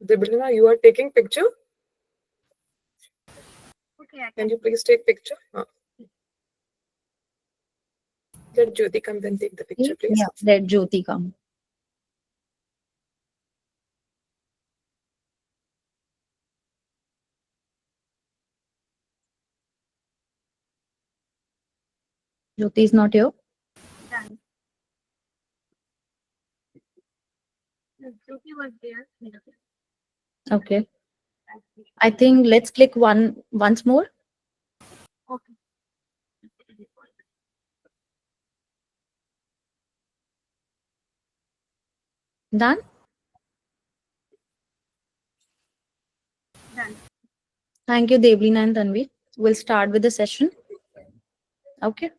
Deblina, you are taking picture? Okay, Can you please take picture? Let Jyoti come then take the picture, please. Yeah, let Jyoti come. Jyoti is not here. done. Jyoti was there. Okay. I think let's click once more. Okay. Done? Done. Thank you, Deblina and Tanvi. We'll start with the session. Okay.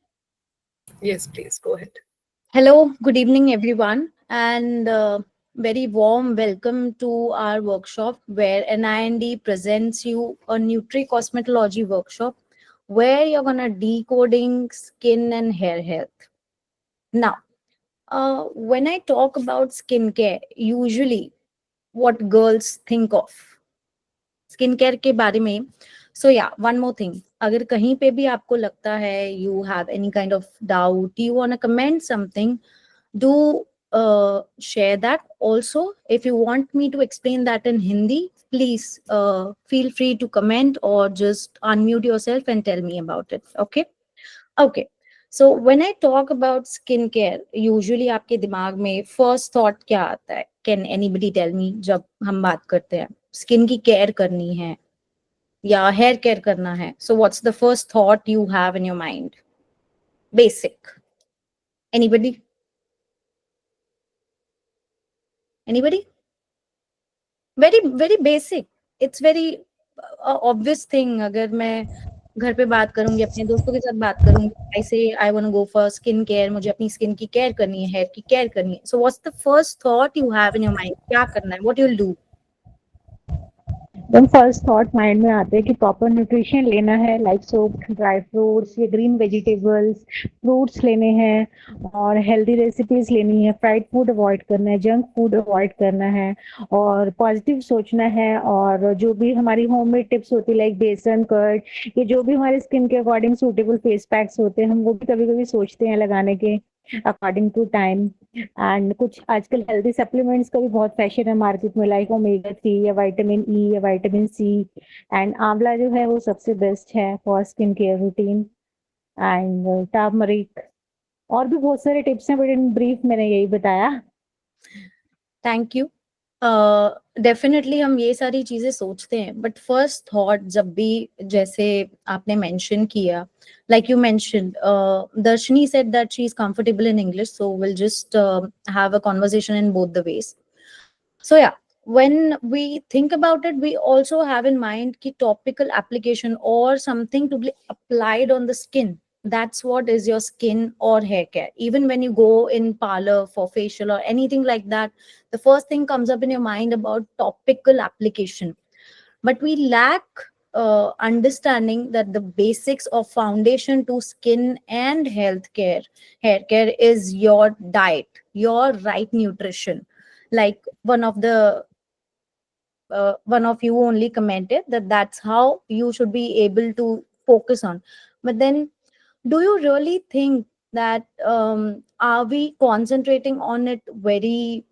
Yes, please go ahead. Hello, good evening, everyone, and very warm welcome to our workshop where NIND presents you a Nutri-Cosmetology workshop where you're gonna decoding skin and hair health. Now, when I talk about skincare, usually what girls think of skincare के बारे में. So yeah, one more thing. अगर कहीं पे भी आपको लगता है you have any kind of doubt, you want to comment something, do share that. Also, if you want me to explain that in Hindi, please feel free to comment or just unmute yourself and tell me about it. Okay. Okay. So when I talk about skincare, usually आपके दिमाग में first thought क्या आता है? Can anybody tell me जब हम बात करते हैं skin की care करनी है या hair care करना है? So what's the first thought you have in your mind? Basic. Anybody? Anybody? Very very basic. It's very obvious thing. अगर मैं घर पे बात करूंगी अपने दोस्तों के साथ बात करूंगी I say I want to go for skin care, मुझे अपनी स्किन की केयर करनी है, हेयर की केयर करनी है. So what's the first thought you have in your mind? क्या करना है? What you'll do? एकदम फर्स्ट थॉट माइंड में आते हैं कि प्रॉपर न्यूट्रिशन लेना है, लाइक सोप ड्राई फ्रूट्स या ग्रीन वेजिटेबल्स, फ्रूट्स लेने हैं और हेल्दी रेसिपीज लेनी है, फ्राइड फूड अवॉइड करना है, जंक फूड अवॉइड करना है और पॉजिटिव सोचना है. और जो भी हमारी होममेड टिप्स होती है लाइक बेसन कर्ड, ये जो भी हमारे स्किन के अकॉर्डिंग सूटेबल फेस पैक्स होते हैं हम वो भी कभी कभी सोचते हैं लगाने के अकॉर्डिंग टू टाइम. एंड कुछ आजकल हेल्दी सप्लीमेंट्स का भी बहुत फैशन है मार्केट में, लाइक ओमेगा 3 या विटामिन ई या विटामिन सी. एंड आंवला जो है वो सबसे बेस्ट है for skin care routine. And turmeric और भी बहुत सारे टिप्स हैं, बट इन ब्रीफ मैंने यही बताया. Thank you. डेफिनेटली हम ये सारी चीजें सोचते हैं बट फर्स्ट थॉट जब भी जैसे आपने मेंशन किया like you mentioned Darshini said that she is comfortable in English, so we'll just have a conversation in both the ways. So yeah, when we think about it we also have in mind ki topical application or something to be applied on the skin. That's what is your skin or hair care. Even when you go in parlor for facial or anything like that, the first thing comes up in your mind about topical application. But we lack understanding that the basics of foundation to skin and health care, hair care, is your diet, your right nutrition. Like one of you only commented that that's how you should be able to focus on. But then do you really think that are we concentrating on it very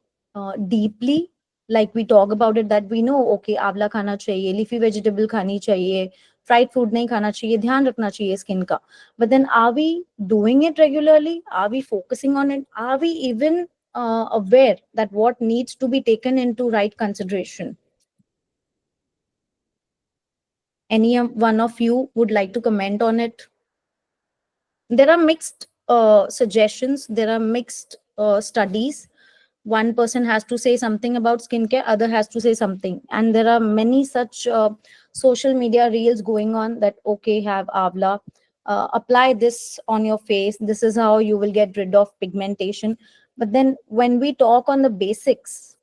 deeply? Like we talk about it that we know okay आंवला खाना चाहिए, leafy vegetable खानी चाहिए, fried food नहीं खाना चाहिए, ध्यान रखना चाहिए skin का. But then are we doing it regularly? Are we focusing on it? Are we even aware that what needs to be taken into right consideration? Any one of you would like to comment on it? There are mixed suggestions, there are mixed studies. One person has to say something about skincare, other has to say something, and there are many such social media reels going on that okay, have avla, apply this on your face, this is how you will get rid of pigmentation. But then when we talk on the basics,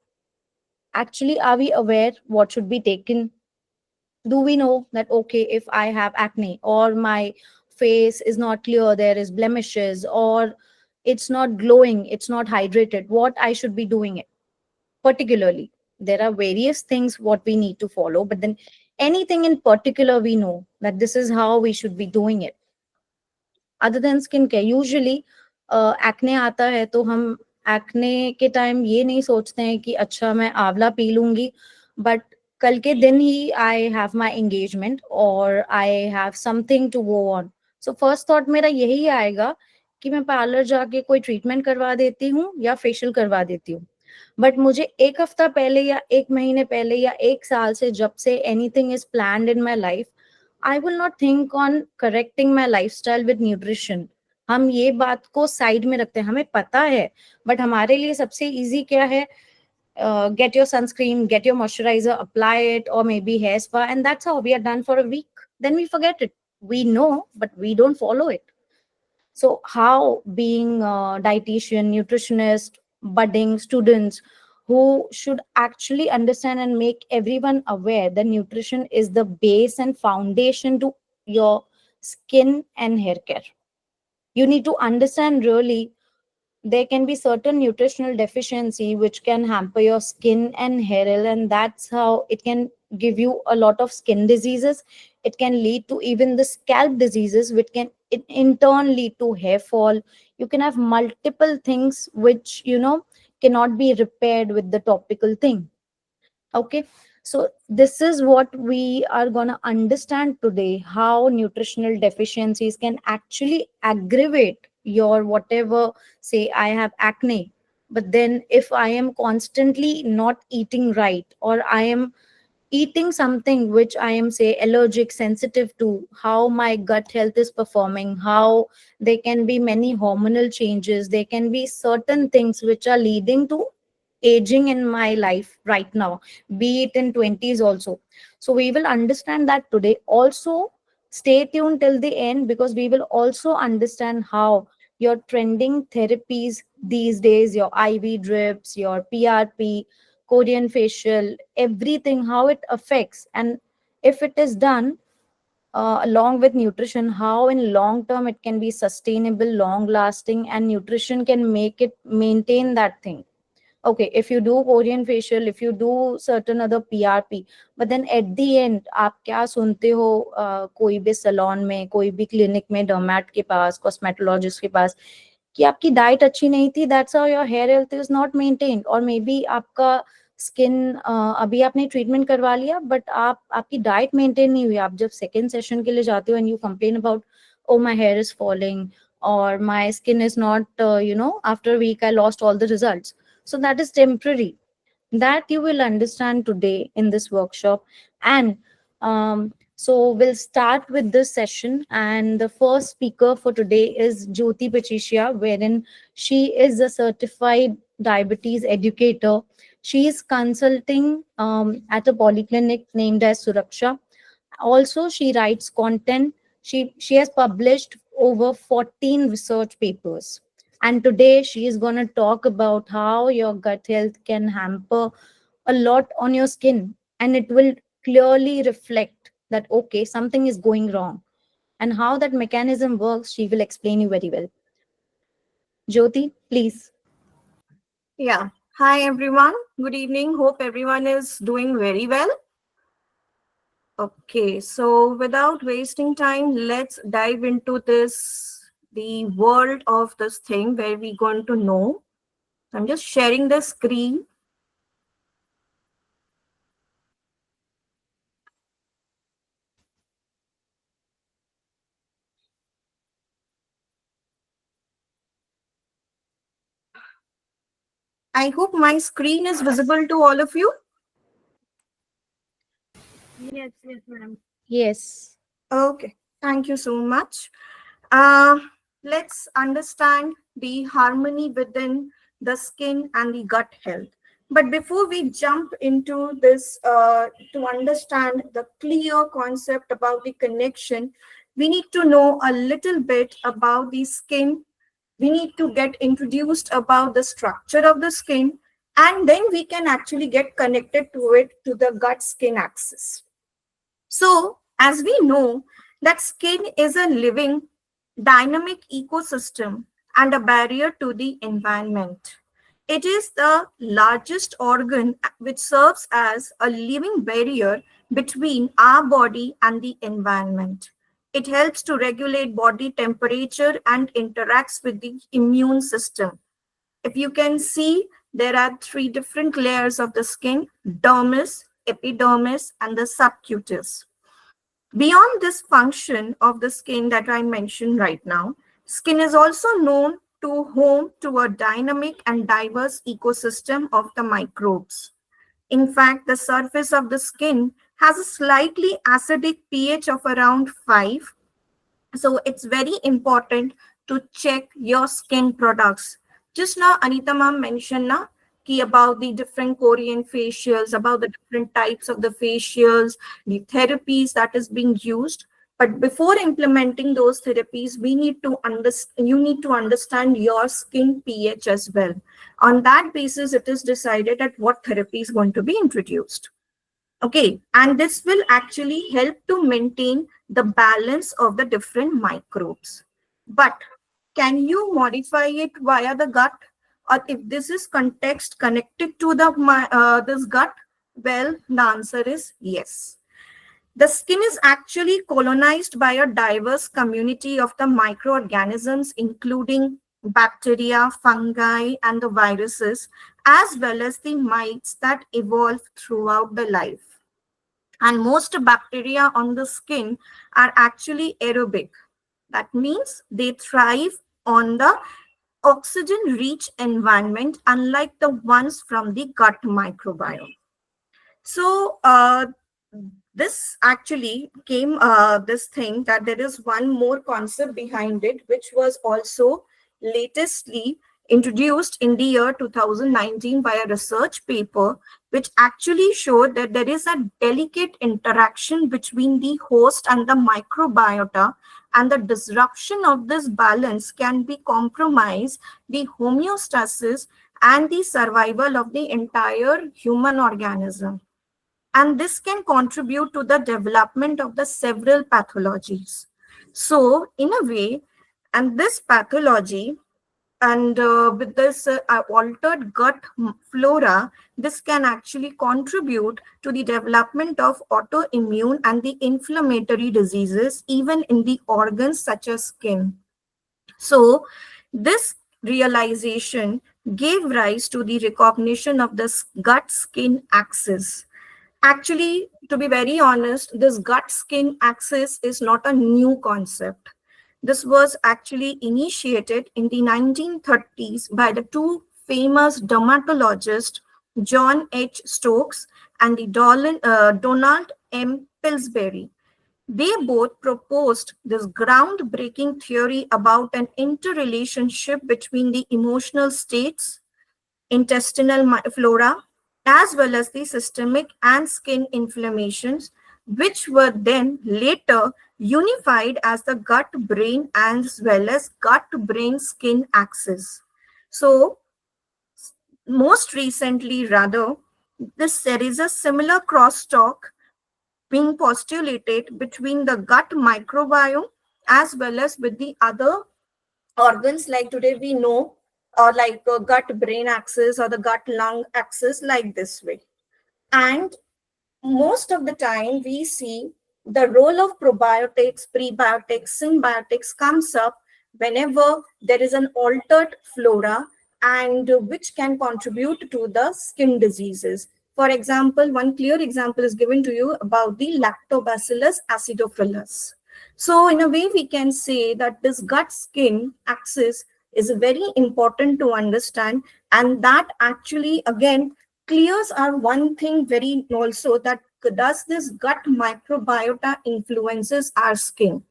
actually are we aware what should be taken? Do we know that okay, if I have acne or my face is not clear, there is blemishes, or it's not glowing, it's not hydrated, what I should be doing it particularly? There are various things what we need to follow, but then anything in particular we know that this is how we should be doing it. Other than skin care usually acne आता है तो हम acne के time ये नहीं सोचते हैं कि अच्छा मैं आंवला पी लूंगी, बट कल के दिन ही आई हैव माई एंगेजमेंट और I have something to go on. So first thought मेरा यही आएगा कि मैं पार्लर जाके कोई ट्रीटमेंट करवा देती हूँ या फेशियल करवा देती हूँ. बट मुझे एक हफ्ता पहले या एक महीने पहले या एक साल से जब say anything is planned in my life, I will not think on correcting my lifestyle with nutrition. हम ये बात को साइड में रखते हैं, हमें पता है, बट हमारे लिए सबसे इजी क्या है? Get your sunscreen, get your moisturizer, apply it, or maybe hair spa, and that's how we are done for a week. Then we forget it. We know, but we don't follow it. So how being a dietitian, nutritionist, budding students who should actually understand and make everyone aware that nutrition is the base and foundation to your skin and hair care. You need to understand really there can be certain nutritional deficiency which can hamper your skin and hair health, and that's how it can give you a lot of skin diseases. It can lead to even the scalp diseases, which can in turn lead to hair fall. You can have multiple things which cannot be repaired with the topical thing. Okay, so this is what we are going to understand today, how nutritional deficiencies can actually aggravate your whatever. Say I have acne, but then if I am constantly not eating right, or I am eating something which I am, say, allergic, sensitive to, how my gut health is performing, how there can be many hormonal changes, there can be certain things which are leading to aging in my life right now, be it in 20s also. So we will understand that today. Also, stay tuned till the end, because we will also understand how your trending therapies these days, your IV drips, your PRP, Korean facial, everything, how it affects, and if it is done along with nutrition, how in long term it can be sustainable, long lasting, and nutrition can make it maintain that thing. Okay, if you do Korean facial, if you do certain other PRP, but then at the end आप क्या सुनते हो कोई भी salon में, कोई भी clinic में, dermat के पास, cosmetologist के पास, कि आपकी डाइट अच्छी नहीं थी, that's how your hair health is not maintained. और मे बी आपका स्किन अभी आपने ट्रीटमेंट करवा लिया, बट आपकी डाइट मेंटेन नहीं हुई. आप जब सेकेंड सेशन के लिए जाते हो and you complain about, oh my hair is falling, or my skin is not, after a week I lost all the results. So that is temporary. That you will understand today in this workshop. And so we'll start with this session. And the first speaker for today is Jyoti Patricia, wherein she is a certified diabetes educator. She is consulting at a polyclinic named as Suraksha. Also, she writes content. She has published over 14 research papers. And today she is going to talk about how your gut health can hamper a lot on your skin, and it will clearly reflect that okay, something is going wrong. And how that mechanism works, she will explain you very well. Jyoti, please. Yeah. Hi, everyone. Good evening. Hope everyone is doing very well. Okay, so without wasting time, let's dive into the world of this thing where we're going to know. I'm just sharing the screen. I hope my screen is visible to all of you. Yes, madam. Yes. Okay, thank you so much. Let's understand the harmony within the skin and the gut health. But before we jump into this, to understand the clear concept about the connection, we need to know a little bit about the skin. We need to get introduced about the structure of the skin, and then we can actually get connected to it, to the gut skin axis. So, as we know, that skin is a living, dynamic ecosystem and a barrier to the environment. It is the largest organ which serves as a living barrier between our body and the environment. It helps to regulate body temperature and interacts with the immune system. If you can see, there are three different layers of the skin: dermis, epidermis, and the subcutaneous. Beyond this function of the skin that I mentioned right now, skin is also known to home to a dynamic and diverse ecosystem of the microbes. In fact, the surface of the skin has a slightly acidic pH of around 5. So it's very important to check your skin products. Just now, Anita ma'am mentioned na, about the different Korean facials, about the different types of the facials, the therapies that is being used. But before implementing those therapies, you need to understand your skin pH as well. On that basis, it is decided that what therapy is going to be introduced. Okay, and this will actually help to maintain the balance of the different microbes. But can you modify it via the gut? Or if this is context connected to this gut, well, the answer is yes. The skin is actually colonized by a diverse community of the microorganisms, including bacteria, fungi, and the viruses, as well as the mites that evolve throughout the life. And most bacteria on the skin are actually aerobic. That means they thrive on the oxygen-rich environment, unlike the ones from the gut microbiome. So this actually came this thing that there is one more concept behind it, which was also latestly introduced in the year 2019 by a research paper, which actually showed that there is a delicate interaction between the host and the microbiota, and the disruption of this balance can be compromise the homeostasis and the survival of the entire human organism. And this can contribute to the development of the several pathologies. So in a way, and this pathology and with this altered gut flora, this can actually contribute to the development of autoimmune and the inflammatory diseases, even in the organs such as skin. So this realization gave rise to the recognition of the gut-skin axis. Actually, to be very honest, this gut-skin axis is not a new concept. This was actually initiated in the 1930s by the two famous dermatologists, John H. Stokes and the Donald M. Pillsbury. They both proposed this groundbreaking theory about an interrelationship between the emotional states, intestinal flora, as well as the systemic and skin inflammations, which were then later unified as the gut-brain as well as gut-brain-skin axis. So, most recently, rather, there is a similar crosstalk being postulated between the gut microbiome as well as with the other organs, like today we know, or like the gut brain axis or the gut lung axis, like this way. And most of the time we see the role of probiotics, prebiotics, symbiotics comes up whenever there is an altered flora, and which can contribute to the skin diseases. For example, one clear example is given to you about the lactobacillus acidophilus. So in a way, we can say that this gut skin axis is very important to understand, and that actually again clears are one thing very also, that does this gut microbiota influences our skin.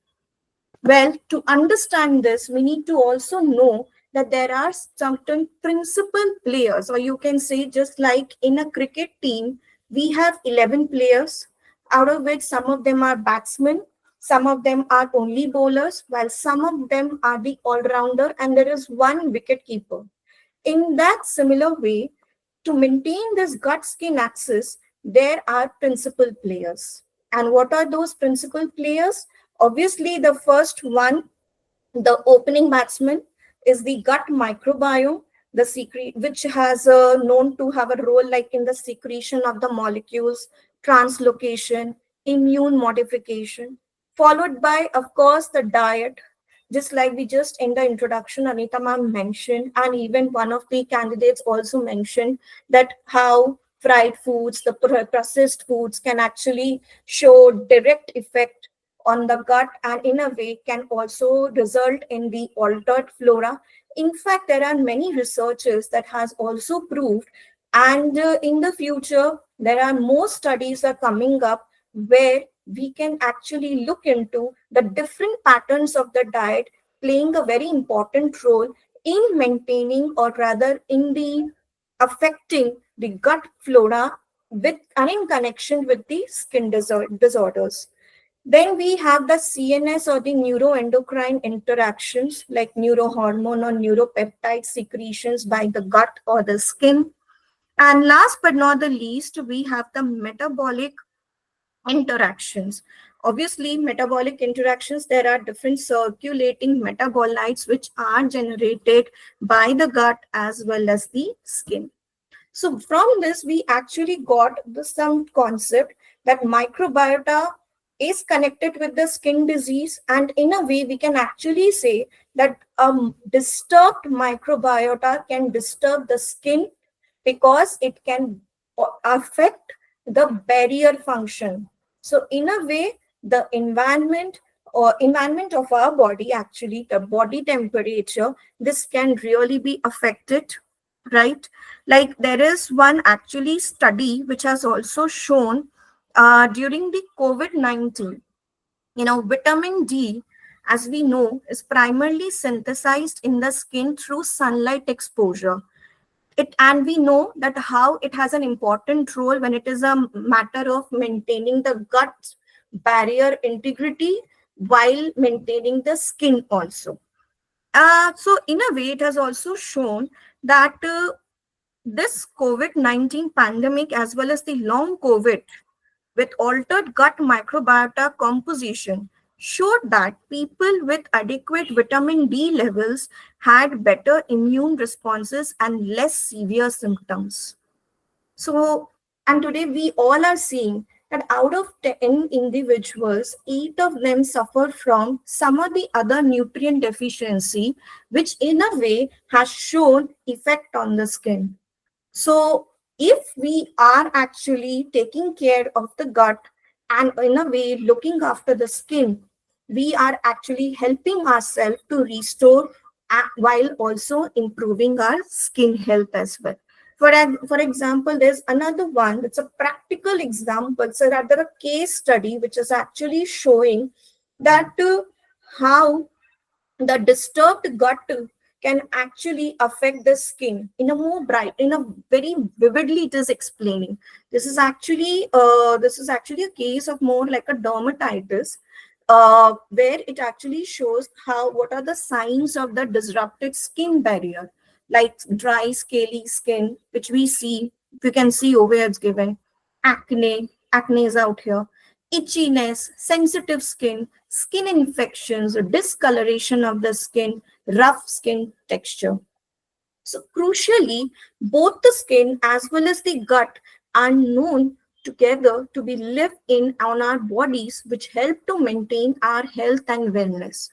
Well, to understand this, we need to also know that there are certain principal players, or you can say just like in a cricket team, we have 11 players, out of which some of them are batsmen, some of them are only bowlers, while some of them are the all-rounder, and there is one wicket keeper. In that similar way, to maintain this gut-skin axis, there are principal players. And what are those principal players? Obviously, the first one, the opening batsman, is the gut microbiome, the secret, which has known to have a role like in the secretion of the molecules, translocation, immune modification, followed by, of course, the diet, just like we just in the introduction, Anita ma'am mentioned, and even one of the candidates also mentioned that how fried foods, the processed foods can actually show direct effect on the gut and in a way can also result in the altered flora. In fact, there are many researchers that has also proved, and in the future, there are more studies are coming up where we can actually look into the different patterns of the diet playing a very important role in maintaining or rather in the affecting the gut flora with and in connection with the skin disorders. Then we have the CNS or the neuroendocrine interactions like neurohormone or neuropeptide secretions by the gut or the skin. And last but not the least, we have the metabolic interactions. Obviously, metabolic interactions, there are different circulating metabolites which are generated by the gut as well as the skin. So from this, we actually got some concept that microbiota is connected with the skin disease. And in a way, we can actually say that a disturbed microbiota can disturb the skin because it can affect the barrier function. So in a way, the environment of our body, actually the body temperature, this can really be affected, right? Like there is one actually study which has also shown during the COVID-19, vitamin D, as we know, is primarily synthesized in the skin through sunlight exposure. And we know that how it has an important role when it is a matter of maintaining the gut barrier integrity while maintaining the skin also. So in a way, it has also shown that this COVID-19 pandemic, as well as the long COVID with altered gut microbiota composition, showed that people with adequate vitamin D levels had better immune responses and less severe symptoms. So, and today we all are seeing that out of 10 individuals, 8 of them suffer from some or the other nutrient deficiency, which in a way has shown effect on the skin. So, if we are actually taking care of the gut and in a way looking after the skin, we are actually helping ourselves to restore while also improving our skin health as well. For example, there's another one that's a practical example. So, rather a case study which is actually showing that how the disturbed gut can actually affect the skin in a more bright, in a very vividly it is explaining. This is actually a case of more like a dermatitis, where it actually shows how what are the signs of the disrupted skin barrier, like dry scaly skin, which we see, you can see over here it's given, acne is out here, itchiness, sensitive skin, skin infections, discoloration of the skin, rough skin texture. So crucially, both the skin as well as the gut are known together to be lived in on our bodies, which help to maintain our health and wellness.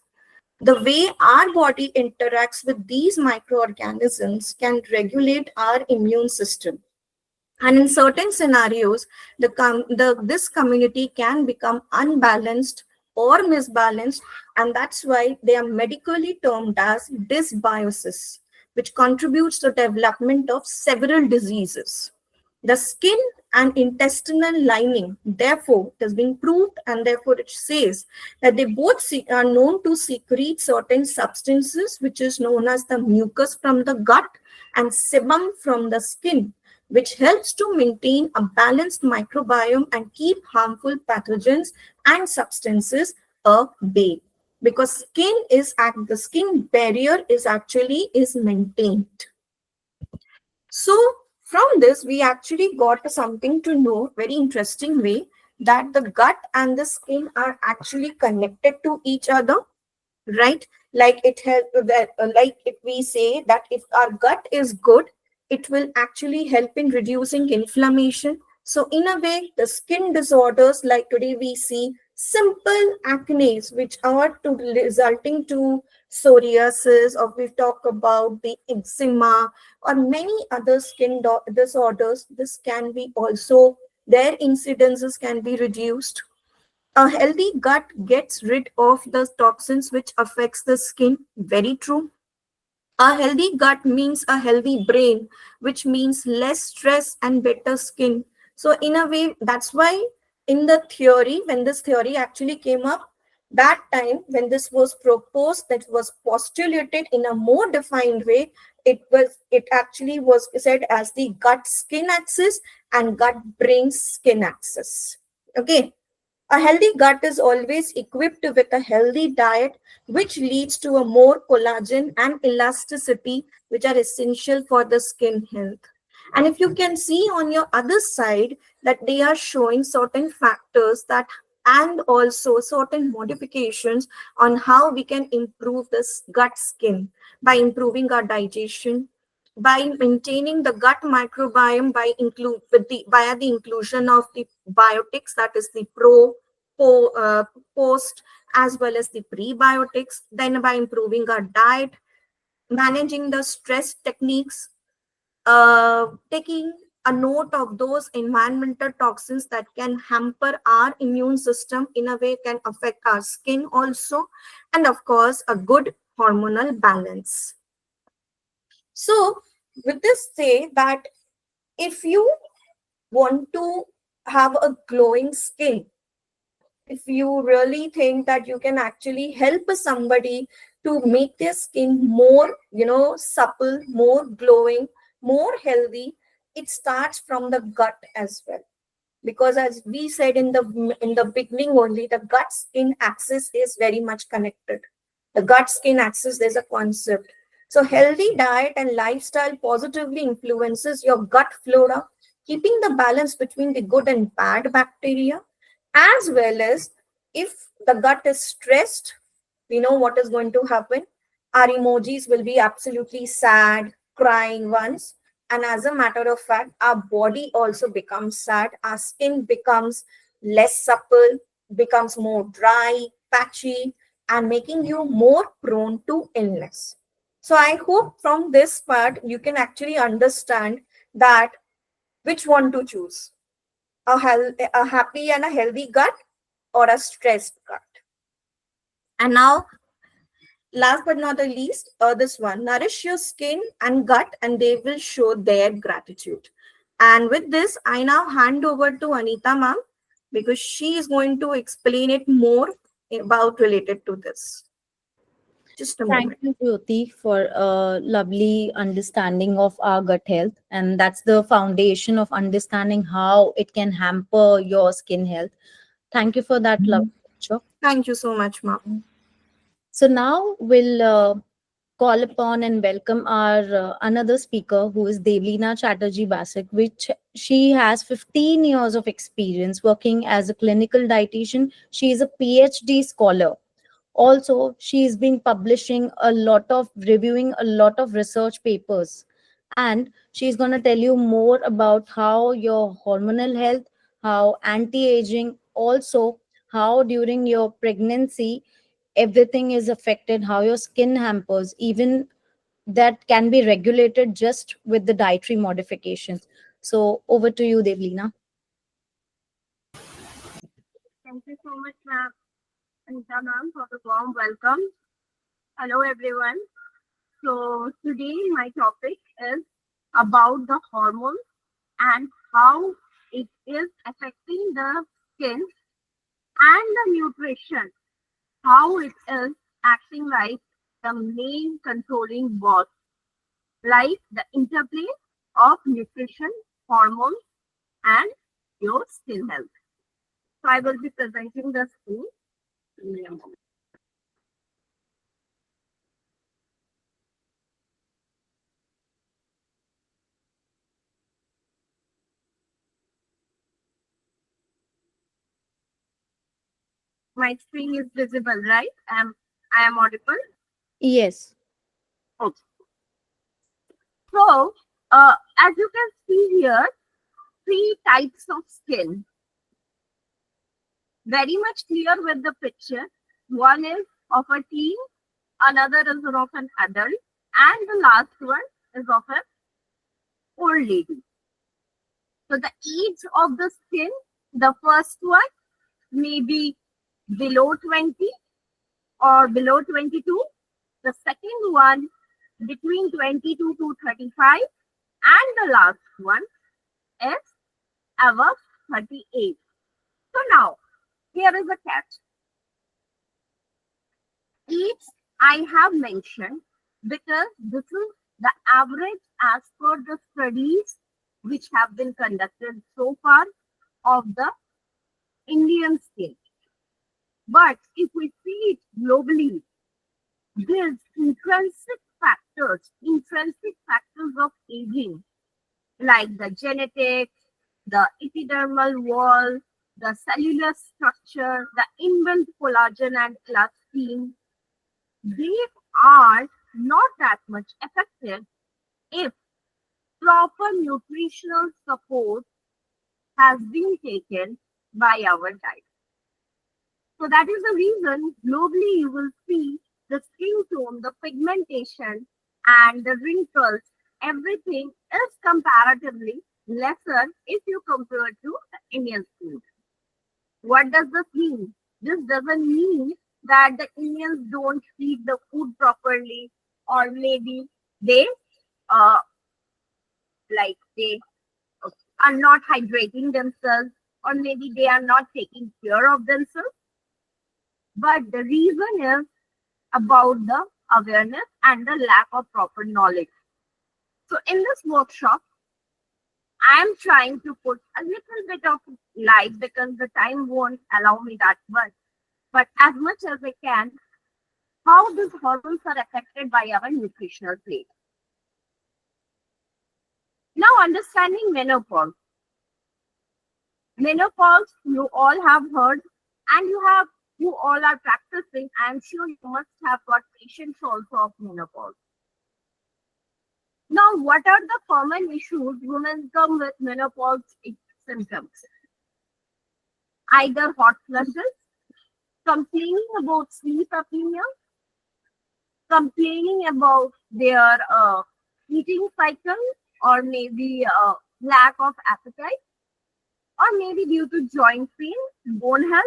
The way our body interacts with these microorganisms can regulate our immune system. And in certain scenarios, this community can become unbalanced or misbalanced, and that's why they are medically termed as dysbiosis, which contributes to development of several diseases. The skin and intestinal lining, therefore, it has been proved, and therefore it says that they both are known to secrete certain substances, which is known as the mucus from the gut and sebum from the skin, which helps to maintain a balanced microbiome and keep harmful pathogens and substances at bay. Because the skin barrier is maintained. So from this, we actually got something to know, very interesting way, that the gut and the skin are actually connected to each other. right? Like it help that, like if we say that if our gut is good, it will actually help in reducing inflammation. So in a way, the skin disorders like today we see simple acne, which are to resulting to psoriasis, or we talk about the eczema or many other disorders. This can be also, their incidences can be reduced. A healthy gut gets rid of the toxins which affects the skin. Very true. A healthy gut means a healthy brain, which means less stress and better skin. So in a way, that's why in the theory, when this theory actually came up, that time when this was proposed, that was postulated in a more defined way, it actually was said as the gut skin axis and gut brain skin axis. Okay. A healthy gut is always equipped with a healthy diet, which leads to a more collagen and elasticity, which are essential for the skin health. And if you can see on your other side that they are showing certain factors that, and also certain modifications on how we can improve this gut skin by improving our digestion, by maintaining the gut microbiome by include with the via the inclusion of the biotics, that is the po, uh, post as well as the prebiotics, then by improving our diet, managing the stress techniques, taking a note of those environmental toxins that can hamper our immune system, in a way can affect our skin also, and of course a good hormonal balance. So with this say that if you want to have a glowing skin, if you really think that you can actually help somebody to make their skin more, supple, more glowing, more healthy, it starts from the gut as well. Because as we said in the beginning only, the gut skin axis is very much connected. The gut skin axis, there's a concept. So healthy diet and lifestyle positively influences your gut flora, keeping the balance between the good and bad bacteria, as well as if the gut is stressed, we know what is going to happen. Our emojis will be absolutely sad, crying ones. And as a matter of fact, our body also becomes sad. Our skin becomes less supple, becomes more dry, patchy, and making you more prone to illness. So I hope from this part you can actually understand that which one to choose, a happy and a healthy gut or a stressed gut. And now, last but not the least, this one, nourish your skin and gut, and they will show their gratitude. And with this, I now hand over to Anita ma'am because she is going to explain it more about related to this. Just a Thank moment. you, Jyoti, for a lovely understanding of our gut health. And that's the foundation of understanding how it can hamper your skin health. Thank you for that lovely picture. Thank you so much, ma'am. So now we'll call upon and welcome our another speaker, who is Devlina Chatterjee Basak, which she has 15 years of experience working as a clinical dietitian. She is a PhD scholar. Also, she's been publishing a lot of, reviewing a lot of research papers, and she's going to tell you more about how your hormonal health, how anti-aging, also how during your pregnancy everything is affected, how your skin hampers, even that can be regulated just with the dietary modifications. So over to you, Devlina. Thank you so much, ma'am, Anita ma'am, for the warm welcome. Hello, everyone. So today my topic is about the hormones and how it is affecting the skin and the nutrition, how it is acting like the main controlling boss, like the interplay of nutrition, hormones, and your skin health. So I will be presenting the screen. My screen is visible, right? I am audible. Yes. Okay. So, as you can see here, three types of skin. Very much clear with the picture. One is of a teen, another is of an adult, and the last one is of an old lady. So the age of the skin, the first one may be below 20 or below 22. The second one between 22 to 35, and the last one is above 38. So now, here is a catch. Each I have mentioned because this is the average as per the studies which have been conducted so far of the Indian skin. But if we see it globally, these intrinsic factors of aging, like the genetics, the epidermal wall, the cellular structure, the inbuilt collagen and elastin, they are not that much effective if proper nutritional support has been taken by our diet. So that is the reason globally you will see the skin tone, the pigmentation, and the wrinkles, everything is comparatively lesser if you compare to the Indian skin. What does this mean? This doesn't mean that the Indians don't eat the food properly, or maybe they uh, they are not hydrating themselves, or maybe they are not taking care of themselves. But the reason is about the awareness and the lack of proper knowledge. So in this workshop, I am trying to put a little bit of light because the time won't allow me that much. But as much as I can, how these hormones are affected by our nutritional plate. Now, understanding menopause. Menopause, you all have heard, and you all are practicing. I am sure you must have got patients also of menopause. Now, what are the common issues women come with menopause symptoms? Either hot flushes, complaining about sleep apnea, complaining about their eating cycle, or maybe lack of appetite, or maybe due to joint pain, bone health.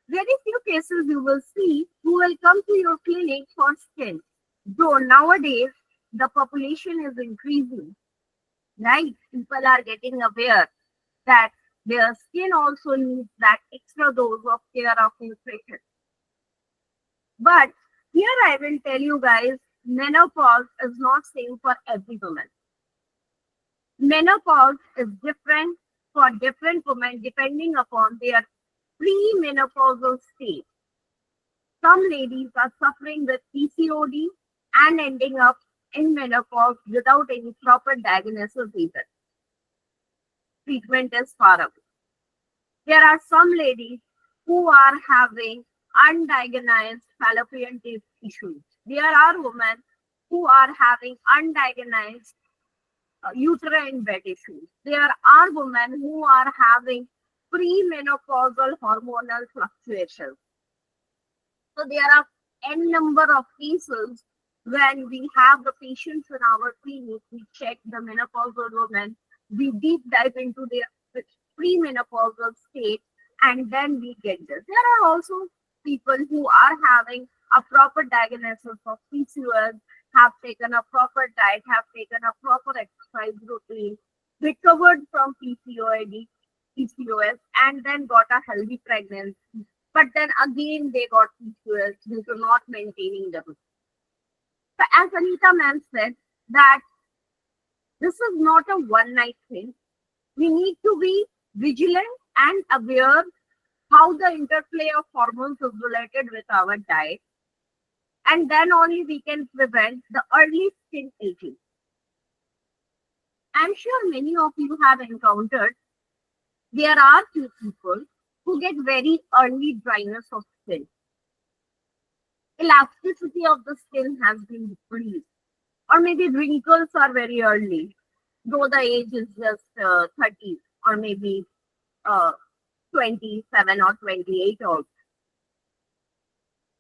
Very few cases you will see who will come to your clinic for skin. Though nowadays the population is increasing, right? People are getting aware that their skin also needs that extra dose of care of nutrition. But here I will tell you guys, menopause is not same for every woman. Menopause is different for different women depending upon their premenopausal state. Some ladies are suffering with PCOD and ending up in menopause without any proper diagnosis either. Treatment is far away. There are some ladies who are having undiagnosed fallopian tube issues. There are women who are having undiagnosed uterine bed issues. There are women who are having premenopausal hormonal fluctuations. So there are n number of cases when we have the patients in our clinic, we check the menopausal women, we deep dive into their premenopausal state, and then we get this. There are also people who are having a proper diagnosis of PCOS, have taken a proper diet, have taken a proper exercise routine, recovered from PCOS, and then got a healthy pregnancy. But then again, they got PCOS due to not maintaining them. So as Anita ma'am said, that this is not a one-night thing. We need to be vigilant and aware how the interplay of hormones is related with our diet. And then only we can prevent the early skin aging. I'm sure many of you have encountered, there are few people who get very early dryness of skin. elasticity of the skin has been decreased, or maybe wrinkles are very early, though the age is just 30 or maybe uh, 27 or 28 also.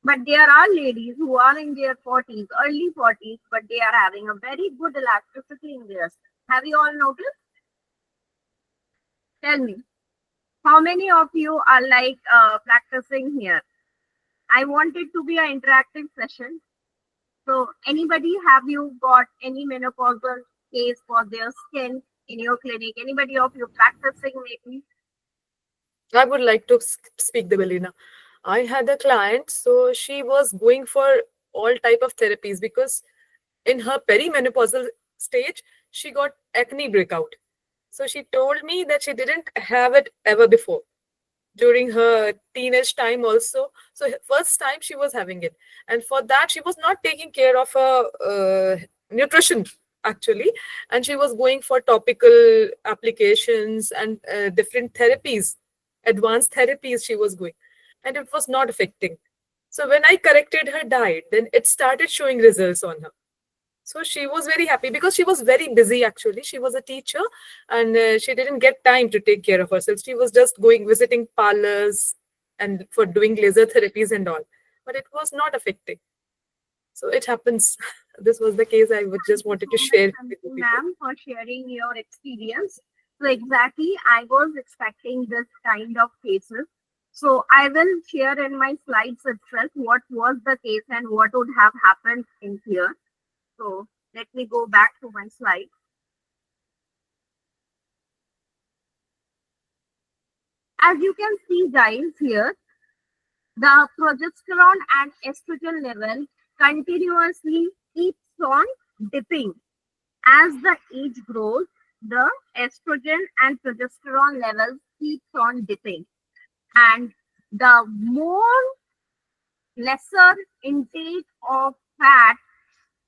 But there are ladies who are in their 40s, early 40s, but they are having a very good elasticity in their skin. Have you all noticed? Tell me, how many of you are like practicing here? I want it to be an interactive session. So, anybody, have you got any menopausal case for their skin in your clinic? Anybody of you practicing maybe? I would like to speak the Belina. I had a client, so she was going for all type of therapies because in her perimenopausal stage, she got acne breakout. So she told me that she didn't have it ever before during her teenage time also. So first time she was having it, and for that she was not taking care of her nutrition actually, and she was going for topical applications and different therapies, advanced therapies she was going, and it was not affecting. So when I corrected her diet, then it started showing results on her. So she was very happy because she was very busy actually. She was a teacher, and she didn't get time to take care of herself. She was just going visiting parlors and for doing laser therapies and all. But it was not affecting. So it happens. This was the case I would just Thank you wanted to so much, share with you Tanvi people. ma'am, for sharing your experience. So exactly, I was expecting this kind of cases. So I will share in my slides itself what was the case and what would have happened in here. So let me go back to my slide. As you can see, guys, here, the progesterone and estrogen level continuously keeps on dipping. As the age grows, the estrogen and progesterone levels keeps on dipping. And the more lesser intake of fat,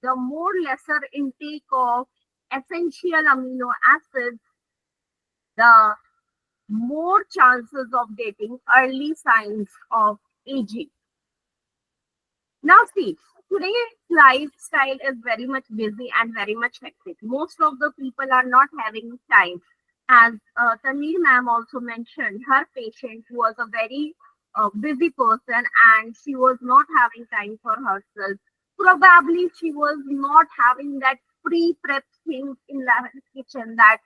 the more lesser intake of essential amino acids, the more chances of getting early signs of aging. Now, see, today's lifestyle is very much busy and very much hectic. Most of the people are not having time. As Tanveer ma'am also mentioned, her patient was a very busy person and she was not having time for herself. Probably she was not having that pre-prep things in the kitchen that,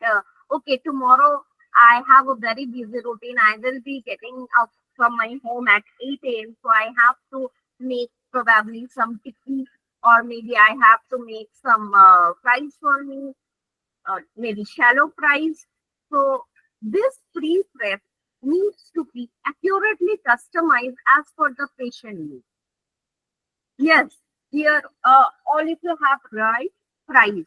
okay, tomorrow I have a very busy routine. I will be getting up from my home at 8 a.m. So I have to make probably some tikki, or maybe I have to make some fries for me, maybe shallow fries. So this pre-prep needs to be accurately customized as per the patient needs. Yes, here all if you have right fries.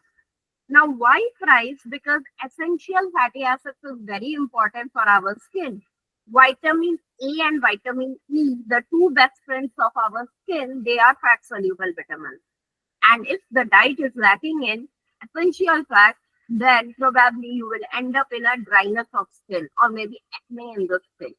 Now why fries? Because essential fatty acids is very important for our skin. Vitamin A and vitamin E, the two best friends of our skin, they are fat soluble vitamins. And if the diet is lacking in essential fat, then probably you will end up in a dryness of skin or maybe acne in the skin.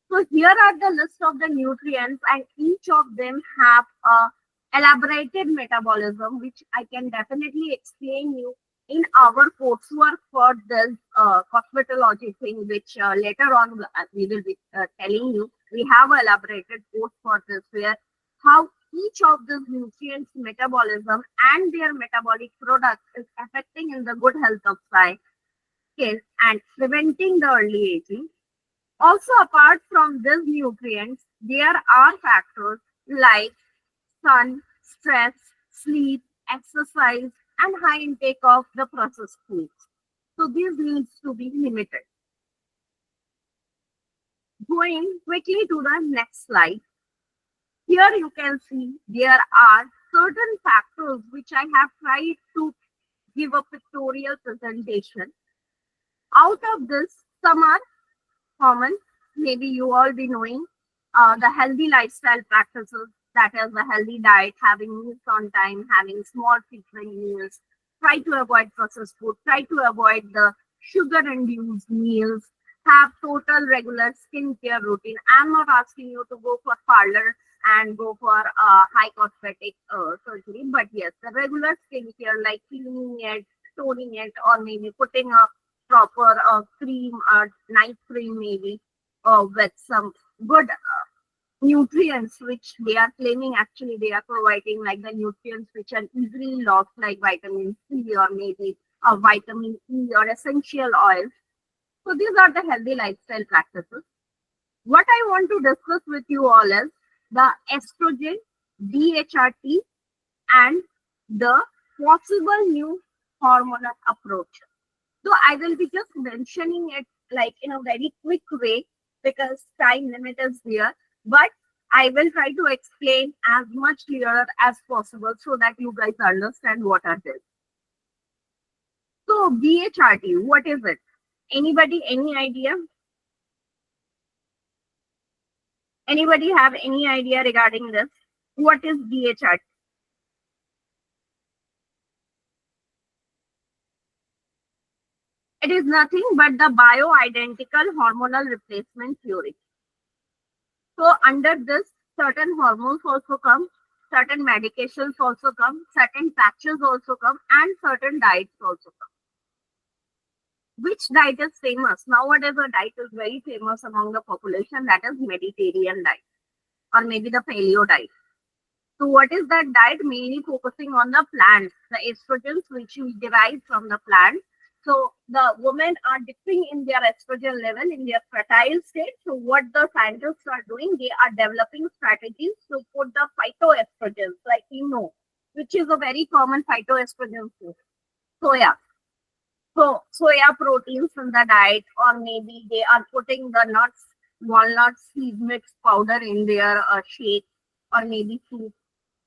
So here are the list of the nutrients, and each of them have a elaborated metabolism, which I can definitely explain you in our coursework for this cosmetology thing, which later on we will be telling you. We have an elaborated course for this, where how each of these nutrients metabolism and their metabolic products is affecting in the good health of skin and preventing the early aging. Also, apart from these nutrients, there are factors like sun, stress, sleep, exercise, and high intake of the processed foods. So these needs to be limited. Going quickly to the next slide. Here you can see there are certain factors which I have tried to give a pictorial presentation. Out of this, some are common. Maybe you all be knowing the healthy lifestyle practices, that is the healthy diet, having meals on time, having small frequent meals, try to avoid processed food, try to avoid the sugar-induced meals, have total regular skincare routine. I'm not asking you to go for parlor and go for high cosmetic surgery. But yes, the regular skincare like cleaning it, toning it, or maybe putting a proper cream, night cream maybe, with some good nutrients which they are claiming actually they are providing, like the nutrients which are easily lost like vitamin C or maybe a vitamin E or essential oils. So these are the healthy lifestyle practices. What I want to discuss with you all is the estrogen, DHRT, and the possible new hormonal approach. So I will be just mentioning it like in a very quick way because time limit is there. But I will try to explain as much clearer as possible so that you guys understand what are this. So BHRT, what is it? Anybody, any idea? Anybody have any idea regarding this? What is BHRT? It is nothing but the bioidentical hormonal replacement theory. So under this, certain hormones also come, certain medications also come, certain patches also come, and certain diets also come. Which diet is famous? Nowadays, a diet is very famous among the population, that is Mediterranean diet or maybe the paleo diet. So what is that diet? Mainly focusing on the plants, the estrogens which we derive from the plant. So the women are dipping in their estrogen level in their fertile state. So what the scientists are doing, they are developing strategies to put the phytoestrogens, like you know, which is a very common phytoestrogen food. Soya. So soya proteins in the diet, or maybe they are putting the nuts, walnut seed mix powder in their shake, or maybe soup,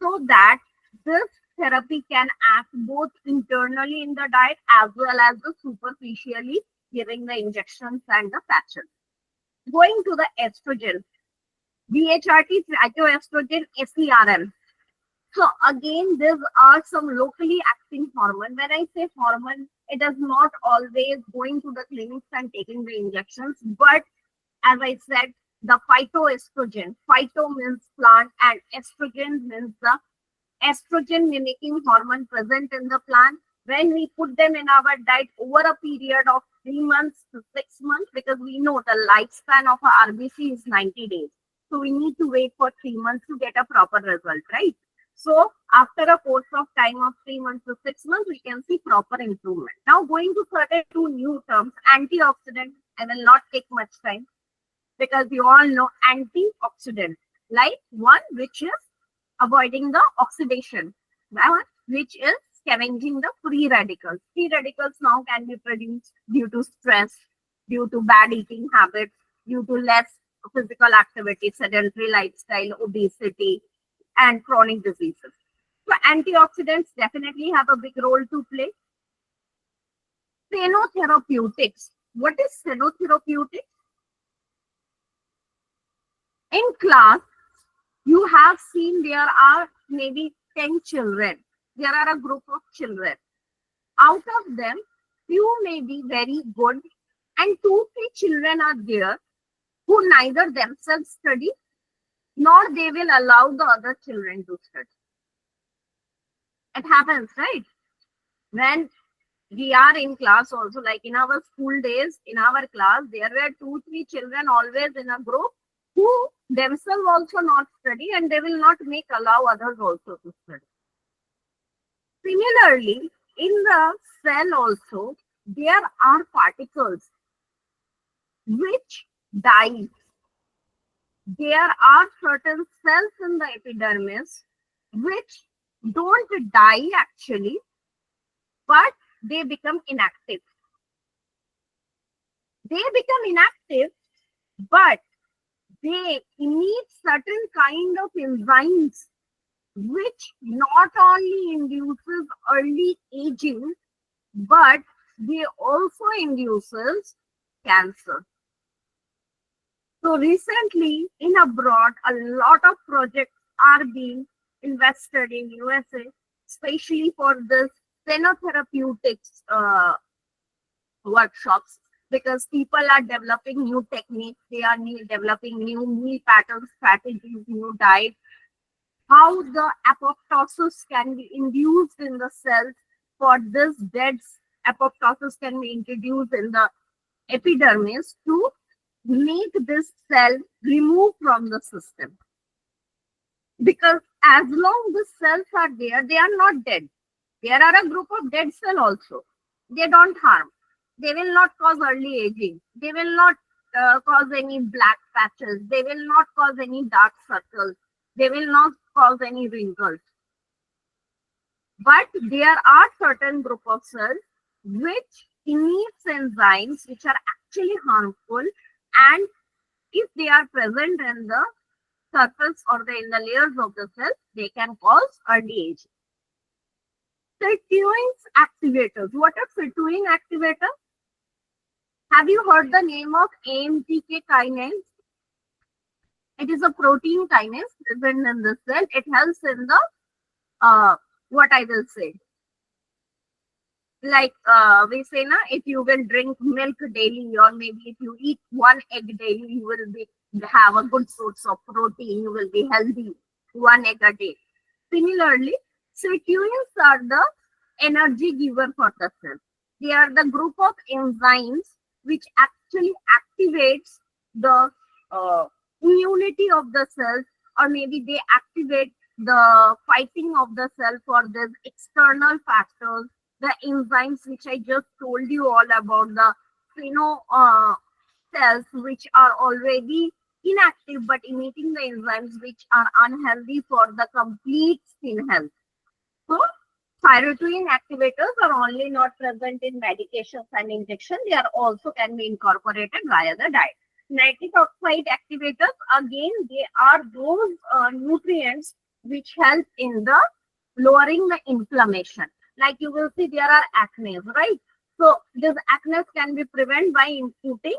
so that this therapy can act both internally in the diet as well as the superficially giving the injections and the patches. Going to the estrogen, DHRT, phytoestrogen, SERM. So again, these are some locally acting hormone. When I say hormone, it is not always going to the clinics and taking the injections, but as I said, the phytoestrogen, phyto means plant and estrogen means the estrogen mimicking hormone present in the plant. When we put them in our diet over a period of 3 months to 6 months, because we know the lifespan of a RBC is 90 days. So we need to wait for 3 months to get a proper result, right? So after a course of time of 3 months to 6 months, we can see proper improvement. Now going to certain two new terms, antioxidant. I will not take much time because you all know antioxidant, like one which is avoiding the oxidation, one which is scavenging the free radicals. Free radicals now can be produced due to stress, due to bad eating habits, due to less physical activity, sedentary lifestyle, obesity, and chronic diseases. So antioxidants definitely have a big role to play. Xenotherapeutics. What is xenotherapeutics? In class, you have seen there are maybe 10 children. There are a group of children. Out of them, few may be very good, and 2, 3 children are there who neither themselves study nor they will allow the other children to study. It happens, right? When we are in class also, like in our school days, in our class, there were 2, 3 children always in a group who themselves also not study and they will not make allow others also to study. Similarly, in the cell also, there are particles which die. There are certain cells in the epidermis which don't die actually, but they become inactive. They become inactive, but they emit certain kind of enzymes which not only induces early aging, but they also induces cancer. So recently in abroad, a lot of projects are being invested in USA, especially for this xenotherapeutics workshops. because people are developing new techniques, they are developing new meal patterns, strategies, new diet, how the apoptosis can be induced in the cells. For this, dead apoptosis can be introduced in the epidermis to make this cell remove from the system. Because as long the cells are there, they are not dead. There are a group of dead cells also. They don't harm. They will not cause early aging. They will not cause any black patches. They will not cause any dark circles. They will not cause any wrinkles. But there are certain group of cells which emits enzymes which are actually harmful, and if they are present in the surface or in the layers of the cell, they can cause early aging. Sirtuin activators. What are sirtuin activators? Have you heard the name of AMPK kinase? It is a protein kinase present in the cell. It helps in the what I will say, like we say na, if you will drink milk daily, or maybe if you eat one egg daily, you will be have a good source of protein, you will be healthy, one egg a day. Similarly, sirtuins are the energy giver for the cell. They are the group of enzymes which actually activates the immunity of the cells, or maybe they activate the fighting of the cell for these external factors, the enzymes which I just told you all about, the pheno cells which are already inactive but emitting the enzymes which are unhealthy for the complete skin health. So, thyroid activators are only not present in medications and injections. They are also can be incorporated via the diet. Nitric oxide activators, again, they are those nutrients which help in the lowering the inflammation. Like you will see, there are acne, right? So this acne can be prevented by inputting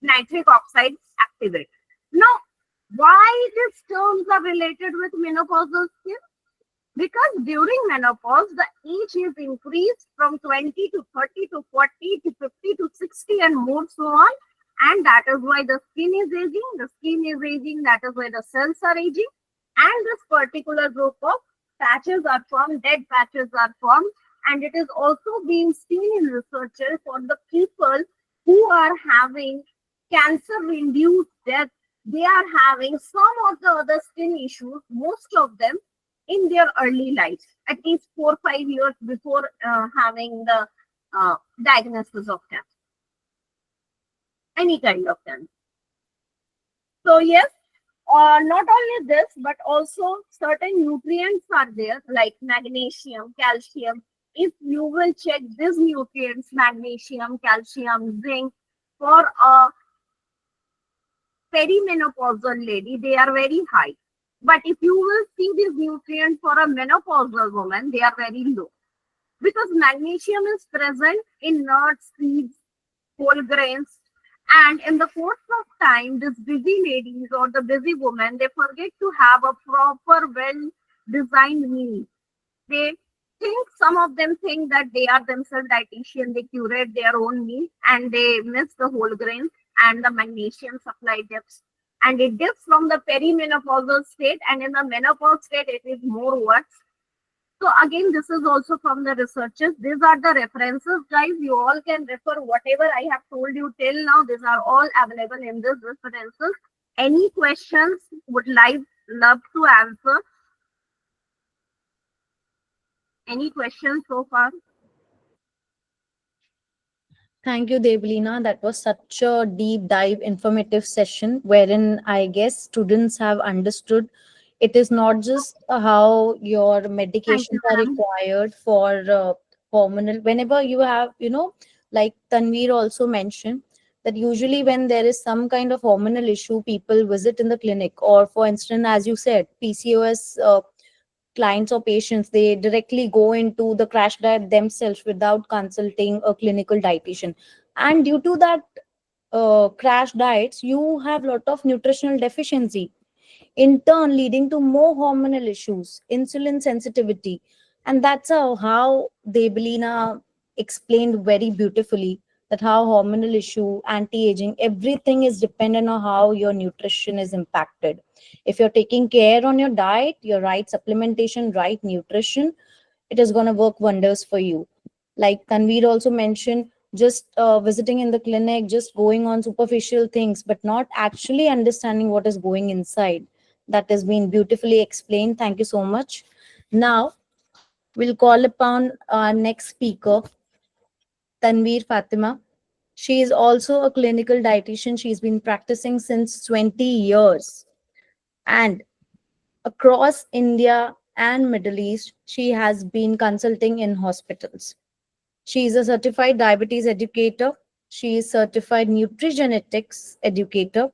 nitric oxide activator. Now, why these terms are related with menopausal skin? Because during menopause, the age is increased from 20 to 30 to 40 to 50 to 60 and more so on. And that is why the skin is aging. The skin is aging. That is why the cells are aging. And this particular group of patches are formed, dead patches are formed. And it is also being seen in researchers for the people who are having cancer-induced death. They are having some of the other skin issues, most of them in their early lives, at least 4 or 5 years before having the diagnosis of cancer, any kind of cancer. So yes, not only this, but also certain nutrients are there like magnesium, calcium. If you will check these nutrients, magnesium, calcium, zinc, for a perimenopausal lady, they are very high. But if you will see these nutrients for a menopausal woman, they are very low. Because magnesium is present in nuts, seeds, whole grains. And in the course of time, these busy ladies or the busy women, they forget to have a proper, well-designed meal. They think, some of them think that they are themselves dietitian, they curate their own meal and they miss the whole grains and the magnesium supply dips. And it dips from the perimenopausal state, and in the menopause state, it is more worse. So again, this is also from the researchers. These are the references, guys. You all can refer whatever I have told you till now. These are all available in these references. Any questions would love to answer. Any questions so far? Thank you, Devalina. That was such a deep dive, informative session wherein I guess students have understood it is not just how your Thank medications you, are ma'am. required for hormonal. Whenever you have, like Tanveer also mentioned, that usually when there is some kind of hormonal issue, people visit in the clinic, or for instance, as you said, PCOS clients or patients, they directly go into the crash diet themselves without consulting a clinical dietitian, and due to that crash diets, you have lot of nutritional deficiency, in turn leading to more hormonal issues, insulin sensitivity. And that's how Debelina explained very beautifully that how hormonal issue, anti-aging, everything is dependent on how your nutrition is impacted. If you're taking care on your diet, your right supplementation, right nutrition, it is going to work wonders for you. Like Tanveer also mentioned, just visiting in the clinic, just going on superficial things, but not actually understanding what is going inside. That has been beautifully explained. Thank you so much. Now, we'll call upon our next speaker, Tanveer Fatima. She is also a clinical dietitian. She's been practicing since 20 years. And across India and Middle East, she has been consulting in hospitals. She is a certified diabetes educator. She is certified nutrigenetics educator.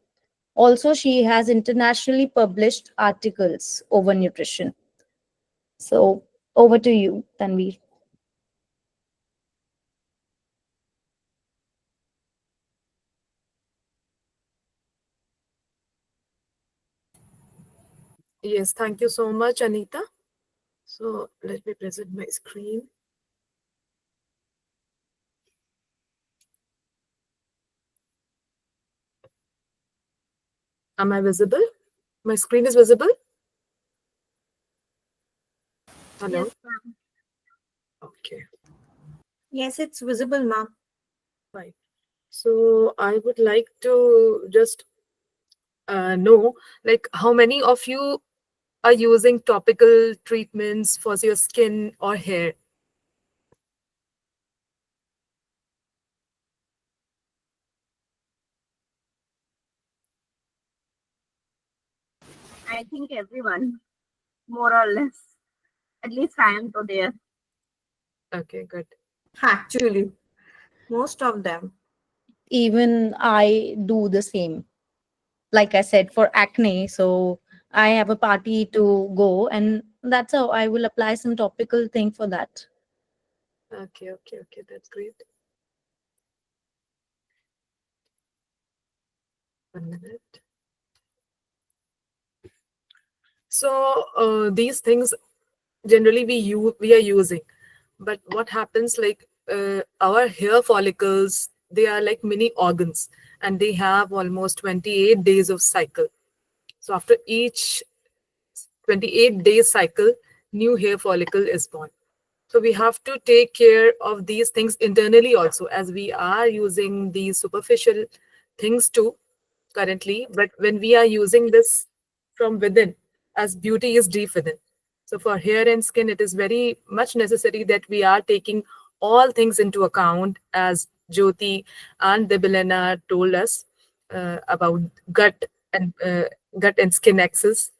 Also, she has internationally published articles over nutrition. So, over to you, Tanveer. Yes, thank you so much, Anita. So let me present my screen. Am I visible? My screen is visible? Yes, Hello? ma'am. Okay, Yes, it's visible, ma'am. fine. So I would like to just know, like, how many of you are using topical treatments for your skin or hair? I think everyone, more or less. At least I am to there. Okay, good. Actually, most of them. Even I do the same. Like I said, for acne, so I have a party to go, and that's how I will apply some topical thing for that. Okay, okay, okay, that's great. 1 minute. So these things generally we are using, but what happens, like, our hair follicles, they are like mini organs, and they have almost 28 days of cycle. So after each 28 days cycle, new hair follicle is born. So we have to take care of these things internally also, as we are using these superficial things too currently. But when we are using this from within, as beauty is deep within. So for hair and skin, it is very much necessary that we are taking all things into account, as Jyoti and Debilena told us about gut and skin axis.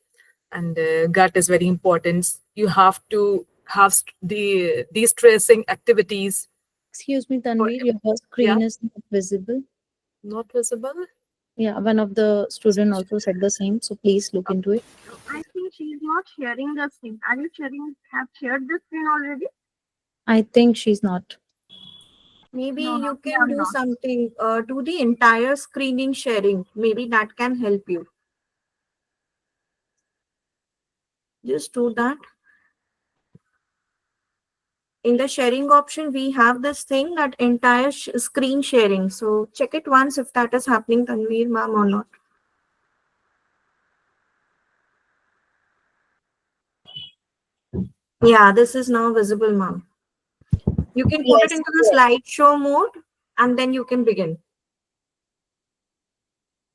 And gut is very important. You have to have the de-stressing activities. Excuse me, For, Tanveer, your yeah, screen is not visible. not visible. Yeah, one of the student also said the same, so please look into it. Okay, okay. I think she's not sharing the screen. Are you sharing? Have shared the screen already? I think she's not. Maybe No, you no, we can are do not. something to the entire screening sharing. Maybe that can help you. Just do that. In the sharing option, we have this thing that entire screen sharing. So check it once if that is happening, Tanveer ma'am, or not. Yeah, this is now visible, ma'am. You can put it Yes, into the yes, slideshow mode and then you can begin.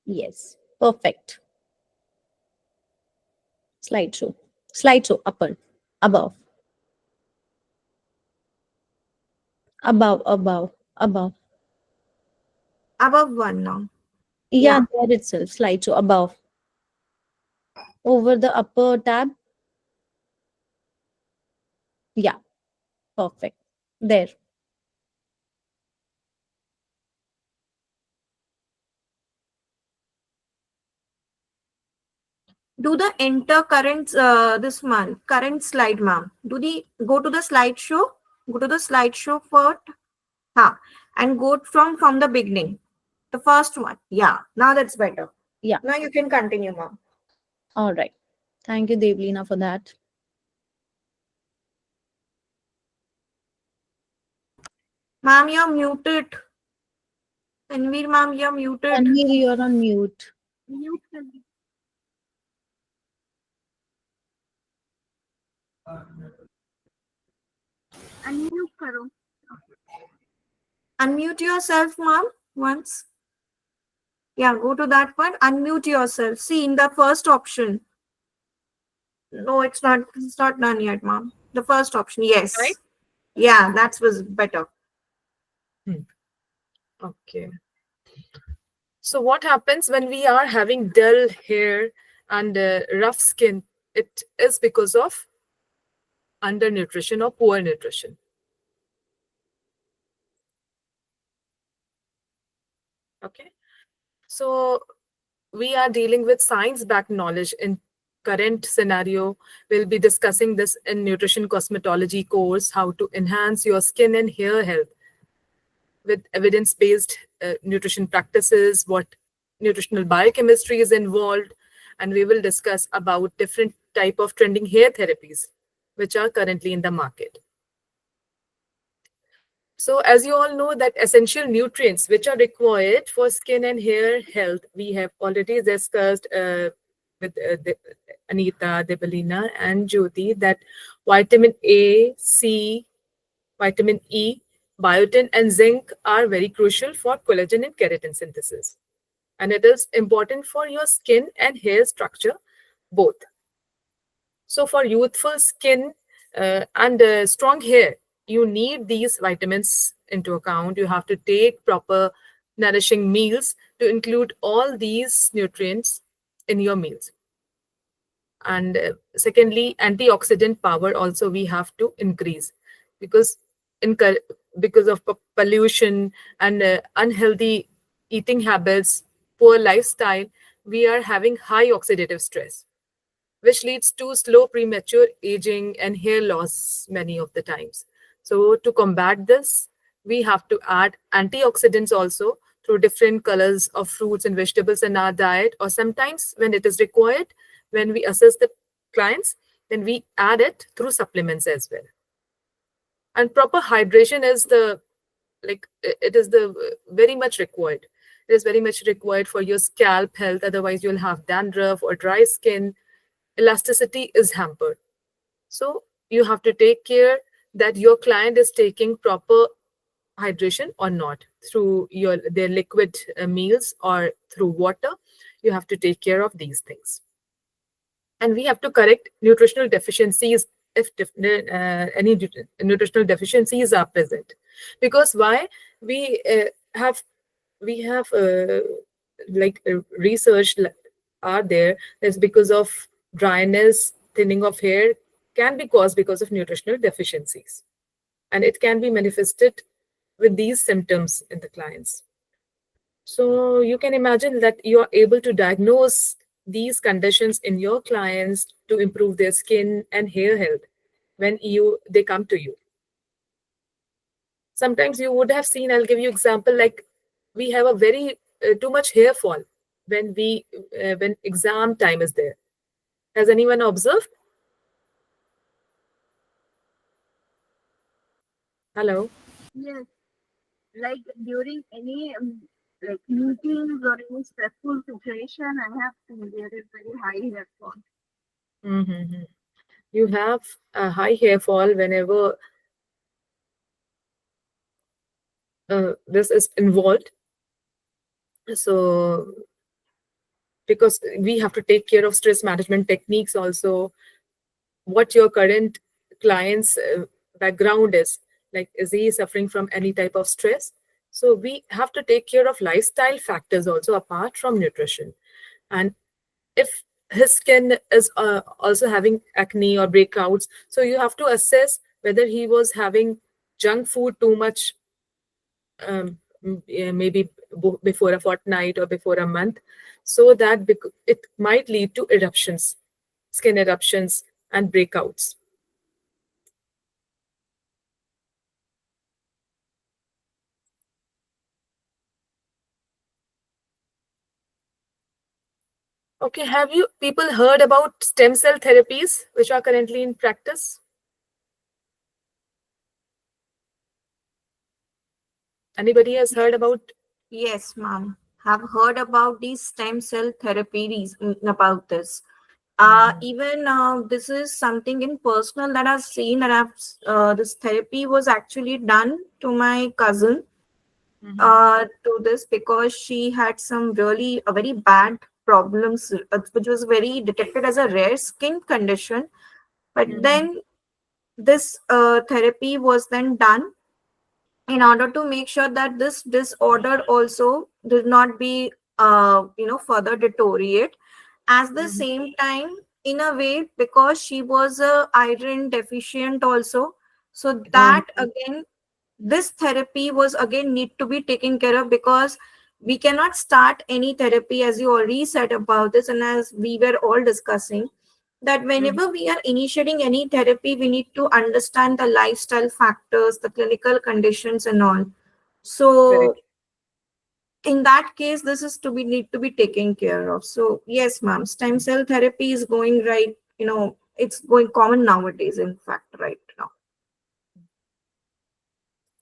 yes. Perfect. Slideshow. Slideshow, upper, above, above. Above one now. Yeah, Yeah. there itself, slideshow, above. Over the upper tab. Yeah, perfect. There. Do the enter current this month current slide, ma'am. Do the go to the slideshow. Go to the slideshow first. Ha. And go from the beginning. The first one. Yeah. Now that's better. Yeah, Now you can continue, ma'am. all right. Thank you, Devlina, for that. Ma'am, you're muted. Tanveer ma'am, you're muted. Tanvir, you're on mute. Mute कर दी. Unmute करो. Unmute yourself, ma'am, once. Yeah, go to that one. Unmute yourself. See in the first option. No, it's not. It's not done yet, ma'am. The first option. Right? Yes. Yeah, that was better. Hmm. Okay. So what happens when we are having dull hair and rough skin? It is because of undernutrition or poor nutrition. Okay. So we are dealing with science-backed knowledge in current scenario. We'll be discussing this in nutrition cosmetology course, how to enhance your skin and hair health with evidence-based nutrition practices, what nutritional biochemistry is involved, and we will discuss about different type of trending hair therapies which are currently in the market. So as you all know that essential nutrients which are required for skin and hair health, we have already discussed with Anita, Debalina and Jyoti that vitamin A, C, vitamin E, biotin and zinc are very crucial for collagen and keratin synthesis. And it is important for your skin and hair structure both. So for youthful skin and strong hair, you need these vitamins into account. You have to take proper nourishing meals to include all these nutrients in your meals. And secondly, antioxidant power also we have to increase because in because of pollution and unhealthy eating habits, poor lifestyle, we are having high oxidative stress, which leads to slow premature aging and hair loss many of the times. So, to combat this, we have to add antioxidants also through different colors of fruits and vegetables in our diet, or sometimes when it is required, when we assess the clients, then we add it through supplements as well. And proper hydration is the it is the very much required. It is very much required for your scalp health, otherwise you'll have dandruff or dry skin. Elasticity is hampered. So you have to take care that your client is taking proper hydration or not through their liquid meals or through water. You have to take care of these things. And we have to correct nutritional deficiencies if any nutritional deficiencies are present. Because why we have we have research are there is because of dryness, thinning of hair can be caused because of nutritional deficiencies, and it can be manifested with these symptoms in the clients. So you can imagine that you are able to diagnose these conditions in your clients to improve their skin and hair health when they come to you. Sometimes you would have seen, I'll give you example, like we have a very too much hair fall when exam time is there. Has anyone observed? Hello. Yes, like during any like meetings or any stressful situation, I have seen there is very high hair fall. Mm-hmm. You have a high hair fall whenever this is involved. So because we have to take care of stress management techniques also, what your current client's background is he suffering from any type of stress? So we have to take care of lifestyle factors also apart from nutrition. And if his skin is also having acne or breakouts, so you have to assess whether he was having junk food too much, maybe before a fortnight or before a month, so that it might lead to eruptions, skin eruptions and breakouts. Okay, have you people heard about stem cell therapies which are currently in practice? Anybody has heard about? Yes, ma'am. Have heard about the stem cell therapy about this. Even this is something in personal that I've seen, and this therapy was actually done to my cousin Mm-hmm. to this because she had some really a very bad problems, which was very detected as a rare skin condition. But Mm-hmm. then this therapy was then done in order to make sure that this disorder also did not be further deteriorate. At the Mm-hmm. same time, in a way, because she was a iron deficient also, so that again, this therapy was again need to be taken care of, because we cannot start any therapy, as you already said about this, and as we were all discussing, that Mm-hmm. whenever we are initiating any therapy, we need to understand the lifestyle factors, the clinical conditions, and all. Very So in that case, this is to be need to be taken care of. So yes, ma'am, stem cell therapy is going right. It's going common nowadays. In fact, right now.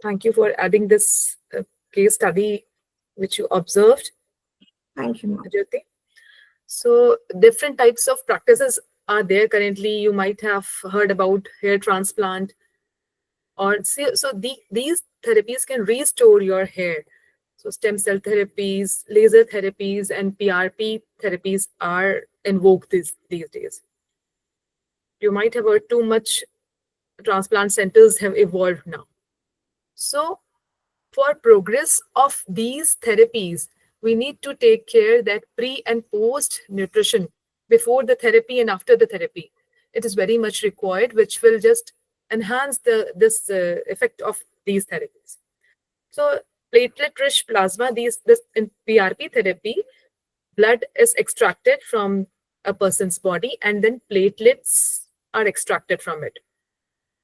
Thank you for adding this case study which you observed, Thank you, ma'am. Jyoti. So, different types of practices are there currently. You might have heard about hair transplant, or these therapies can restore your hair. So, stem cell therapies, laser therapies, and PRP therapies are in vogue these days. You might have heard too much transplant centers have evolved now. So, for progress of these therapies, we need to take care that pre and post nutrition before the therapy and after the therapy. It is very much required, which will just enhance the this effect of these therapies. So platelet-rich plasma, this in PRP therapy, blood is extracted from a person's body, and then platelets are extracted from it,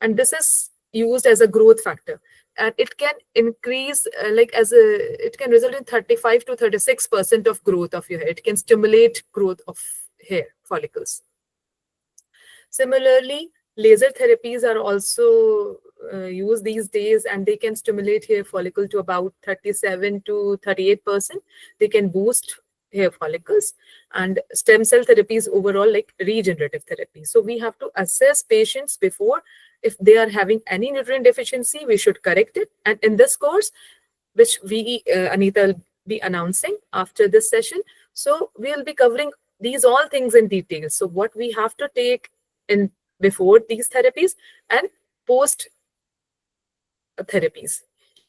and this is used as a growth factor, and it can increase it can result in 35 to 36% of growth of your hair. It can stimulate growth of hair follicles. Similarly, laser therapies are also used these days, and they can stimulate hair follicle to about 37 to 38%. They can boost hair follicles. And stem cell therapy is overall like regenerative therapy. So we have to assess patients before. If they are having any nutrient deficiency, we should correct it. And in this course, which Anita, will be announcing after this session, so we'll be covering these all things in detail. So what we have to take in before these therapies and post therapies.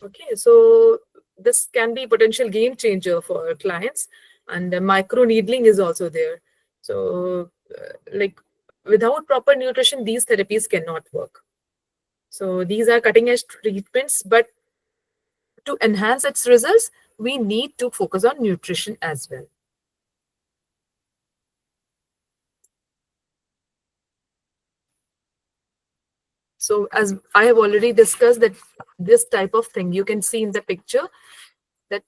Okay, so this can be potential game changer for clients, and micro needling is also there. So, like without proper nutrition, these therapies cannot work. So these are cutting edge treatments, but to enhance its results, we need to focus on nutrition as well. So as I have already discussed that this type of thing, you can see in the picture that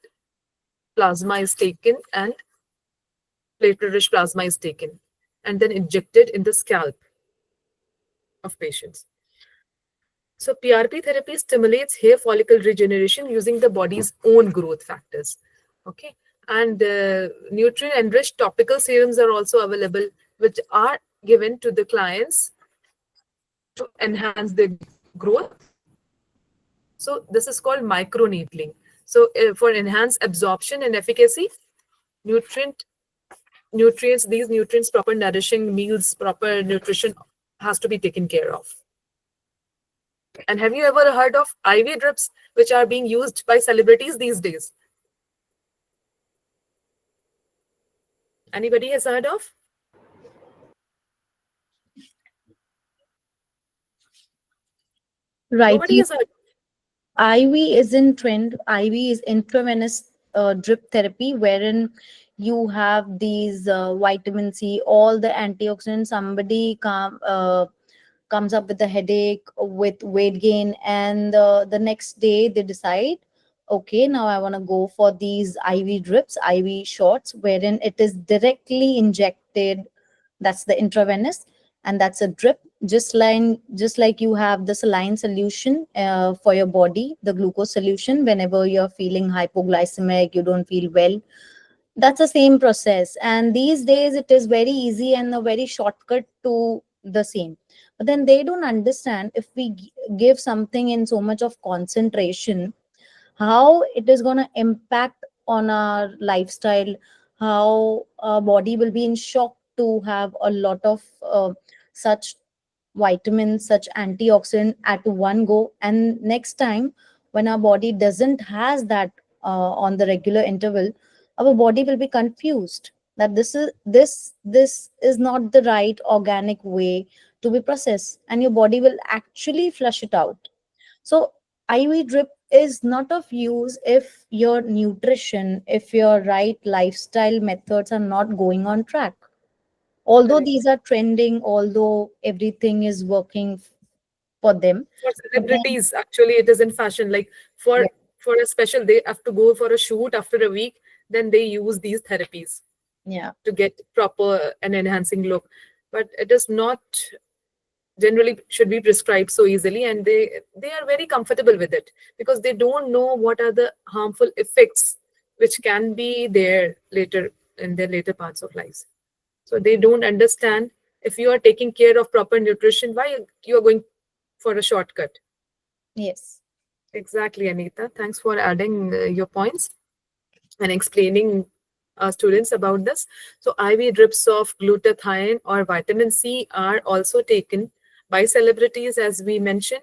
plasma is taken and platelet-rich plasma is taken and then injected in the scalp of patients. So PRP therapy stimulates hair follicle regeneration using the body's own growth factors. Okay, and nutrient-enriched topical serums are also available, which are given to the clients to enhance their growth. So this is called microneedling. So for enhanced absorption and efficacy, nutrient nutrients, these nutrients, proper nourishing meals, proper nutrition has to be taken care of. And have you ever heard of IV drips, which are being used by celebrities these days? Anybody has heard of? Right. Nobody has heard. IV is in trend. IV is intravenous drip therapy, wherein you have these vitamin C, all the antioxidants. Somebody comes up with a headache, with weight gain, and the next day they decide, okay, now I want to go for these IV drips, IV shots, wherein it is directly injected. That's the intravenous, and that's a drip. Just like you have the saline solution for your body, the glucose solution, whenever you're feeling hypoglycemic, you don't feel well, that's the same process. And these days it is very easy and a very shortcut to the same. But then they don't understand, if we give something in so much of concentration, how it is going to impact on our lifestyle, how our body will be in shock to have a lot of such vitamins, such antioxidant at one go, and next time when our body doesn't has that on the regular interval, our body will be confused that this is not the right organic way to be processed, and your body will actually flush it out. So IV drip is not of use if your nutrition, if your right lifestyle methods are not going on track. Although Correct. these are trending, although everything is working for them, For but then celebrities, actually, it is in fashion. Like for yeah, for a special, they have to go for a shoot after a week. Then they use these therapies yeah, to get proper and enhancing look. But it is not generally should be prescribed so easily, and they are very comfortable with it because they don't know what are the harmful effects which can be there later in their later parts of lives. So they don't understand, if you are taking care of proper nutrition, why you are going for a shortcut. yes, Exactly, Anita, thanks for adding your points and explaining our students about this. So IV drips of glutathione or vitamin C are also taken by celebrities, as we mentioned.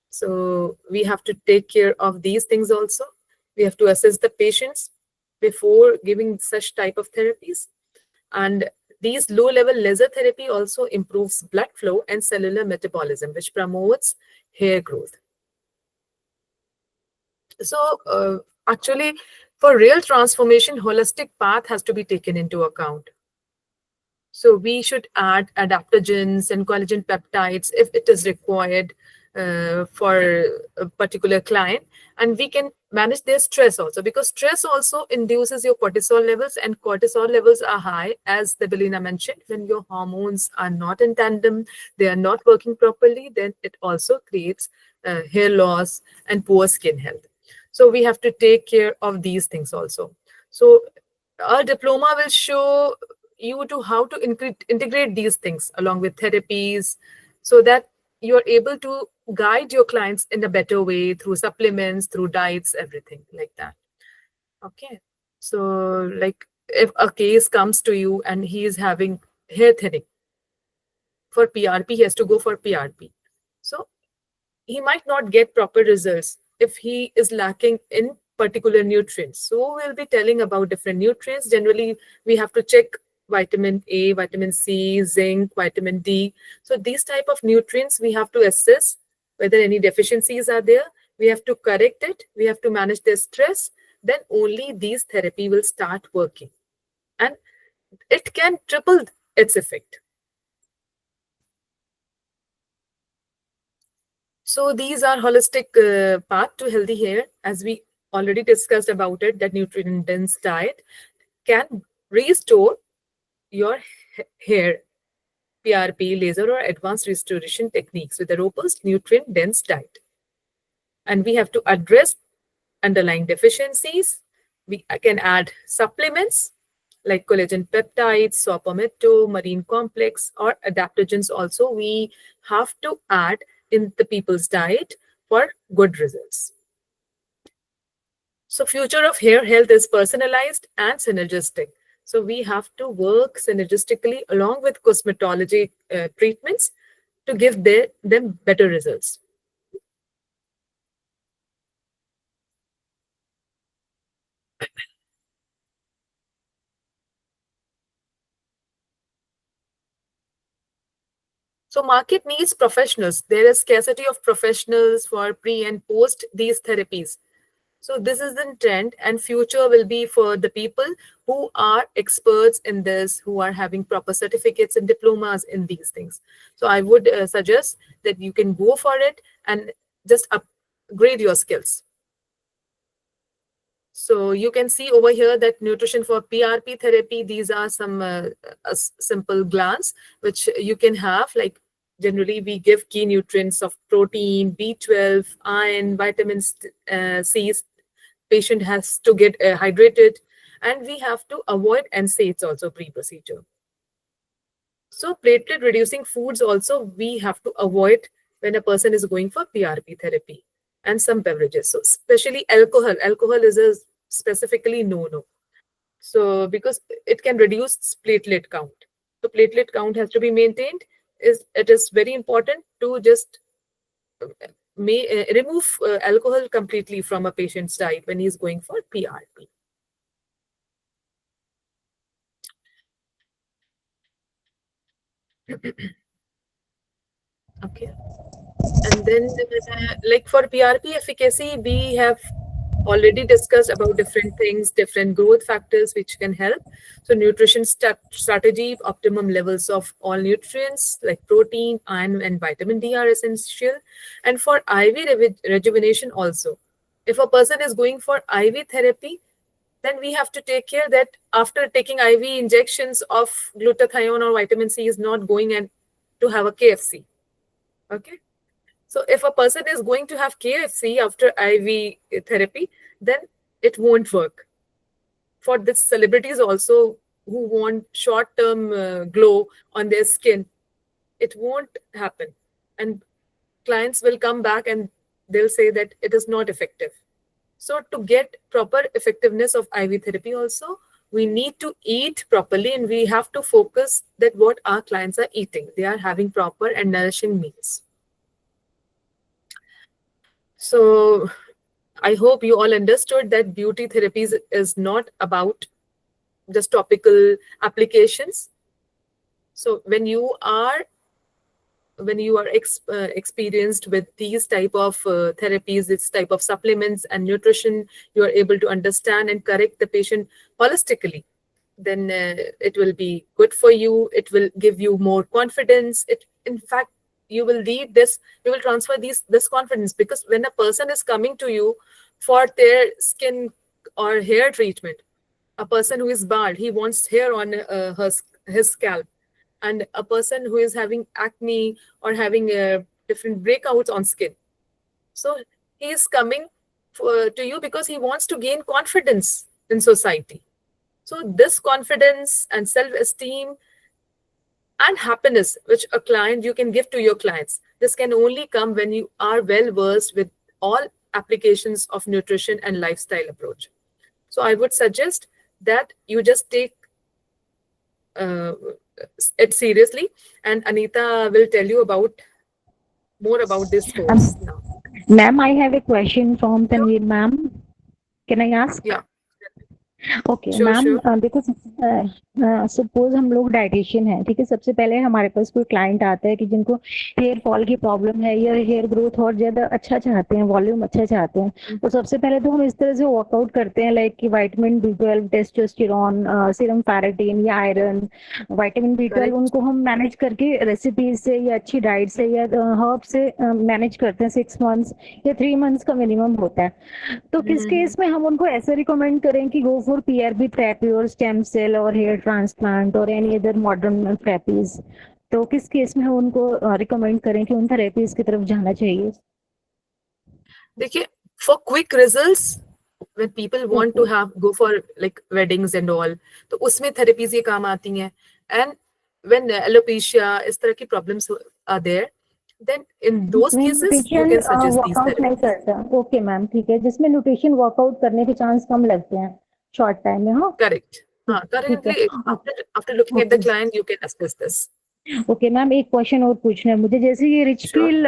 So we have to take care of these things also. We have to assess the patients before giving such type of therapies. And these low-level laser therapy also improves blood flow and cellular metabolism, which promotes hair growth. So actually, for real transformation, holistic path has to be taken into account. So we should add adaptogens and collagen peptides if it is required for a particular client. And we can manage their stress also, because stress also induces your cortisol levels, and cortisol levels are high, as the Belina mentioned. When your hormones are not in tandem, they are not working properly, then it also creates hair loss and poor skin health. So we have to take care of these things also. So our diploma will show you to how to integrate these things along with therapies, so that you're able to guide your clients in a better way through supplements, through diets, everything like that. Okay. So like if a case comes to you and he is having hair thinning, for PRP he has to go for PRP. So he might not get proper results if he is lacking in particular nutrients. So we'll be telling about different nutrients. Generally, we have to check vitamin A, vitamin C, zinc, vitamin D. So these type of nutrients we have to assess whether any deficiencies are there. We have to correct it. We have to manage their stress. Then only these therapy will start working, and it can triple its effect. So these are holistic path to healthy hair, as we already discussed about it. That nutrient dense diet can restore your hair. PRP, laser, or advanced restoration techniques with a robust nutrient dense diet. And we have to address underlying deficiencies. We can add supplements like collagen peptides, saw palmetto, marine complex, or adaptogens also. We have to add in the people's diet for good results. So future of hair health is personalized and synergistic. So we have to work synergistically along with cosmetology treatments to give them better results. So market needs professionals. There is scarcity of professionals for pre and post these therapies. So this is the trend, and future will be for the people who are experts in this, who are having proper certificates and diplomas in these things. So I would suggest that you can go for it and just upgrade your skills. So you can see over here that nutrition for PRP therapy, these are some simple glance which you can have, like Generally, we give key nutrients of protein, B12, iron, vitamins C. Patient has to get hydrated, and we have to avoid NSAIDs also pre-procedure. So platelet reducing foods also we have to avoid when a person is going for PRP therapy, and some beverages. So especially alcohol. Alcohol is a specifically no-no. So because it can reduce platelet count. So platelet count has to be maintained. It is very important to just remove alcohol completely from a patient's diet when he's going for PRP. Okay. And then, like for PRP efficacy, we have already discussed about different things, different growth factors which can help. So, nutrition strategy, optimum levels of all nutrients like protein, iron, and vitamin D are essential. And for IV rejuvenation, also, if a person is going for IV therapy, then we have to take care that after taking IV injections of glutathione or vitamin C is not going and to have a KFC. Okay. So if a person is going to have KFC after IV therapy, then it won't work. For this celebrities also who want short-term glow on their skin, it won't happen. And clients will come back and they'll say that it is not effective. So to get proper effectiveness of IV therapy also, we need to eat properly and we have to focus that what our clients are eating. They are having proper and nourishing meals. So I hope you all understood that beauty therapies is not about just topical applications. So when you are experienced with these type of therapies, this type of supplements and nutrition, you are able to understand and correct the patient holistically, then it will be good for you. It will give you more confidence. It, in fact, you will lead this, you will transfer this confidence, because when a person is coming to you for their skin or hair treatment, a person who is bald, he wants hair on his scalp, and a person who is having acne or having different breakouts on skin, so he is coming to you because he wants to gain confidence in society. So this confidence and self-esteem and happiness which a client you can give to your clients, this can only come when you are well versed with all applications of nutrition and lifestyle approach. So I would suggest that you just take uh, it seriously, and Anita will tell you about more about this course Um, now. Ma'am, I have a question from Sure. Tanveer ma'am. Can I ask? Yeah. Okay Sure, ma'am, sure. देखो, suppose हम लोग dietitian हैं, ठीक है। सबसे पहले हमारे पास कोई क्लाइंट आता है कि जिनको हेयर फॉल की प्रॉब्लम है या हेयर ग्रोथ और ज्यादा अच्छा चाहते हैं, वॉल्यूम अच्छा चाहते हैं, तो सबसे पहले तो हम इस तरह से वर्कआउट करते हैं, लाइक कि vitamin B12, testosterone, serum ferritin या आयरन। Vitamin B12 Correct. उनको हम मैनेज करके रेसिपीज से या अच्छी डाइट से या हर्ब से मैनेज करते हैं। 6 मंथ्स या 3 मंथ्स का मिनिमम होता है। तो किस Mhm. केस में हम उनको ऐसे रिकमेंड करें कि गो फॉर PRP थेरेपी और स्टेम सेल और हेयर ट्रांसप्लांट और एनी अदर मॉडर्न थेरेपीज? तो किस केस में हम उनको रिकमेंड करें कि उन थेरेपीज की तरफ जाना चाहिए? देखिए, for quick results, when people want okay to have go for like weddings and all, तो उसमें थेरेपीज ये काम आती हैं। And when alopecia इस तरह की problems are there, then in those जिसमें cases you nutrition can suggest these workout नहीं therapies. करता, ओके मैम, ठीक है, जिसमें न्यूट्रिशन वर्कआउट करने के चांस कम लगते हैं शॉर्ट टाइम में। हाँ, Correct. ठीक है। Currently, after looking at the okay client, you can assess this. Okay ma'am, एक क्वेश्चन और पूछना है मुझे। जैसे ये Sure.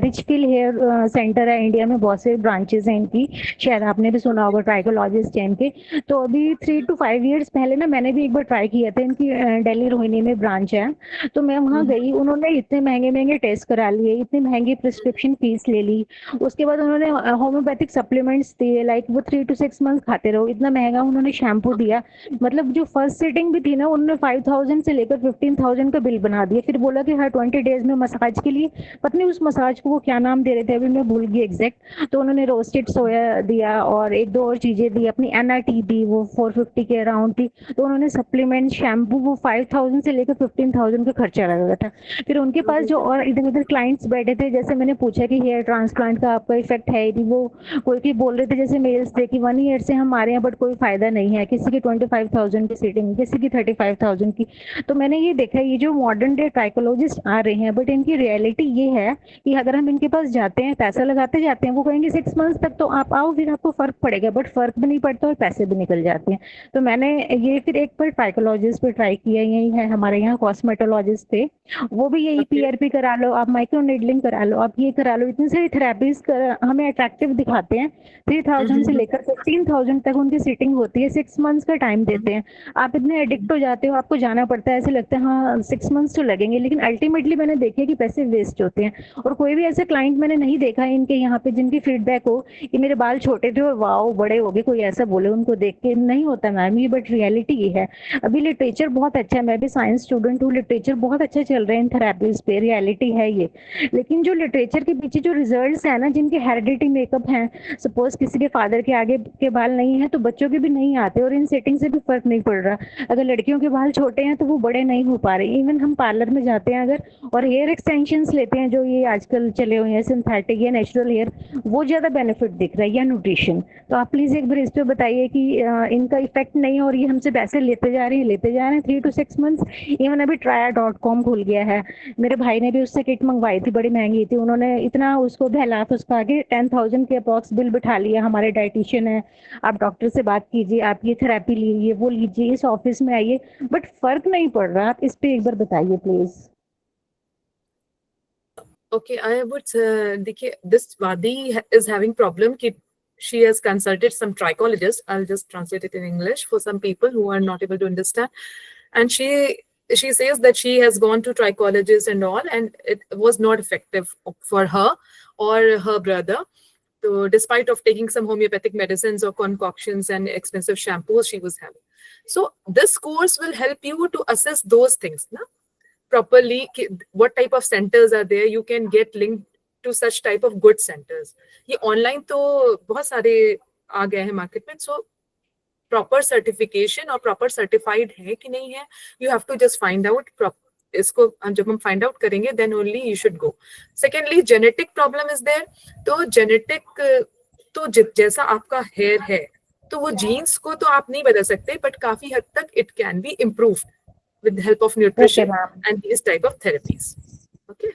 Rich feel hair centre है, इंडिया में बहुत से ब्रांचेस हैं इनकी, शायद आपने भी सुना होगा, ट्राइकोलॉजिस्ट हैं इनके। तो अभी 3 to 5 years पहले ना मैंने भी एक बार ट्राई किया था, इनकी दिल्ली रोहिणी में ब्रांच है। तो मैं वहाँ Mhm. गई, उन्होंने इतने महंगे महंगे टेस्ट करा लिए, इतनी महंगी प्रिस्क्रिप्शन फीस ले ली। उसके बाद उन्होंने होम्योपैथिक सप्लीमेंट्स दिए, लाइक वो 3 to 6 months खाते रहो। इतना महंगा उन्होंने शैम्पू Okay. दिया, मतलब जो फर्स्ट सेटिंग भी थी ना, उन्होंने 5,000 से लेकर 15,000 का बिल बना दिए, फिर बोला कि हर 20 डेज में मसाज के लिए, पता नहीं उस मसाज को वो क्या नाम दे रहे थे, अभी मैं भूल गई एग्जैक्ट। तो उन्होंने रोस्टेड सोया दिया और एक दो और चीजें दी, अपनी एनआरटी दी, वो 450 के अराउंड थी। तो उन्होंने सप्लीमेंट, शैम्पू, वो 5000 से लेकर 15,000 का खर्चा लगा था। फिर उनके पास जो और इधर उधर क्लाइंट्स बैठे थे, जैसे मैंने पूछा कि हेयर ट्रांसप्लांट का आपका इफेक्ट है नहीं, वो कोई भी बोल रहे थे जैसे मेल्स थे कि 1 ईयर से हम आ रहे हैं बट कोई फायदा नहीं है, किसी की 25,000 की सीटिंग, किसी की 35,000 की। तो मैंने ये देखा, ये जो मॉडर्न डे ट्राइकोलॉजिस्ट आ रहे हैं, बट इनकी रियलिटी ये है कि अगर हम इनके पास जाते हैं, पैसा लगाते जाते हैं, वो कहेंगे 6 मंथ्स तक तो आप आओ, फिर आपको फर्क पड़ेगा, बट फर्क भी नहीं पड़ता और पैसे भी निकल जाते हैं। तो मैंने ये फिर एक बार ट्राइकोलॉजिस्ट पे ट्राई किया, यही है हमारे यहाँ कॉस्मेटोलॉजिस्ट थे, वो भी यही Okay. पीआरपी करा लो, आप माइक्रो नीडलिंग करा लो, आप ये करा लो, इतनी सारी थेरेपीज हमें अट्रैक्टिव दिखाते हैं। 3,000 से Mhm. लेकर 15,000 तक उनकी सीटिंग होती है, 6 मंथ्स का टाइम देते हैं। आप इतने एडिक्ट हो जाते हो, आपको जाना पड़ता है, ऐसे लगता है हाँ 6 मंथ्स तो लगेंगे, लेकिन अल्टीमेटली मैंने देखा कि पैसे वेस्ट होते हैं। और कोई भी ऐसे क्लाइंट मैंने नहीं देखा है इनके यहाँ पे जिनकी फीडबैक हो कि मेरे बाल छोटे थे और वाओ बड़े हो गए, कोई ऐसा बोले उनको देख के, नहीं होता मैम ये, बट रियलिटी ये है। अभी लिटरेचर बहुत अच्छा है, मैं भी साइंस स्टूडेंट हूँ, लिटरेचर बहुत अच्छा चल रहा है इन थेरेपीज पे, रियलिटी है ये। लेकिन जो लिटरेचर के पीछे जो रिजल्ट्स है ना, जिनके हेरिडिटी मेकअप हैं, सपोज किसी के फादर के आगे के बाल नहीं है तो बच्चों के भी नहीं आते, और इन सेटिंग से भी फर्क नहीं पड़ रहा। अगर लड़कियों के बाल छोटे हैं तो वो बड़े नहीं हो पा रहे, इवन हम पार्लर में जाते हैं अगर और हेयर एक्सटेंशंस लेते हैं, जो ये आजकल चले हुए हैं सिंथेटिक या नेचुरल हेयर, वो ज्यादा बेनिफिट दिख रहा है, या न्यूट्रिशन। तो आप प्लीज एक बार इस पे बताइए कि इनका इफेक्ट नहीं है और ये हमसे पैसे लेते जा रहे हैं 3 to 6 मंथ्स। इवन अभी trya.com खुल गया है, मेरे भाई ने भी उससे किट मंगवाई थी, बड़ी महंगी थी, उन्होंने इतना उसको बहला के उसका आगे 10,000 के अप्रॉक्स बिल बिठा लिया। हमारे डाइटिशियन है, आप डॉक्टर से बात कीजिए, आप ये थेरेपी लीजिए, वो लीजिए, इस ऑफिस में आइए, बट फर्क नहीं पड़ रहा। आप इस पे एक बार बताइए please. Okay, I would this Vadi is having problem. She has consulted some trichologist. I'll just translate it in English for some people who are not able to understand. And she says that she has gone to trichologists and all, and it was not effective for her or her brother. So despite of taking some homeopathic medicines or concoctions and expensive shampoos she was having. So this course will help you to assess those things. Na? Properly what type of centers are there, you can get linked to such type of good centers. ये online तो बहुत सारे आ गए हैं market में, so proper certification और proper certified है कि नहीं है, you have to just find out इसको जब हम find out करेंगे then only you should go. Secondly, genetic problem is there. तो genetic तो जैसा आपका hair है तो वो genes को तो आप नहीं बदल सकते, but काफी हद तक it can be improved with the help of okay nutrition ma'am. and these type of therapies. Okay.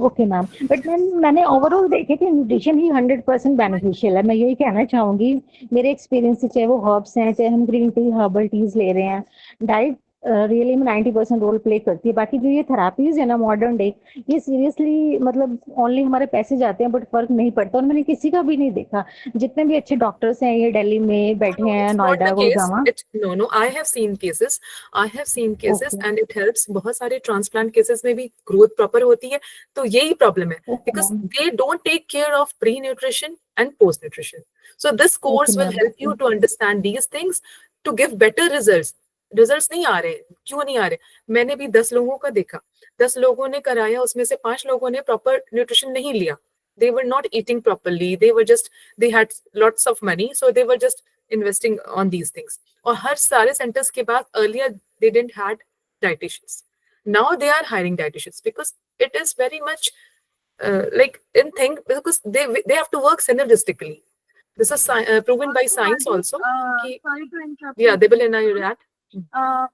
Okay ma'am, but ma'am मैंने ओवरऑल देखे कि न्यूट्रिशन ही 100% बेनिफिशियल है। मैं यही कहना चाहूंगी, मेरे एक्सपीरियंस से, चाहे वो हर्ब्स हैं, चाहे हम ग्रीन टी हर्बल टीज ले रहे हैं, डाइट रियली में 90% रोल प्ले करती है। बाकी जो ये थेरापीज है ना मॉडर्न डे, ये सीरियसली मतलब ओनली हमारे पैसे जाते हैं बट फर्क नहीं पड़ता, और मैंने किसी का भी नहीं देखा। जितने भी अच्छे डॉक्टर्स हैं ये दिल्ली में No, बैठे no, हैं, it's not the Noida, case. Gurgaon. No. I have seen cases. I have seen cases, okay. and it helps. बहुत सारे transplant cases में भी growth proper होती है. तो यही problem है, okay because ma'am. they don't take care of pre-nutrition and post-nutrition. So this okay course will ma'am. help you to understand these things to give better results. Results नहीं आ रहे, क्यों नहीं आ रहे? मैंने भी 10 लोगों का देखा, 10 लोगों ने कराया, उसमें से 5 लोगों ने proper nutrition नहीं लिया. They were not eating properly. They had lots of money, so they were just investing on these things. और हर सारे centers के बाद earlier they didn't had dietitians. Now they are hiring dietitians because it is very much like in thing, because they have to work synergistically. This is proven by Also, science Vadi, also. कि, sorry to interrupt yeah, you. they will deny that.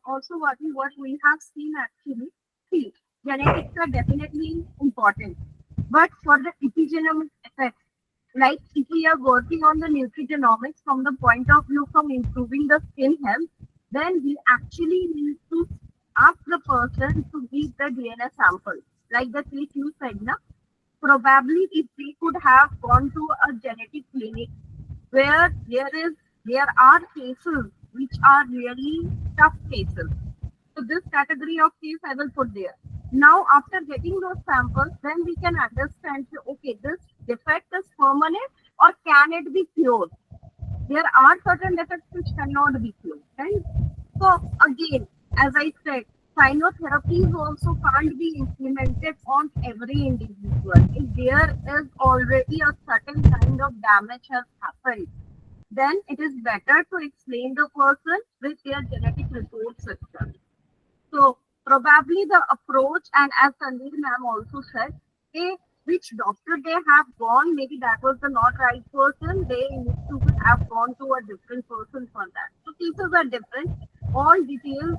Also, what we have seen actually, see, genetics are definitely important, but for the epigenomic effects, like if we are working on the nutrigenomics from the point of view from improving the skin health, then we actually need to ask the person to give the DNA sample, like the case you said, na? Probably if we could have gone to a genetic clinic where there are cases which are really tough cases. So this category of case I will put there. Now after getting those samples, then we can understand, okay, this defect is permanent or can it be cured? There are certain defects which cannot be cured, right? So again, as I said, Cyanotherapies also can't be implemented on every individual. If there is already a certain kind of damage has happened, then it is better to explain the person with their genetic reports itself. So probably the approach, and as Tanvir ma'am also said, they which doctor they have gone, maybe that was the not right person. They need to have gone to a different person for that. So cases are different. All details,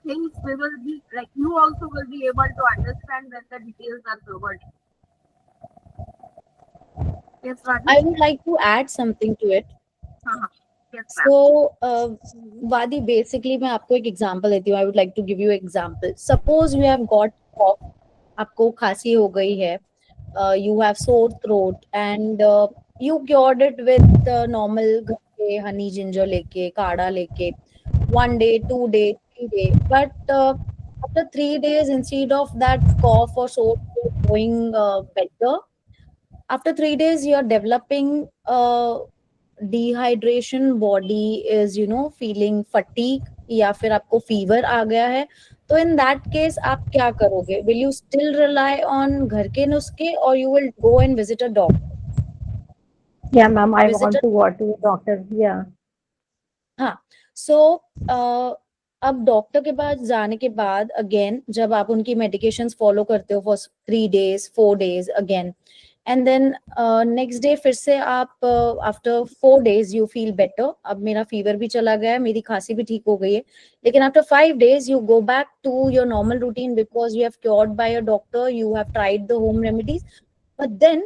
things we will be like you also will be able to understand when the details are covered. Yes, Vadi? I would like to add something to it. Uh-huh. Yes, ma'am. So, Vadi, basically, मैं आपको एक example देती हूँ. I would like to give you example. Suppose you have got cough, आपको खांसी हो गई है. You have sore throat and you cured it with normal घर पे honey ginger लेके काढ़ा लेके 1 day 2 day 3 day but after 3 days instead of that cough or sore throat going better after 3 days you are developing dehydration body is feeling fatigue या फिर आपको fever आ गया है तो इन दैट केस आप क्या करोगे will you still rely on घर के नुस्खे और you will go and visit a doctor Yeah, ma'am, I visit want to go to the doctor. Yeah. हाँ सो अब डॉक्टर के पास जाने के बाद अगेन जब आप उनकी मेडिकेशंस फॉलो करते हो for 3 days 4 days again and then next day फिर से आप after 4 days you feel better अब मेरा फीवर भी चला गया है मेरी खांसी भी ठीक हो गई है लेकिन after 5 days you go back to your normal routine because you have cured by a doctor you have tried the home remedies but then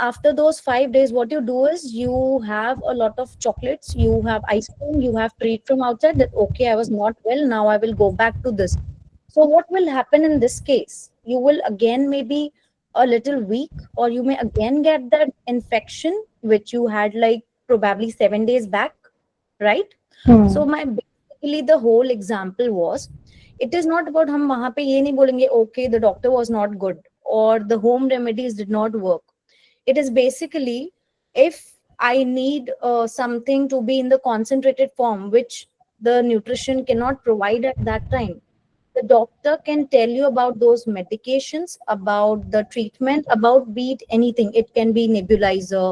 after those 5 days what you do is you have a lot of chocolates you have ice cream you have treat from outside that okay I was not well now I will go back to this so what will happen in this case you will again maybe a little weak or you may again get that infection which you had like probably 7 days back right so Hmm. my basically the whole example was it is not about हम वहां पे ये नहीं बोलेंगे okay the doctor was not good or the home remedies did not work it is basically if I need something to be in the concentrated form which the nutrition cannot provide at that time the doctor can tell you about those medications about the treatment about be it anything it can be nebulizer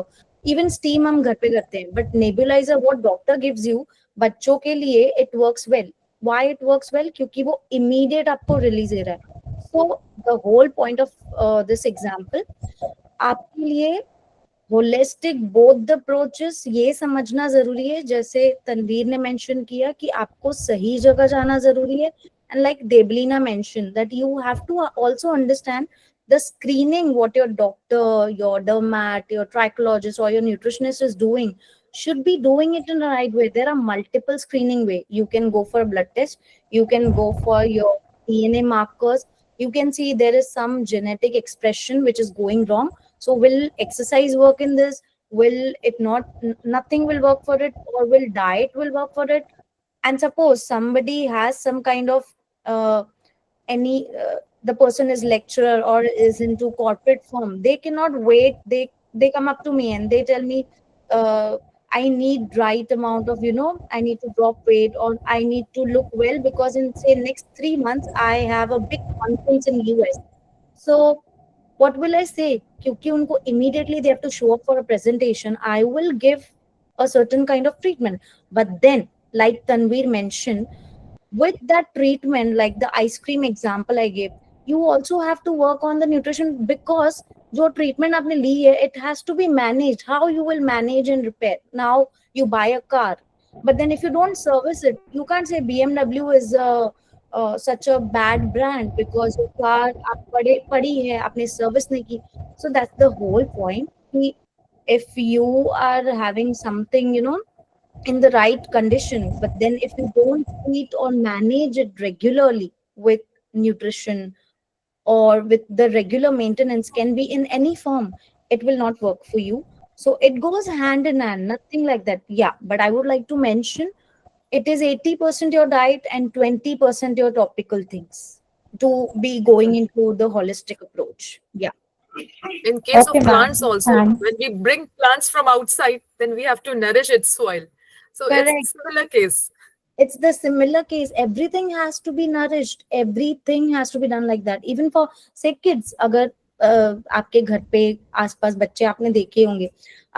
even steam हम घर पे करते हैं but nebulizer what doctor gives you बच्चों के लिए it works well why it works well क्योंकि वो immediate आपको release दे रहा है so the whole point of this example आपके लिए होलिस्टिक बोथ द अप्रोचेस ये समझना जरूरी है जैसे तनवीर ने मेंशन किया कि आपको सही जगह जाना जरूरी है and like Debalina mention that you have to also understand the screening what your doctor your dermat your trichologist or your nutritionist is doing should be doing it in the right way there are multiple screening way you can go for a blood test you can go for your DNA markers you can see there is some genetic expression which is going wrong so will exercise work in this will it not nothing will work for it or will diet will work for it and suppose somebody has some kind of any the person is lecturer or is into corporate firm they cannot wait they come up to me and they tell me uh, I need right amount of I need to drop weight or I need to look well because in say next 3 months I have a big conference in US so what will I say? क्योंकि उनको immediately they have to show up for a presentation. I will give a certain kind of treatment. But then, like Tanvir mentioned, with that treatment, like the ice cream example I gave, you also have to work on the nutrition because जो treatment आपने ली है, it has to be managed. How you will manage and repair? Now you buy a car, but then if you don't service it, you can't say BMW is such a bad brand because your car आप पड़ी है आपने service नहीं की. So that's the whole point. कि if you are having something, in the right condition, but then if you don't treat or manage it regularly with nutrition or with the regular maintenance, can be in any form, it will not work for you. So it goes hand in hand, nothing like that. Yeah, but I would like to mention it is 80% your diet and 20% your topical things to be going into the holistic approach. Yeah, In case Okay, of plants ma'am. also, when Thanks. we bring plants from outside, then we have to nourish its soil. So it's correct. similar case. It's the similar case. Everything has to be nourished, everything has to be done like that. Even for say kids, अगर आपके घर पे आसपास बच्चे आपने देखे होंगे,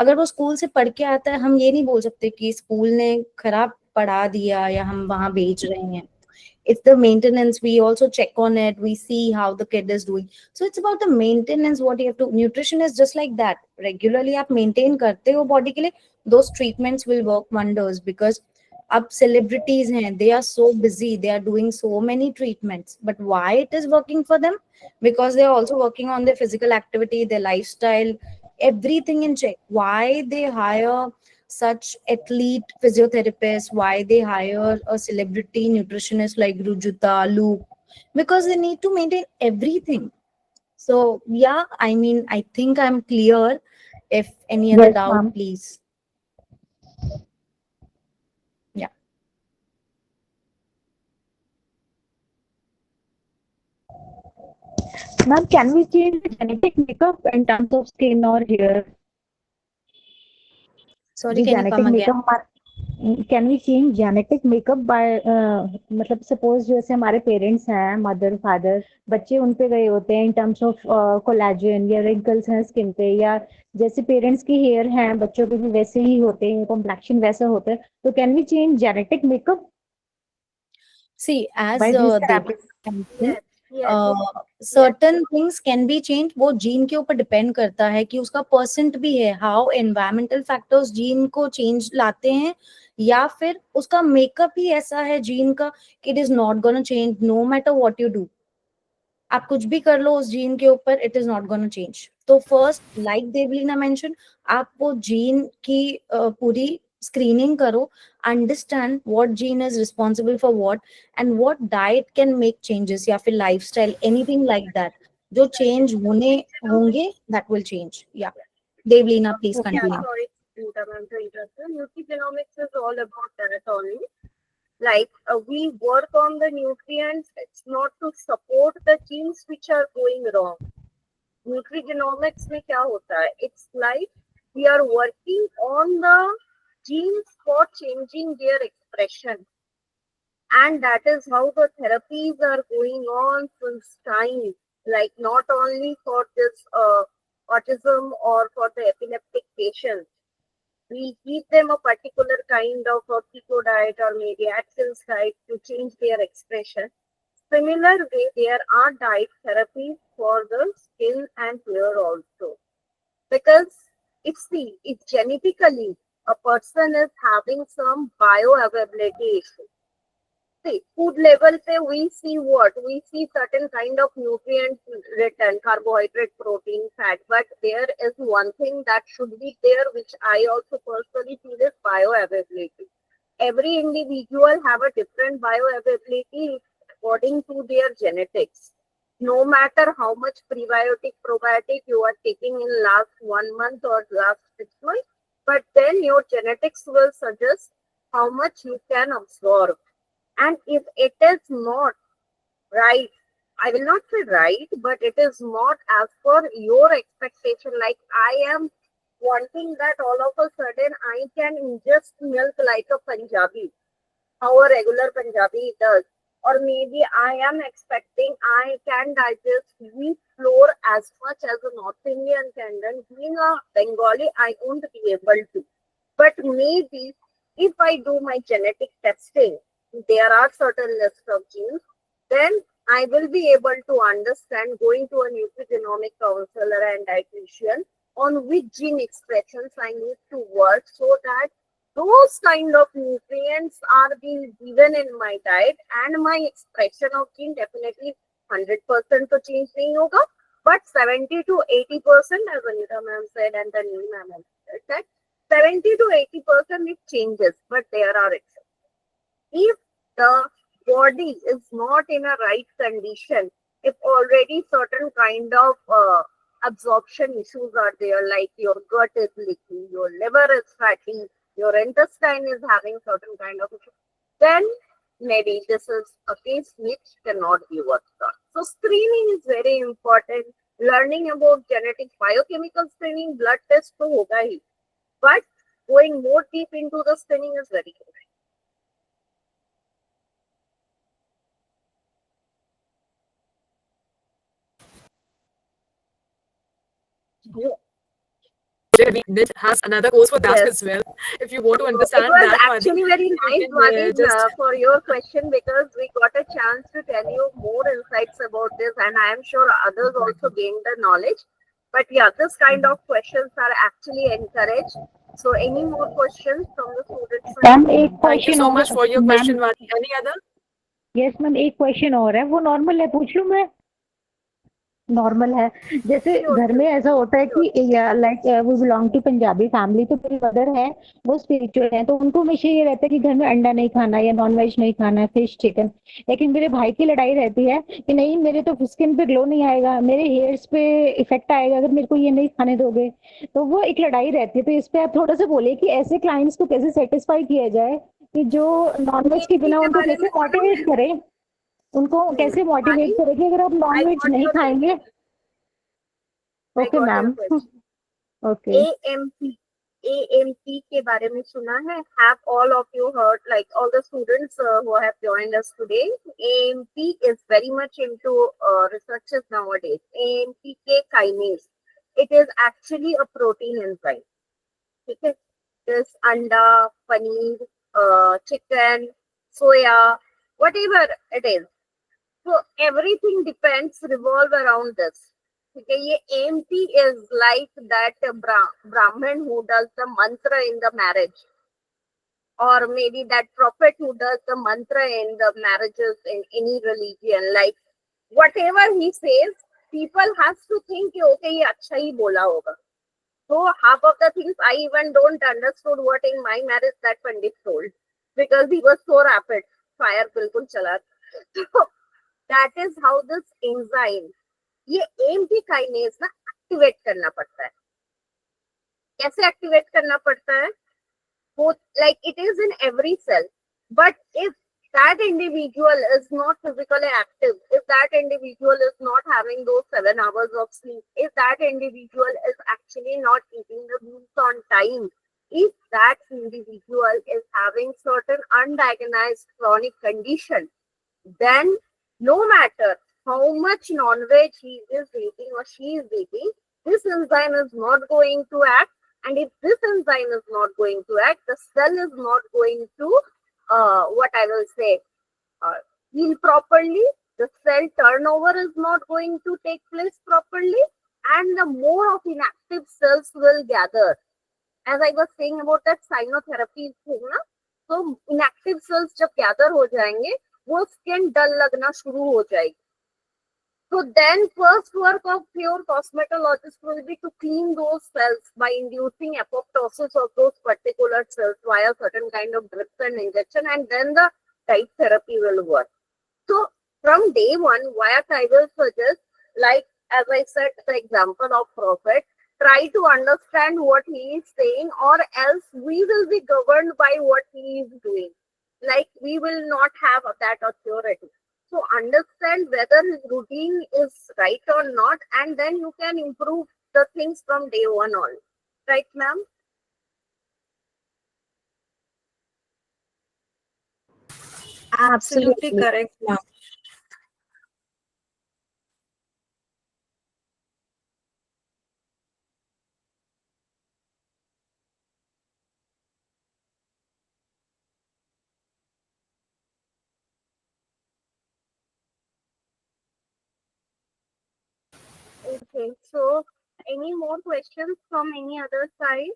अगर वो स्कूल से पढ़ के आता है, हम ये नहीं बोल सकते कि स्कूल ने खराब पढ़ा दिया या हम वहां भेज रहे हैं. It's the maintenance. We also check on it, we see how the kid is doing. So it's about the maintenance. What you have to, nutrition is just like that. Regularly आप maintain करते हो body के लिए, those treatments will work wonders. Because अब celebrities हैं, they are so busy, they are doing so many treatments, but why it is working for them? Because they are also working on their physical activity, their lifestyle, everything in check. Why they hire such athlete physiotherapists, why they hire a celebrity nutritionist like Rujuta, Luke, because they need to maintain everything. So yeah, I mean, I think I'm clear. If any other Yes, doubt, ma'am. please. Yeah. Ma'am, can we change the genetic makeup in terms of skin or hair? Sorry, जी can you genetic come again? Makeup हमारा can we change genetic makeup by मतलब suppose जैसे हमारे parents हैं mother father बच्चे उन पे गए होते हैं इन टर्म्स ऑफ कोलैजन या रिंकल्स हैं स्किन पे या जैसे पेरेंट्स की हेयर हैं बच्चों के भी वैसे ही होते हैं कॉम्प्लेक्शन वैसा होता है तो can we change genetic makeup See, as by this Devli therapy mentioned, Yes, yes, yes. certain things can be changed. वो जीन के ऊपर डिपेंड करता है कि उसका परसेंट भी है, हाउ एनवायरमेंटल फैक्टर्स जीन को चेंज लाते हैं, या फिर उसका मेकअप ही ऐसा है जीन का कि it is not gonna change no matter what you do. आप कुछ भी कर लो उस जीन के ऊपर, it is not gonna change. तो फर्स्ट, लाइक देवलीना मेंशन, आप वो जीन की पूरी स्क्रीनिंग करो, understand what gene is responsible for what, and what diet can make changes, या फिर लाइफस्टाइल, एनीथिंग लाइक दैट जो चेंज होने होंगे, दैट विल चेंज. या Devlina, please Yeah, okay continue. sorry to interrupt you. Nutrigenomics is all about that only. Like we work on the nutrients, it's not to support the genes which are going wrong. Nutrigenomics में क्या होता है? It's like we are working on the genes for changing their expression, and that is how the therapies are going on since time. Like not only for this autism or for the epileptic patients, we give them a particular kind of a keto diet or maybe Atkins diet to change their expression. Similar way, there are diet therapies for the skin and hair also. Because if genetically a person is having some bioavailability issue, see, food level say we see what? We see certain kind of nutrients written, carbohydrate, protein, fat, but there is one thing that should be there, which I also personally feel is bioavailability. Every individual have a different bioavailability according to their genetics. No matter how much prebiotic, probiotic you are taking in last 1 month or last 6 months, but then your genetics will suggest how much you can absorb. And if it is not right, I will not say right, but it is not as per your expectation. Like I am wanting that all of a sudden I can ingest milk like a Punjabi, how a regular Punjabi does. Or maybe I am expecting I can digest wheat flour as much as a North Indian can. Then being a Bengali, I won't be able to. But maybe if I do my genetic testing, there are certain list of genes, then I will be able to understand going to a nutrigenomic counselor and dietitian on which gene expressions I need to work so that those kind of nutrients are being given in my diet and my expression of gene definitely 100% to change nahi hoga, but 70 to 80% as Anita ma'am said and the new ma'am said that 70 to 80% it changes, but there are exceptions. If the body is not in a right condition, if already certain kind of absorption issues are there, like your gut is leaky, your liver is fatty, your intestine is having certain kind of issue, then maybe this is a case which cannot be worked on. So screening is very important. Learning about genetic biochemical screening, blood test to hoga hi, but going more deep into the screening is very important. has another course for that Yes. as well. If you want to So it understand was that, Vadi, actually very you nice, can Vardin, just for your question, because we got a chance to tell you more insights about this, and I am sure others also gained the knowledge. But yeah, this kind of questions are actually encouraged. So, any more questions from the student side? Ma'am एक thank you question so और much for your ma'am, question, Vadi. Any other? Yes ma'am एक question और है, वो normal है, पूछ लूँ मैं? नॉर्मल है। जैसे Sure, घर में sure, ऐसा होता है sure. कि like we belong to Punjabi family, तो मेरी मदर है वो स्पिरिचुअल है, तो उनको हमेशा ये रहता है कि घर में अंडा नहीं खाना या नॉन वेज नहीं खाना, फिश चिकन। लेकिन मेरे भाई की लड़ाई रहती है कि नहीं, मेरे तो स्किन पे ग्लो नहीं आएगा, मेरे हेयर्स पे इफेक्ट आएगा अगर मेरे को ये नहीं खाने दोगे। तो वो एक लड़ाई रहती है, तो इस पे आप थोड़ा सा बोले कि ऐसे क्लाइंट्स को कैसे सेटिस्फाई किया जाए कि जो नॉन वेज के EMT बिना के उनको बारे में कैसे सुना मोटिवेट है? करें, उनको कैसे मोटिवेट Vardin, करें कि अगर आप नॉन I वेज got नहीं your खाएंगे। question. I okay got your ma'am. question. Okay. AMP. AMP के बारे में सुना है? Have all of you heard, like all the students who have joined us today? AMP is very much into researches nowadays. AMPK kinase. It is actually a protein enzyme. Okay? This anda, paneer, chicken, soya, whatever it is. So everything depends revolve around this. Okay, ये AMP is like that Brahmin who does the mantra in the marriage, or maybe that prophet who does the mantra in the marriages in any religion. Like whatever he says, people has to think कि okay ये अच्छा ही बोला होगा. So half of the things I even don't understood what in my marriage that Pandit told, because he was so rapid. Fire बिल्कुल चला. So that is how this enzyme, ये AMP kinase ना activate करना पड़ता है. कैसे activate करना पड़ता है? वो like it is in every cell, but if that individual is not physically active, if that individual is not having those 7 hours of sleep, if that individual is actually not eating the meals on time, if that individual is having certain undiagnosed chronic condition, then no matter how much non-veg he is eating or she is eating, this enzyme is not going to act. And if this enzyme is not going to act, the cell is not going to, what I will say, heal properly. The cell turnover is not going to take place properly, and the more of inactive cells will gather. As I was saying about that cyanotherapy thing, ना, तो inactive cells जब gather हो जाएंगे, वो skin dull लगना शुरू हो जाएगी. So then first work of your cosmetologist will be to clean those cells by inducing apoptosis of those particular cells via certain kind of drips and injection, and then the diet therapy will work. So from day one, what I will suggest, like as I said, the example of prophet, try to understand what he is saying, or else we will be governed by what he is doing. Like we will not have that authority. So understand whether his routine is right or not, and then you can improve the things from day one on. Right, ma'am? Absolutely Absolutely. correct, ma'am. Okay. So any more questions from any other side?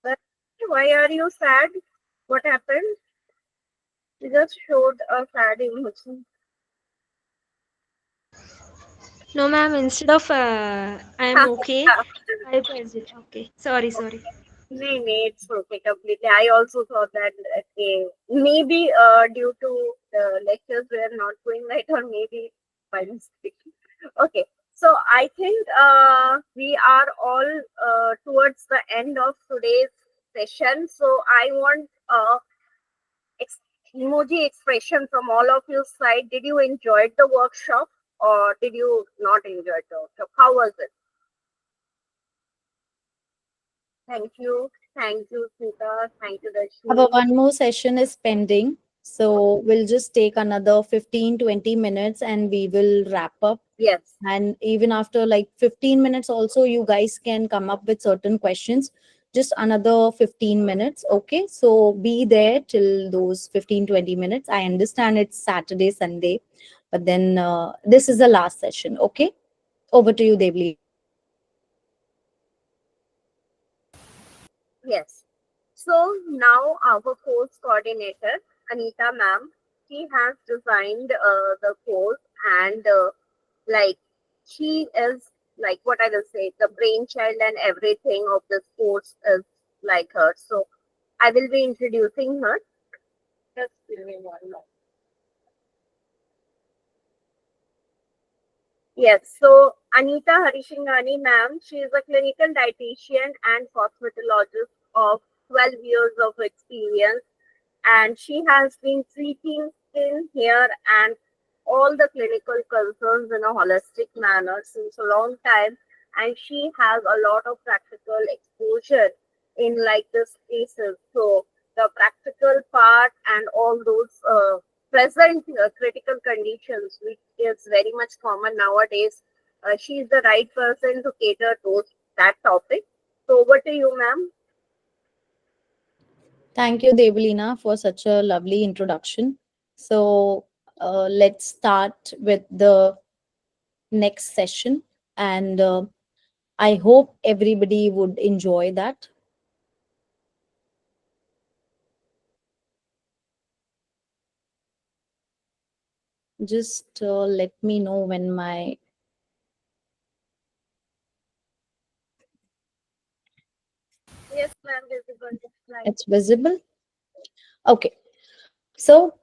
But why are you sad? What happened? You just showed a sad emotion. No, ma'am. Instead of I'm okay, I pressed it. Okay. Sorry, sorry. No, it's okay completely. I also thought that okay, maybe due to the lectures were not going right, or maybe by mistake. Okay, so I think we are all towards the end of today's session. So I want ex- emoji expression from all of your side. Did you enjoy the workshop, or did you not enjoy the workshop? How was it? Thank you. Thank you, Sita. Thank you, Darshini. Our one more session is pending. So we'll just take another 15-20 minutes and we will wrap up. Yes. And even after like 15 minutes also, you guys can come up with certain questions. Just another 15 minutes. Okay. So be there till those 15-20 minutes. I understand it's Saturday, Sunday, but then this is the last session. Okay. Over to you, Devlina. Yes. So now our course coordinator, Anita ma'am, she has designed the course and like she is like what I will say, the brainchild and everything of this course is like her. So I will be introducing her. Just give me one moment. Yes, so Anita Harishingani ma'am, she is a clinical dietitian and cosmetologist of 12 years of experience, and she has been treating skin, hair, and all the clinical concerns in a holistic manner since a long time. And she has a lot of practical exposure in like the spaces. So the practical part and all those present critical conditions, which is very much common nowadays, she is the right person to cater those that topic. So over to you, ma'am. Thank you, Devalina, for such a lovely introduction. So let's start with the next session, and I hope everybody would enjoy that. Just let me know when my Yes, ma'am, visible. Right. it's visible. Okay, so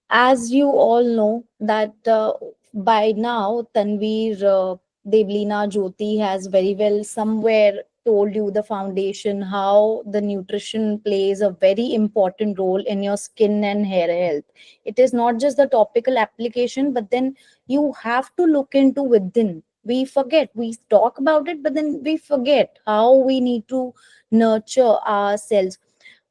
as you all know that by now Tanveer, Devlina, Jyoti has very well somewhere told you the foundation, how the nutrition plays a very important role in your skin and hair health. It is not just the topical application, but then you have to look into within. We forget, we talk about it, but then we forget how we need to nurture ourselves.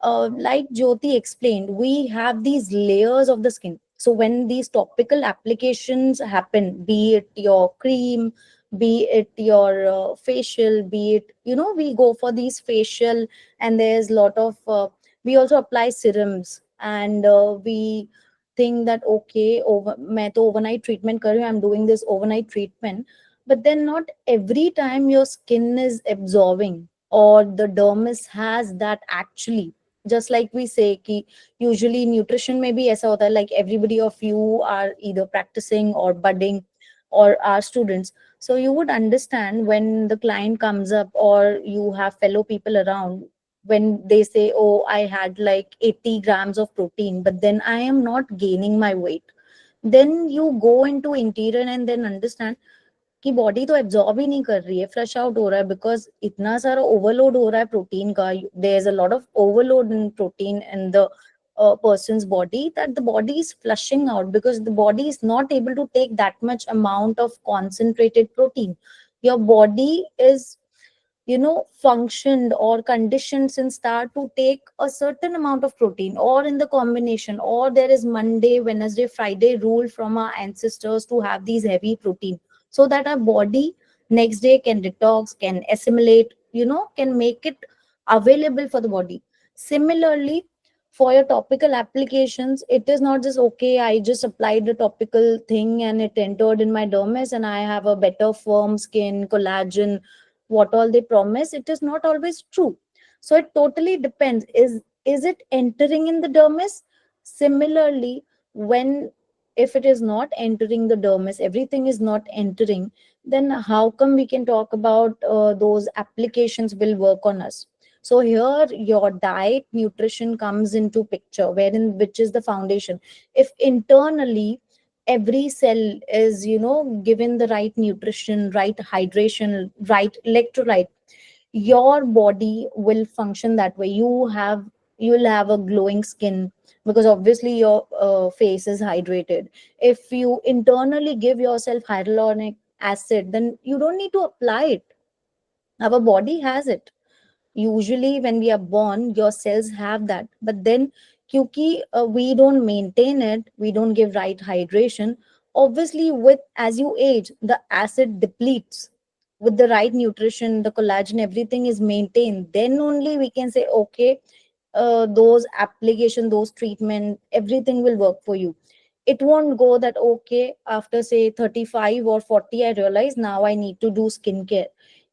Like Jyoti explained, we have these layers of the skin. So when these topical applications happen, be it your cream, be it your facial, be it, we go for these facial, and there's a lot of, we also apply serums, and we think that okay, over, मैं तो overnight treatment कर रही हूँ, I'm doing this overnight treatment, but then not every time your skin is absorbing or the dermis has that actually. Just like we say कि usually nutrition में भी ऐसा होता है, like everybody of you are either practicing or budding or are students, so you would understand when the client comes up or you have fellow people around, when they say, oh, I had like 80 grams of protein, but then I am not gaining my weight, then you go into interior and then understand कि body तो absorb ही नहीं कर रही है, flush out हो रहा है, because इतना सारा ओवरलोड हो रहा है प्रोटीन का, there is a lot of overload in protein in the person's body, that the body is flushing out because the body is not able to take that much amount of concentrated protein. Your body is, functioned or conditioned since start to take a certain amount of protein, or in the combination, or there is Monday, Wednesday, Friday rule from our ancestors to have these heavy protein, so that our body next day can detox, can assimilate, can make it available for the body. Similarly, for your topical applications, it is not just okay, I just applied the topical thing and it entered in my dermis and I have a better firm skin, collagen, what all they promise. It is not always true. So it totally depends, is it entering in the dermis? Similarly, when, if it is not entering the dermis, everything is not entering, then how come we can talk about those applications will work on us? So here your diet, nutrition comes into picture, wherein which is the foundation. If internally every cell is, given the right nutrition, right hydration, right electrolyte, your body will function that way. You will have a glowing skin, because obviously your face is hydrated. If you internally give yourself hyaluronic acid, then you don't need to apply it, our body has it. Usually when we are born, your cells have that, but then क्योंकि we don't maintain it, we don't give right hydration. Obviously, with as you age, the acid depletes. With the right nutrition, the collagen, everything is maintained, then only we can say, okay, those application, those treatment, everything will work for you. It won't go that, okay, after say 35 or 40 I realize now I need to do skincare.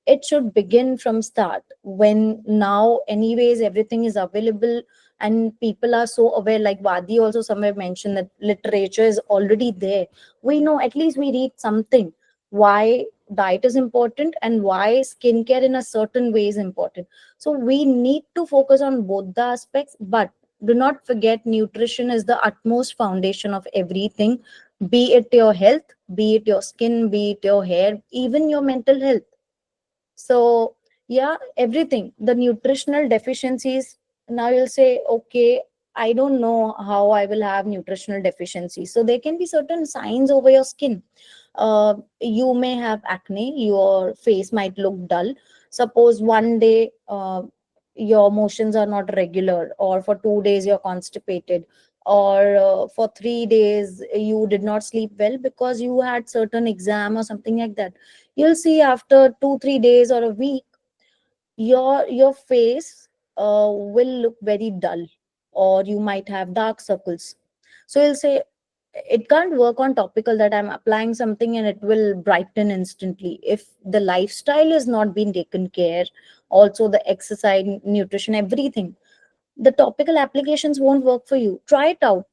It should begin from start, when now anyways everything is available and people are so aware. Like Vadi also somewhere mentioned that literature is already there. We know, at least we read something, why diet is important and why skincare in a certain way is important. So we need to focus on both the aspects, but do not forget nutrition is the utmost foundation of everything, be it your health, be it your skin, be it your hair, even your mental health. So yeah, everything, the nutritional deficiencies. Now you'll say, okay, I don't know how I will have nutritional deficiencies. So there can be certain signs over your skin. You may have acne, your face might look dull. Suppose one day your motions are not regular, or for 2 days you're constipated, or for 3 days you did not sleep well because you had certain exam or something like that. You'll see after 2 3 days or a week, your face will look very dull, or you might have dark circles. So you'll say, it can't work on topical that I'm applying something and it will brighten instantly. If the lifestyle is not being taken care, also the exercise, nutrition, everything, the topical applications won't work for you. Try it out.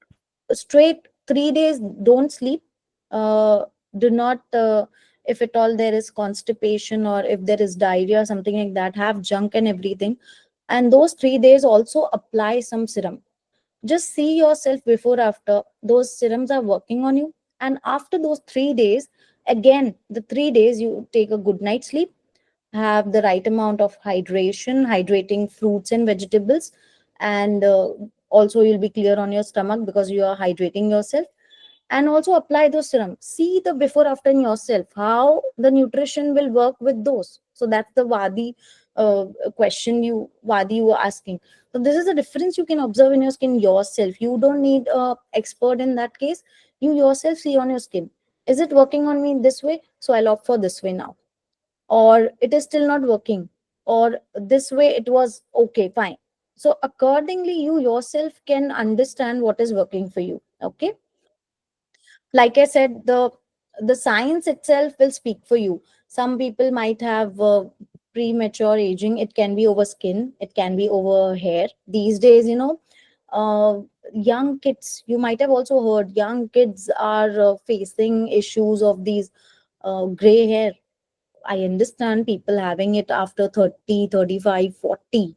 Straight 3 days, don't sleep. Do not if at all there is constipation or if there is diarrhea or something like that, have junk and everything, and those 3 days also apply some serum. Just see yourself before after, those serums are working on you. And after those 3 days, again the 3 days you take a good night's sleep, have the right amount of hydration, hydrating fruits and vegetables, and also you'll be clear on your stomach because you are hydrating yourself. And also apply those serums, see the before after in yourself, how the nutrition will work with those. So that's the Vadi question, you were asking. So this is the difference you can observe in your skin yourself. You don't need a expert in that case. You yourself see on your skin, is it working on me this way, so I'll opt for this way now, or it is still not working, or this way it was okay fine. So accordingly you yourself can understand what is working for you. Okay, like I said, the science itself will speak for you. Some people might have premature aging. It can be over skin, it can be over hair. These days, uh, young kids, you might have also heard, young kids are facing issues of these gray hair. I understand people having it after 30, 35, 40.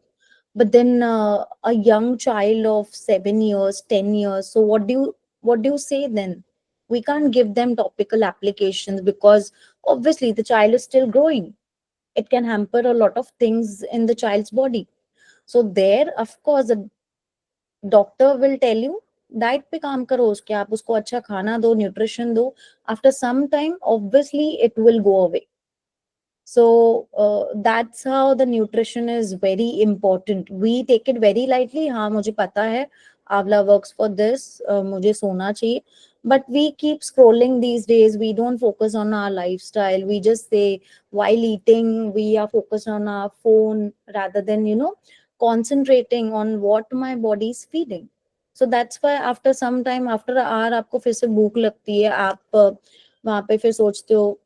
But then a young child of 7 years, 10 years, so what do you say then? We can't give them topical applications because obviously the child is still growing. It can hamper a lot of things in the child's body. So there, of course, the doctor will tell you, diet पे काम करो, उसके आप उसको अच्छा खाना दो, nutrition दो. After some time, obviously it will go away. So that's how the nutrition is very important. We take it very lightly. हाँ मुझे पता है Avla works for this, मुझे सोना चाहिए. But we keep scrolling these days. We don't focus on our lifestyle. We just say while eating, we are focused on our phone rather than, concentrating on what my body is feeding. So that's why after some time, after an hour, आपको फिर से भूख लगती है. आप वहां पे फिर सोचते हो,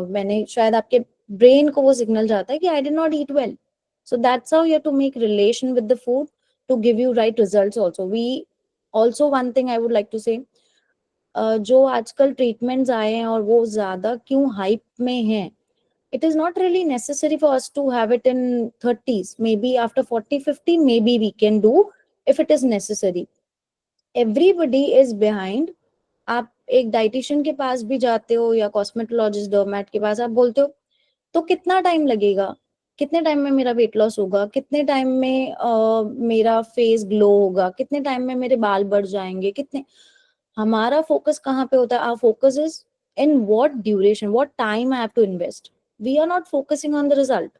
मैंने शायद आपके ब्रेन को वो सिग्नल जाता है कि I did not eat well. So that's how you have to make relation with the food to give you right results. Also, we also, one thing I would like to say, जो आजकल treatments आए हैं और वो ज्यादा क्यों hype में हैं, it is not really necessary for us to have it in 30s. Maybe after 40 50 maybe we can do, if it is necessary. Everybody is behind. आप एक डाइटिशियन के पास भी जाते हो या कॉस्मेटोलॉजिस्ट डर्मैट के पास, आप बोलते हो तो कितना टाइम लगेगा, कितने टाइम में मेरा वेट लॉस होगा, कितने टाइम में मेरा फेस ग्लो होगा, कितने टाइम में मेरे बाल बढ़ जाएंगे, कितने. हमारा फोकस कहाँ पे होता है? Our focus is in what duration, what time I have to invest. We are not focusing on the result.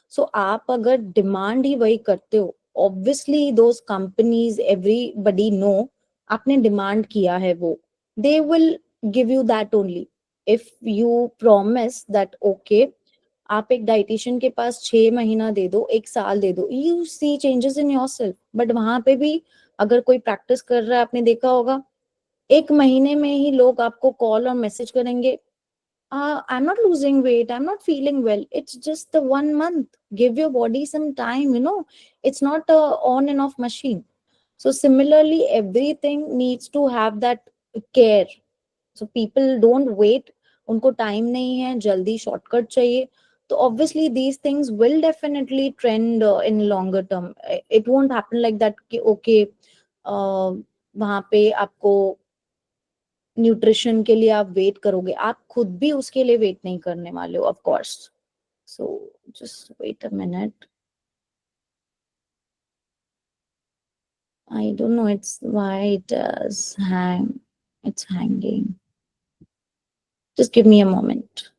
So आप अगर डिमांड ही वही करते हो, obviously those companies, everybody know आपने demand किया है वो, they will give you that only. If you promise that okay, आप एक डाइटिशियन के पास 6 महीना दे दो, 1 साल दे दो, you see changes in yourself. But वहां पे भी अगर कोई प्रैक्टिस कर रहा है, आपने देखा होगा 1 महीने में ही लोग आपको कॉल और मैसेज करेंगे, I'm not losing weight, I'm not feeling well, it's just the 1 month. Give your body some time, it's not a on and off machine. So similarly, everything needs to have that care. So people don't wait, उनको time नहीं है, जल्दी shortcut चाहिए. तो obviously these things will definitely trend in longer term. It won't happen like that कि okay, वहां पे आपको न्यूट्रिशन के लिए आप वेट करोगे, आप खुद भी उसके लिए वेट नहीं करने वाले हो, of course. So just wait a minute. I don't know, it's why it does hang. It's hanging. Just give me a moment.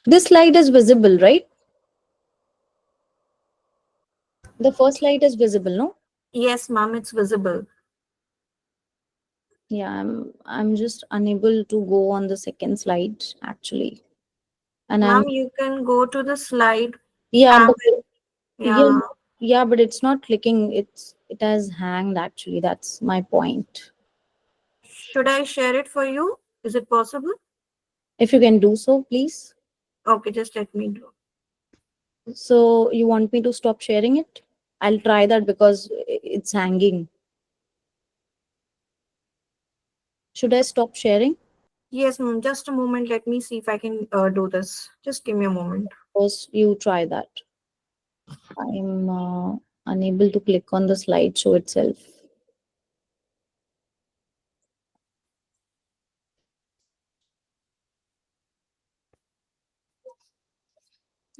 This slide is visible, right? The first slide is visible, no? Yes, ma'am, it's visible. Yeah, I'm just unable to go on the second slide actually. And I'm Ma'am, you can go to the slide. yeah, And but yeah, yeah, but it's not clicking. It has hanged actually. That's my point. should I share it for you? Is it possible? If you can do so, please. Okay, just let me do. So you want me to stop sharing it? I'll try that because it's hanging. Should I stop sharing? Yes, ma'am. Just a moment. Let me see if I can do this. Just give me a moment. First, you try that. I'm unable to click on the slideshow itself.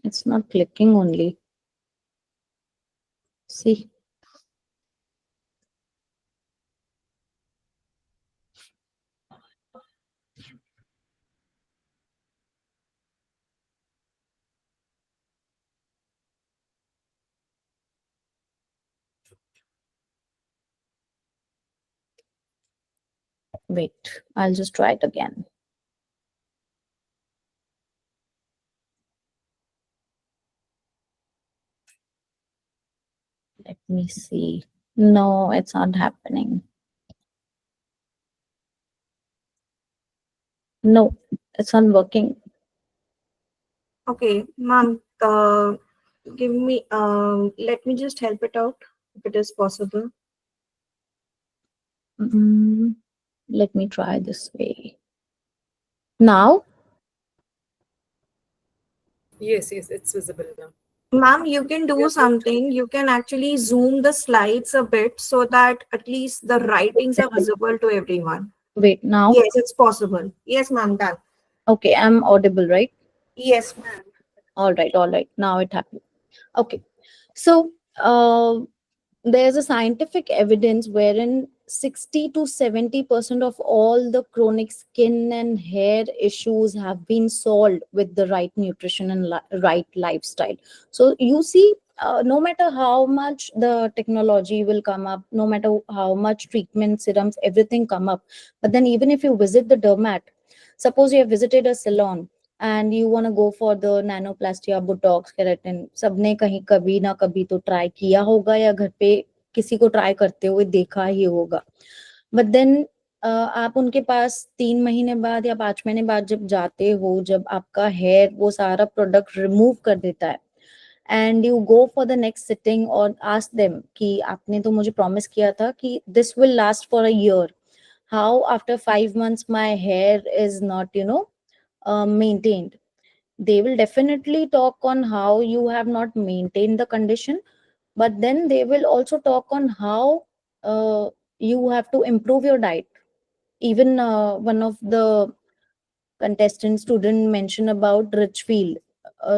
It's not clicking only. See. Wait, I'll just try it again. Let me see. No, it's not happening. No, it's not working. Okay, ma'am. Give me. Let me just help it out if it is possible. Let me try this way. Now, Yes, yes, it's visible now. Ma'am, you can We do are good. something. You can actually zoom the slides a bit so that at least the writings are visible to everyone. wait, now. Yes, it's possible. Yes, ma'am. Done. Okay, I'm audible, right? Yes, ma'am. All right, all right. Now it happened. Okay. So, there's a scientific evidence wherein 60 to 70% of all the chronic skin and hair issues have been solved with the right nutrition and right lifestyle. So you see, no matter how much the technology will come up, no matter how much treatment serums, everything come up, but then even if you visit the dermat, suppose you have visited a salon and you want to go for the nanoplasty या botox keratin, सबने कहीं कभी ना कभी तो try किया होगा या घर पे किसी को ट्राई करते हुए देखा ही होगा. बट देन आप उनके पास 3 महीने बाद या 5 महीने बाद जब जाते हो, जब आपका हेयर वो सारा प्रोडक्ट रिमूव कर देता है and you go for the next sitting और आस्क देम कि आपने तो मुझे प्रॉमिस किया था कि this will last for a year, how after 5 months my hair is not maintained. They will definitely talk on how you have not maintained the condition, but then they will also talk on how you have to improve your diet. Even one of the contestant student mentioned about Richfield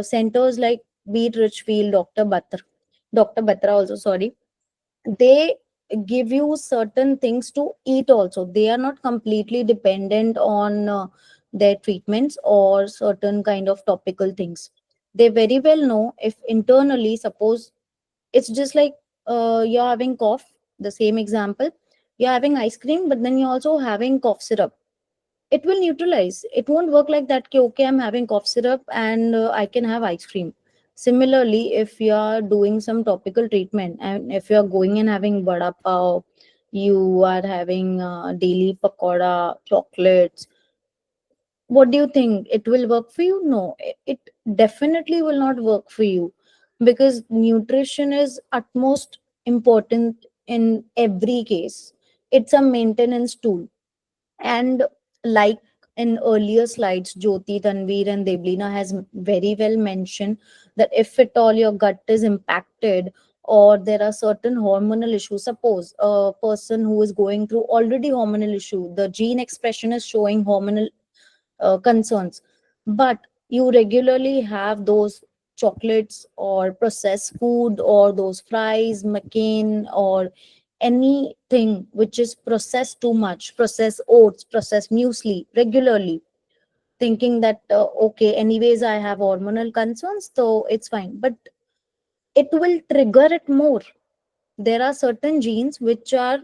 centers like Beat Richfield, Dr. Batra also, sorry, they give you certain things to eat also. They are not completely dependent on their treatments or certain kind of topical things. They very well know if internally, suppose It's just like you're having cough, the same example. You're having ice cream, but then you're also having cough syrup. It will neutralize. It won't work like that. Ki, okay, I'm having cough syrup and I can have ice cream. Similarly, if you are doing some topical treatment and if you are going and having vada pav, you are having daily pakoda, chocolates, what do you think? It will work for you? No, it definitely will not work for you, because nutrition is utmost important in every case. It's a maintenance tool. And like in earlier slides, Jyoti, Tanveer, and Deblina has very well mentioned that if at all your gut is impacted or there are certain hormonal issues, suppose a person who is going through already hormonal issue, the gene expression is showing hormonal concerns, but you regularly have those chocolates or processed food or those fries, McCain, or anything which is processed too much, processed oats, processed muesli regularly, thinking that okay, anyways I have hormonal concerns, so it's fine, but it will trigger it more. There are certain genes which are,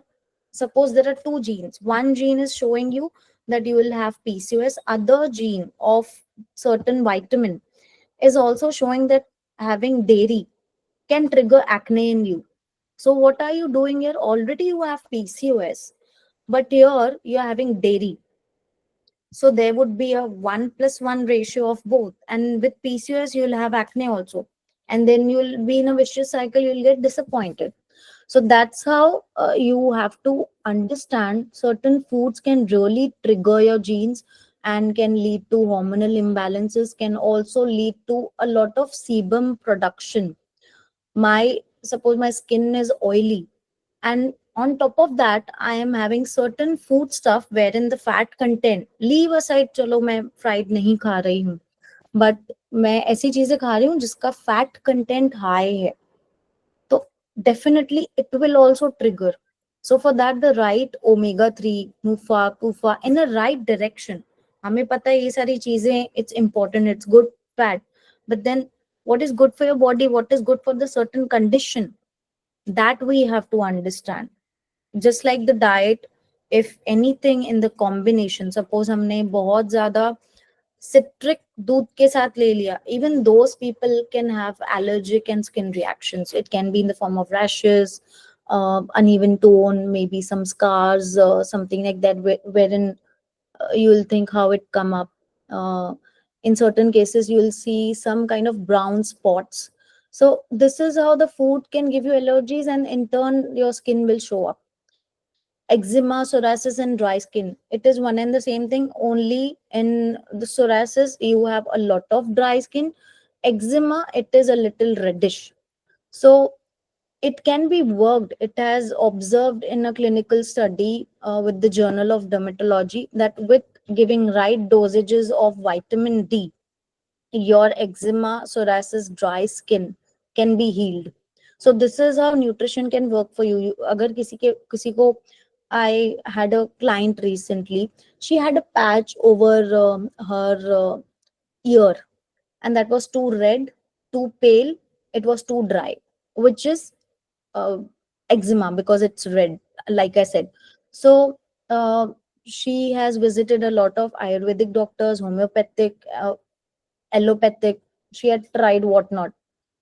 suppose there are two genes, one gene is showing you that you will have PCOS, other gene of certain vitamin is also showing that having dairy can trigger acne in you. So what are you doing here? Already you have PCOS, but here you are having dairy. So there would be a 1+1 ratio of both. And with PCOS, you'll have acne also. And then you'll be in a vicious cycle, you'll get disappointed. So that's how you have to understand certain foods can really trigger your genes and can lead to hormonal imbalances, can also lead to a lot of sebum production. My, suppose my skin is oily, and on top of that I am having certain food stuff wherein the fat content, leave aside, चलो मैं fried नहीं खा रही हूँ, but मैं ऐसी चीजें खा रही हूँ जिसका fat content high है, तो definitely it will also trigger. So for that, the right omega 3 mufa kufa in a right direction, हमें पता है ये सारी चीजें, it's important, it's good fat, but then what is good for your body, what is good for the certain condition, that we have to understand. Just like the diet, if anything in the combination, suppose हमने बहुत ज्यादा citric दूध के साथ ले लिया, even those people can have allergic and skin reactions. It can be in the form of rashes, uneven tone, maybe some scars, something like that, wherein you'll think how it come up. In certain cases you'll see some kind of brown spots. So this is how the food can give you allergies, and in turn your skin will show up. Eczema, psoriasis, and dry skin, it is one and the same thing, only in the psoriasis you have a lot of dry skin. Eczema, it is a little reddish. So it can be worked. It has observed in a clinical study with the Journal of Dermatology that with giving right dosages of vitamin D, your eczema, psoriasis, dry skin can be healed. So this is how nutrition can work for you. अगर किसी को, I had a client recently. She had a patch over her ear, and that was too red, too pale. It was too dry, which is uh, eczema because it's red, like I said. So she has visited a lot of Ayurvedic doctors, homeopathic, allopathic. She had tried whatnot.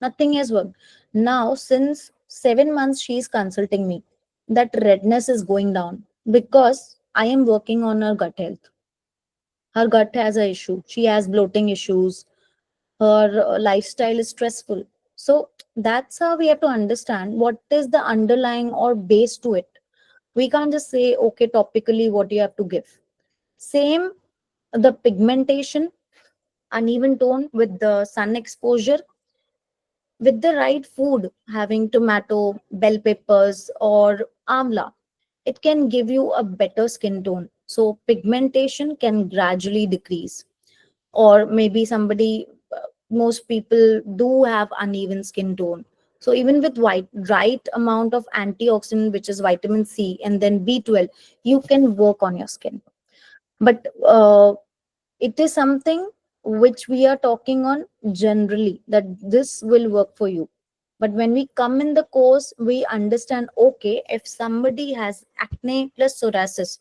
Nothing has worked. Now, since 7 months, she is consulting me. That redness is going down because I am working on her gut health. Her gut has a issue. She has bloating issues. Her lifestyle is stressful. So that's how we have to understand what is the underlying or base to it. We can't just say, okay, topically, what you have to give. Same, the pigmentation, uneven tone with the sun exposure, with the right food, having tomato, bell peppers, or amla, it can give you a better skin tone. So pigmentation can gradually decrease. Or maybe somebody, most people do have uneven skin tone. So even with right amount of antioxidant, which is vitamin C, and then B12, you can work on your skin. But it is something which we are talking on generally, that this will work for you. But when we come in the course, we understand, okay, if somebody has acne plus psoriasis,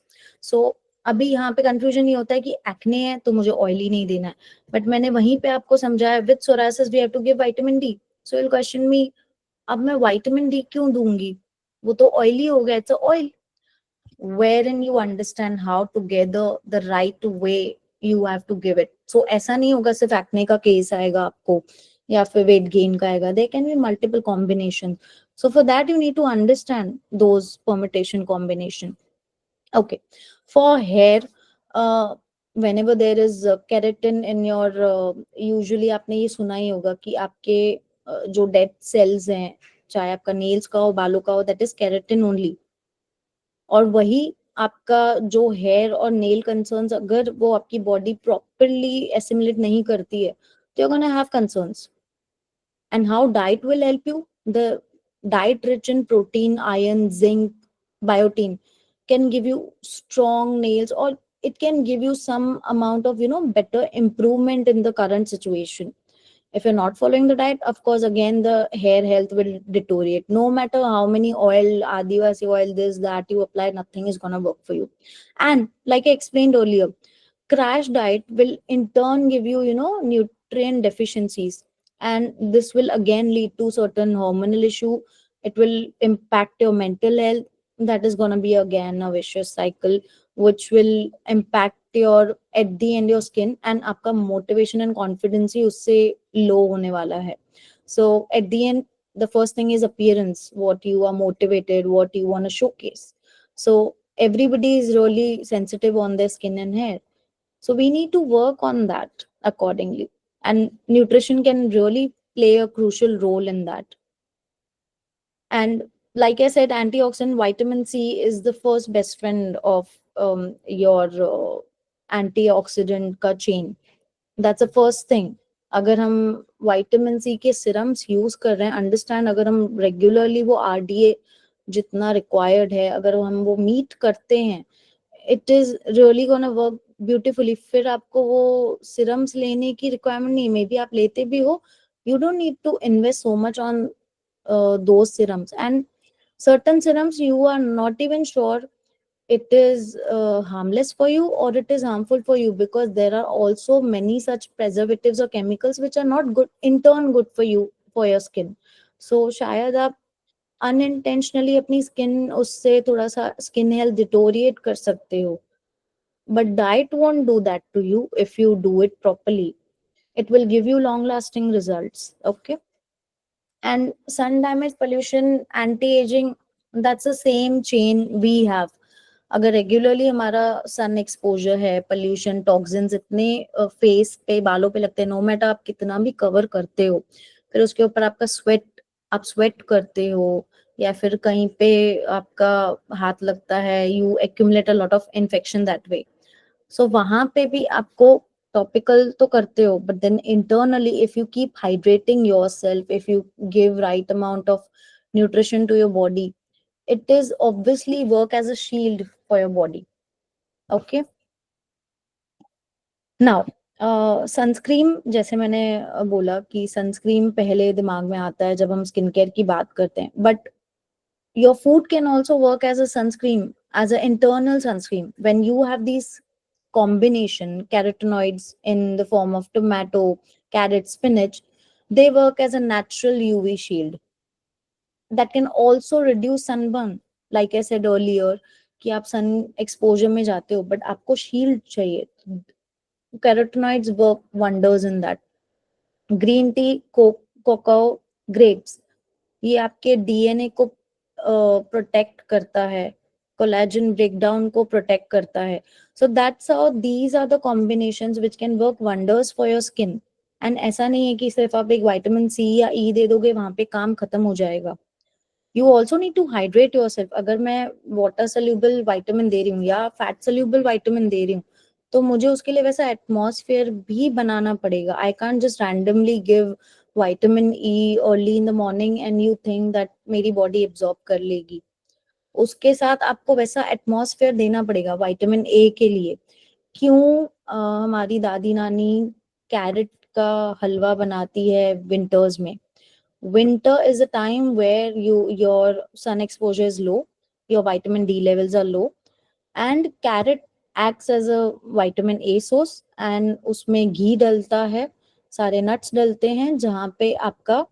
so अभी यहाँ पे confusion ये होता है कि acne है तो मुझे ऑयली नहीं देना है, बट मैंने वहीं पे आपको समझाया with psoriasis we have to give vitamin D. So will question me, अब मैं विटामिन डी क्यों दूंगी, वो तो ऑयली हो गया, it's oil. wherein you understand how to gather the right way you have to give it. So ऐसा नहीं होगा सिर्फ एक्ने का केस आएगा आपको या फिर वेट गेन का आएगा, there can be multiple combination. So for that you need to understand those permutation combination. Okay, for hair, uh, whenever there is keratin in your usually आपने ये सुना ही होगा कि आपके जो डेड सेल्स हैं, चाहे आपका नेल्स का हो बालों का हो, that is keratin only. और वही आपका जो हेयर और नेल कंसर्न्स, अगर वो आपकी बॉडी प्रॉपरली एसिमुलेट नहीं करती है तो you gonna have concerns. And how diet will help you? The diet rich in protein, iron, zinc, biotin can give you strong nails, or it can give you some amount of better improvement in the current situation. If you're not following the diet, of course, again the hair health will deteriorate. No matter how many oil, adivasi oil, this that you apply, nothing is going to work for you. And like I explained earlier, crash diet will in turn give you nutrient deficiencies, and this will again lead to certain hormonal issue. It will impact your mental health. That is going to be again a vicious cycle, which will impact your at the end your skin, and आपका motivation and confidence ही उससे low होने वाला है. So at the end, the first thing is appearance, what you are motivated, what you want to showcase. So everybody is really sensitive on their skin and hair, so we need to work on that accordingly. And nutrition can really play a crucial role in that. And like I said, antioxidant vitamin C is the first best friend of your antioxidant का chain. That's the first thing. अगर हम vitamin C के serums use कर रहे हैं, understand, अगर हम regularly वो आरडीए जितना रिक्वायर्ड है अगर हम वो मीट करते हैं, it is really gonna work beautifully. फिर आपको वो सिरम्स लेने की रिक्वायरमेंट नहीं, मे बी आप लेते भी हो, you don't need to invest so much on those serums. And certain serums you are not even sure it is harmless for you or it is harmful for you, because there are also many such preservatives or chemicals which are not good in turn good for you, for your skin. So शायद आप unintentionally अपनी skin उससे थोड़ा सा skin health deteriorate कर सकते हो, but diet won't do that to you if you do it properly. It will give you long lasting results. Okay. And sun damage, pollution, anti-aging, that's the same chain we have. अगर regularly हमारा sun exposure है, pollution, toxins इतने face पे बालों पे लगते हैं, no matter आप कितना भी कवर करते हो, फिर उसके ऊपर आपका स्वेट, आप स्वेट करते हो या फिर कहीं पे आपका हाथ लगता है, you accumulate a lot of infection that way. So वहां पे भी आपको टॉपिकल तो करते हो, but then internally if you keep hydrating yourself, if you give right amount of nutrition to your body, it is obviously work as a shield for your body. Okay. Now sunscreen, जैसे मैंने बोला कि sunscreen पहले दिमाग में आता है जब हम स्किन केयर की बात करते हैं, but your food can also work as a sunscreen, as an internal sunscreen. When you have these combination carotenoids in the form of tomato, carrot, spinach, they work as a natural UV shield that can also reduce sunburn. Like I said earlier कि आप sun exposure में जाते हो but आपको shield चाहिए, carotenoids work wonders in that. Green tea, cocoa, grapes, ये आपके DNA को प्रोटेक्ट करता है, कोलेजन ब्रेकडाउन को प्रोटेक्ट करता है. So that's how these are the combinations which can work wonders for your skin. And ऐसा नहीं है कि सिर्फ आप एक विटामिन सी या ई दे दोगे वहां पे काम खत्म हो जाएगा. You also need to hydrate yourself. अगर मैं वाटर सोल्यूबल विटामिन दे रही हूँ या फैट सोल्यूबल विटामिन दे रही हूँ, तो मुझे उसके लिए वैसा एटमॉस्फेयर भी बनाना पड़ेगा. I can't just randomly give vitamin E early in the morning and you think that मेरी बॉडी एब्जॉर्ब कर लेगी. उसके साथ आपको वैसा एटमॉस्फेयर देना पड़ेगा. विटामिन ए के लिए क्यों हमारी दादी नानी कैरेट का हलवा बनाती है विंटर्स में, Winter is a time where your sun exposure is low, your vitamin D levels are low, and carrot acts as a vitamin A source, and उसमें घी डलता है, सारे नट्स डलते हैं जहाँ पे आपका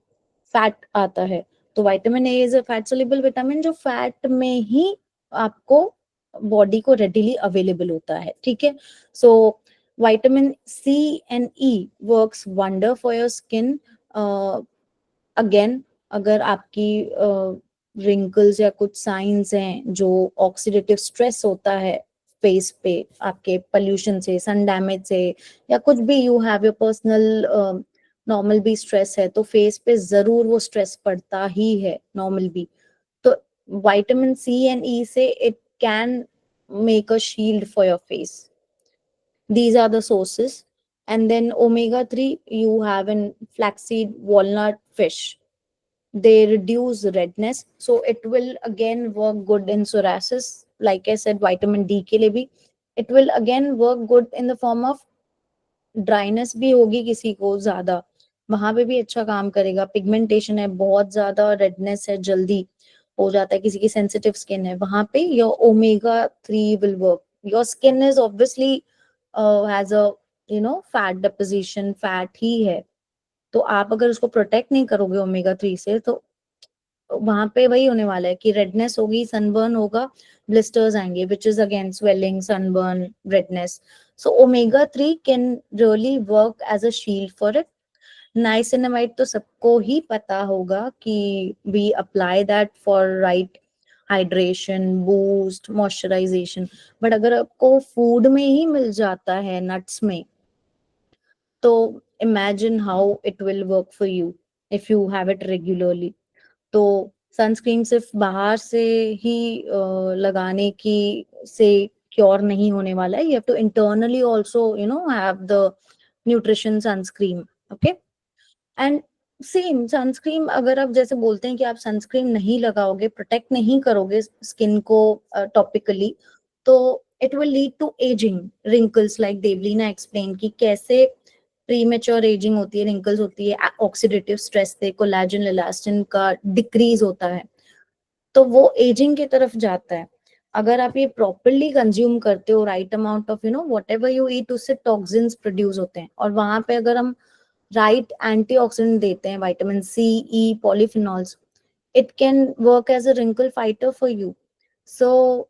फैट आता है। तो vitamin A is a fat soluble vitamin जो फैट में ही आपको बॉडी को रेडिली अवेलेबल होता है, ठीक है। So vitamin C and E works wonder for your skin. Again, अगर आपकी रिंकल्स या कुछ साइंस हैं जो ऑक्सीडेटिव स्ट्रेस होता है फेस पे, आपके पोल्यूशन से, सन डैमेज से, या कुछ भी you have your personal normal भी स्ट्रेस है, तो फेस पे जरूर वो स्ट्रेस पड़ता ही है नॉर्मल भी। तो विटामिन सी एंड ई से it can make a shield for your face. These are the sources. And then omega 3, you have in flaxseed, walnut, fish. They reduce redness. So it will again work good in psoriasis. Like I said, vitamin D के लिए भी. It will again work good in the form of dryness भी होगी किसी को ज्यादा, वहां पे भी अच्छा काम करेगा। पिगमेंटेशन है बहुत ज्यादा, रेडनेस है जल्दी हो जाता है, किसी की सेंसिटिव स्किन है, वहां पे your omega 3 will work. Your skin is obviously has a fat deposition, fat ही है, तो आप अगर उसको प्रोटेक्ट नहीं करोगे ओमेगा 3 से, तो वहां पे वही होने वाला है कि रेडनेस होगी, सनबर्न होगा, ब्लिस्टर्स आएंगे, which is again swelling, sunburn, redness. So omega 3 can really work as a shield for it. Niacinamide तो सबको ही पता होगा कि we apply that for right hydration, boost, moisturisation. But अगर आपको फूड में ही मिल जाता है, नट्स में, तो imagine how it will work for you if you have it regularly. तो सनस्क्रीन सिर्फ बाहर से ही लगाने की से क्योर नहीं होने वाला है। You have to internally also have the nutrition sunscreen, okay. And same sunscreen, अगर आप जैसे बोलते हैं कि आप सनस्क्रीन नहीं लगाओगे, प्रोटेक्ट नहीं करोगे स्किन को टॉपिकली, तो it will lead to ageing, wrinkles, like Devlina explain कि कैसे प्रीमेच्योर एजिंग होती है, रिंकल्स होती है, ऑक्सीडेटिव स्ट्रेस से कोलेजन इलास्टिन का डिक्रीज होता है, तो वो एजिंग की तरफ जाता है। अगर आप ये प्रॉपरली कंज्यूम करते हो, right amount of what ever you eat, उससे टॉक्सिन्स प्रोड्यूस होते हैं, और वहां पे अगर हम राइट एंटीऑक्सीडेंट देते हैं, vitamin C, E, polyphenols, it can work as a wrinkle fighter for you. So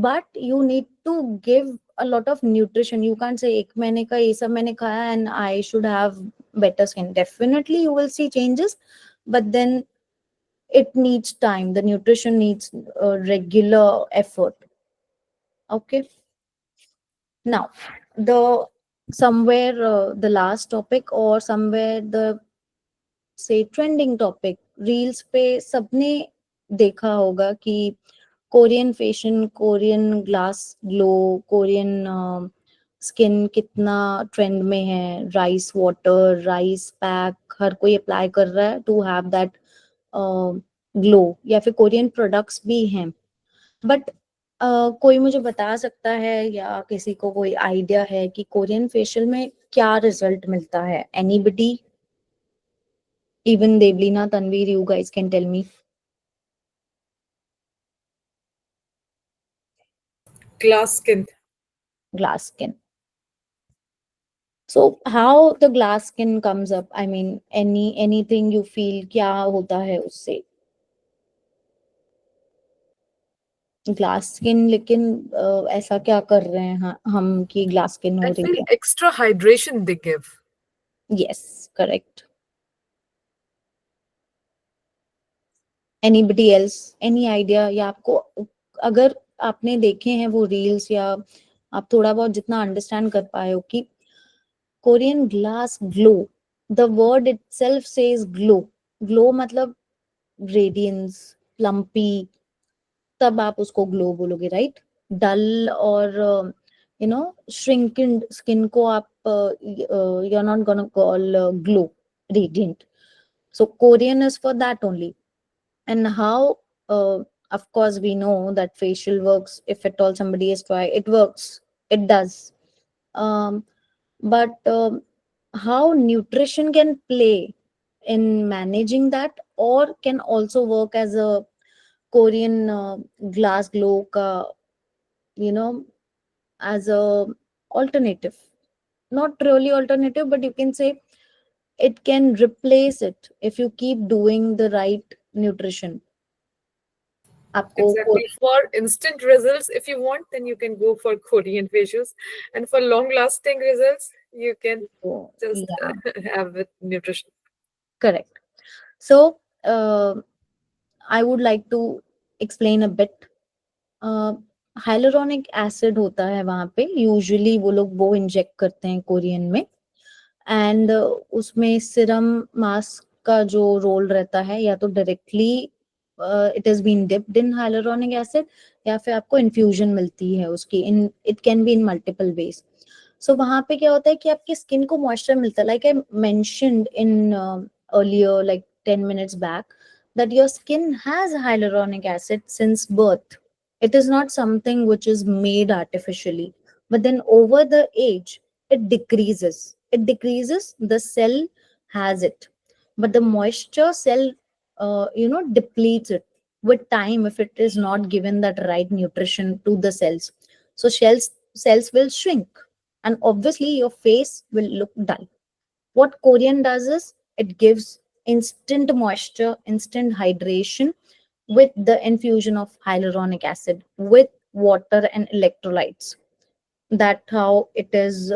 but you need to give a lot of nutrition. You can't say ek mahine ka ye sab maine khaya and I should have better skin. Definitely you will see changes, but then it needs time. The nutrition needs regular effort. Okay, now the somewhere the last topic, or somewhere the से trending topic, reels पे सबने देखा होगा कि Korean fashion, Korean glass glow, Korean skin कितना trend में है। Rice water, rice pack, हर कोई अप्लाई कर रहा है टू हैव दैट ग्लो, या फिर कोरियन प्रोडक्ट्स भी हैं। बट कोई मुझे बता सकता है, या किसी को कोई आइडिया है कि कोरियन फेशियल में क्या रिजल्ट मिलता है? Anybody? Even Devlina, Tanveer, you guys can tell me. Glass skin. Glass skin. So how the glass skin comes up? I mean, anything you feel, क्या होता है उससे? ग्लास स्किन, लेकिन ऐसा क्या कर रहे हैं हम कि ग्लास स्किन हो I रही feel है? extra hydration they give. Yes, correct. Anybody else? Any idea? या आपको, अगर आपने देखे हैं वो रील्स, या आप थोड़ा बहुत जितना अंडरस्टैंड कर पाए हो कि Korean glass glow, the word itself says glow. Glow मतलब रेडियंस, प्लम्पी, तब आप उसको ग्लो बोलोगे, राइट? डल और श्रिंकेड स्किन को आप you are not gonna call glow, radiant. So Korean is for that only. And how, of course we know that facial works, if at all somebody is try, it works, it does. um, but how nutrition can play in managing that, or can also work as a Korean glass glow you know as a alternative. Not really alternative, but you can say it can replace it if you keep doing the right nutrition. आपको Exactly. For instant results, if you want, then you can go for Korean facials. And for long lasting results, you can just yeah, have with nutrition. correct. So I would like to explain a bit. Hyaluronic acid होता है वहां पे, usually वो लोग वो inject करते हैं Korean में, एंड उसमें सिरम मास्क का जो रोल रहता है, या तो directly it is been dipped in hyaluronic acid, या फिर आपको इन्फ्यूजन मिलती है उसकी, in it can be in multiple ways. So वहां पे क्या होता है कि आपकी स्किन को मॉइस्चर मिलता है, like I mentioned in earlier, like 10 minutes back, that your skin has hyaluronic acid since birth. It is not something which is made artificially, but then over the age it decreases the cell has it, but the moisture cell depletes it with time if it is not given that right nutrition to the cells. So cells will shrink, and obviously your face will look dull. What Korean does is it gives instant moisture, instant hydration with the infusion of hyaluronic acid with water and electrolytes. That how it is,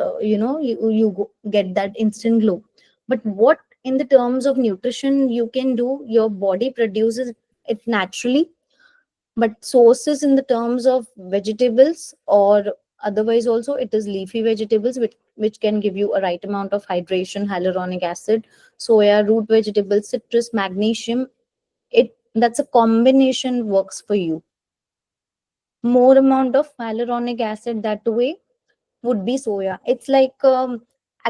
get that instant glow. But what in the terms of nutrition you can do, your body produces it naturally, but sources in the terms of vegetables, or otherwise also it is leafy vegetables which can give you a right amount of hydration, hyaluronic acid, soya, root vegetables, citrus, magnesium. It That's a combination works for you. More amount of hyaluronic acid that way would be soya. It's like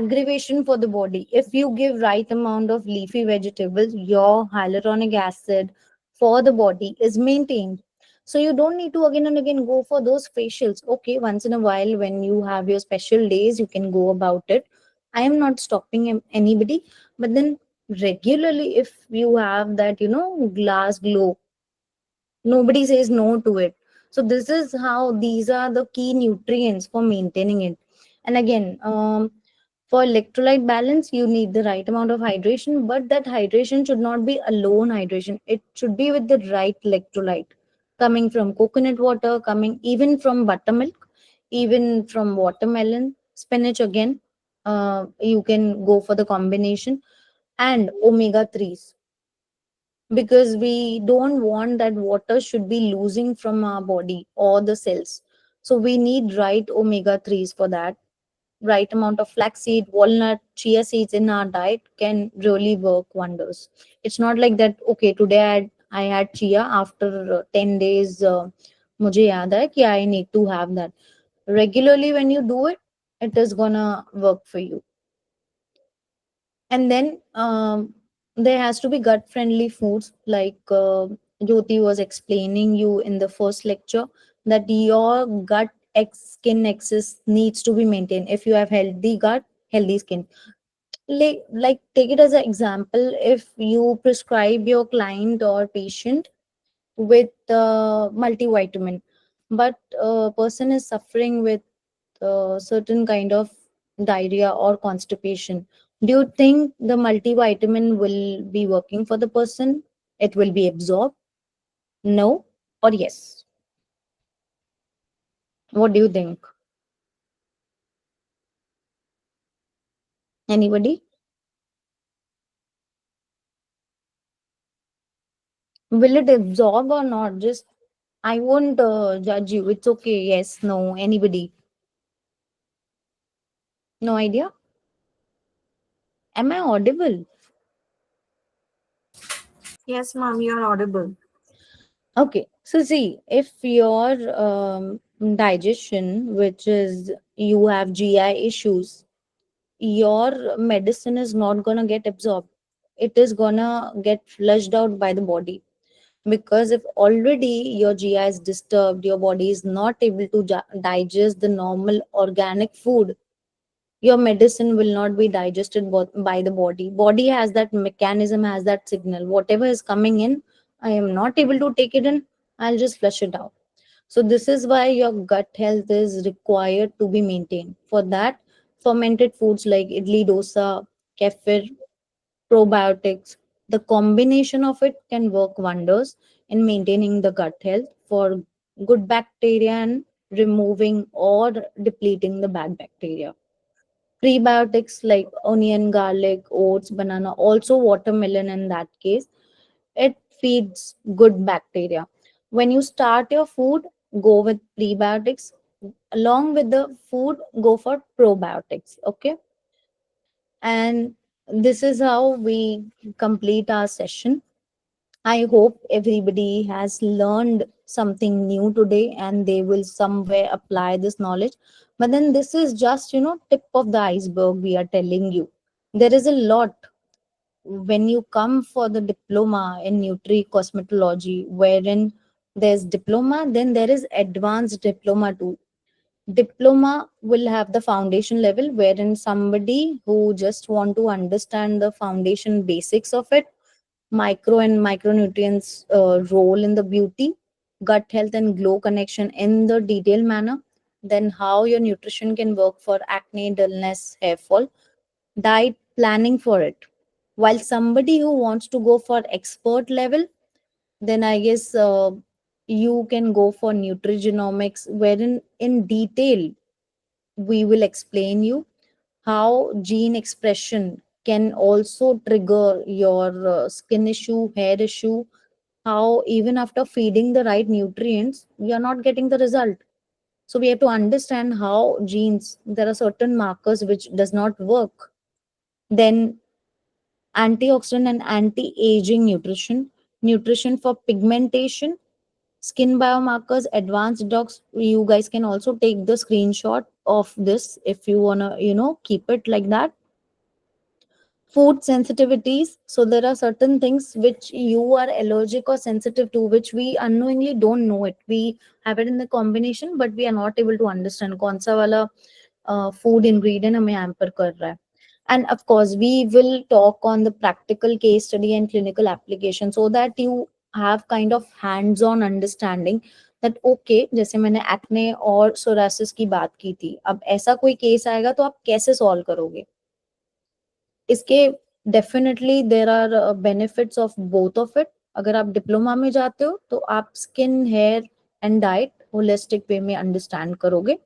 aggravation for the body. If you give right amount of leafy vegetables, your hyaluronic acid for the body is maintained. So you don't need to again and again go for those facials. Okay, once in a while when you have your special days, you can go about it. I am not stopping anybody, but then regularly, if you have that, glass glow, nobody says no to it. So this is how these are the key nutrients for maintaining it. And again, for electrolyte balance you need the right amount of hydration, but that hydration should not be alone hydration, it should be with the right electrolyte, coming from coconut water, coming even from buttermilk, even from watermelon, spinach again. You can go for the combination, and omega 3s, because we don't want that water should be losing from our body or the cells. So we need right omega 3s for that. Right amount of flaxseed, walnut, chia seeds in our diet can really work wonders. It's not like that, okay, today I had chia, after 10 days मुझे याद है कि I need to have that. Regularly when you do it, it is gonna work for you. And then there has to be gut friendly foods, like Jyoti was explaining you in the first lecture, that your gut skin axis needs to be maintained. If you have healthy gut, healthy skin, like take it as an example, if you prescribe your client or patient with multivitamin, but a person is suffering with certain kind of diarrhea or constipation, do you think the multivitamin will be working for the person? It will be absorbed? No or yes? What do you think? Anybody? Will it absorb or not? Just, I won't judge you. It's okay. Yes, no. Anybody? No idea? Am I audible? Yes, ma'am, you're audible. Okay. So see, if your digestion, which is you have GI issues, your medicine is not gonna get absorbed. It is gonna get flushed out by the body, because if already your GI is disturbed, your body is not able to digest the normal organic food, Your medicine will not be digested by the body has that mechanism, has that signal, whatever is coming in, I am not able to take it in, I'll just flush it out. So this is why your gut health is required to be maintained. For that, fermented foods like idli, dosa, kefir, probiotics, the combination of it can work wonders in maintaining the gut health for good bacteria and removing or depleting the bad bacteria. Prebiotics like onion, garlic, oats, banana, also watermelon in that case, it feeds good bacteria. When you start your food, go with prebiotics. Along with the food, go for probiotics. Okay. And this is how we complete our session. I hope everybody has learned something new today and they will somewhere apply this knowledge. But then this is just, tip of the iceberg we are telling you. There is a lot when you come for the diploma in Nutri-Cosmetology, wherein there's diploma, then there is advanced diploma too. Diploma will have the foundation level wherein somebody who just want to understand the foundation basics of it, micro and micronutrients role in the beauty, gut health and glow connection in the detailed manner, then how your nutrition can work for acne, dullness, hair fall, diet planning for it. While somebody who wants to go for expert level, then I guess you can go for nutrigenomics, wherein in detail we will explain you how gene expression can also trigger your skin issue, hair issue, how even after feeding the right nutrients, we are not getting the result. So we have to understand how genes, there are certain markers which does not work. Then antioxidant and anti-aging nutrition, nutrition for pigmentation, skin biomarkers, advanced docs. You guys can also take the screenshot of this if you wanna, keep it like that. Food sensitivities. So there are certain things which you are allergic or sensitive to, which we unknowingly don't know it. We have it in the combination, but we are not able to understand कौन सा वाला food ingredient हमें hamper कर रहा है. And of course, we will talk on the practical case study and clinical application so that you have kind of hands-on understanding that okay, जैसे मैंने acne और psoriasis की बात की थी, अब ऐसा कोई केस आएगा तो आप कैसे सॉल्व करोगे. इसके definitely there are benefits of both of it. अगर आप डिप्लोमा में जाते हो तो आप skin, hair and diet holistic way में अंडरस्टैंड करोगे.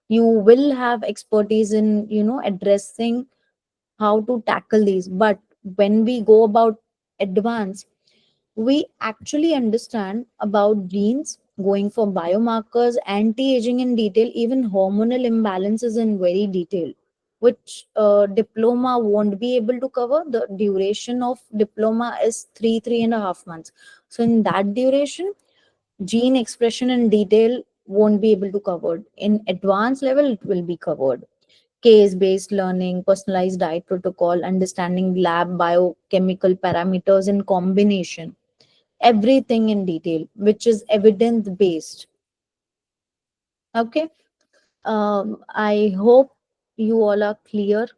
You will have expertise in addressing how to tackle these. But when we go about advance, we actually understand about genes, going for biomarkers, anti-aging in detail, even hormonal imbalances in very detail, which diploma won't be able to cover. The duration of diploma is 3.5 months. So in that duration, gene expression in detail won't be able to covered. In advanced level, it will be covered. Case based learning, personalized diet protocol, understanding lab biochemical parameters in combination, everything in detail, which is evidence based. Okay. I hope you all are clear.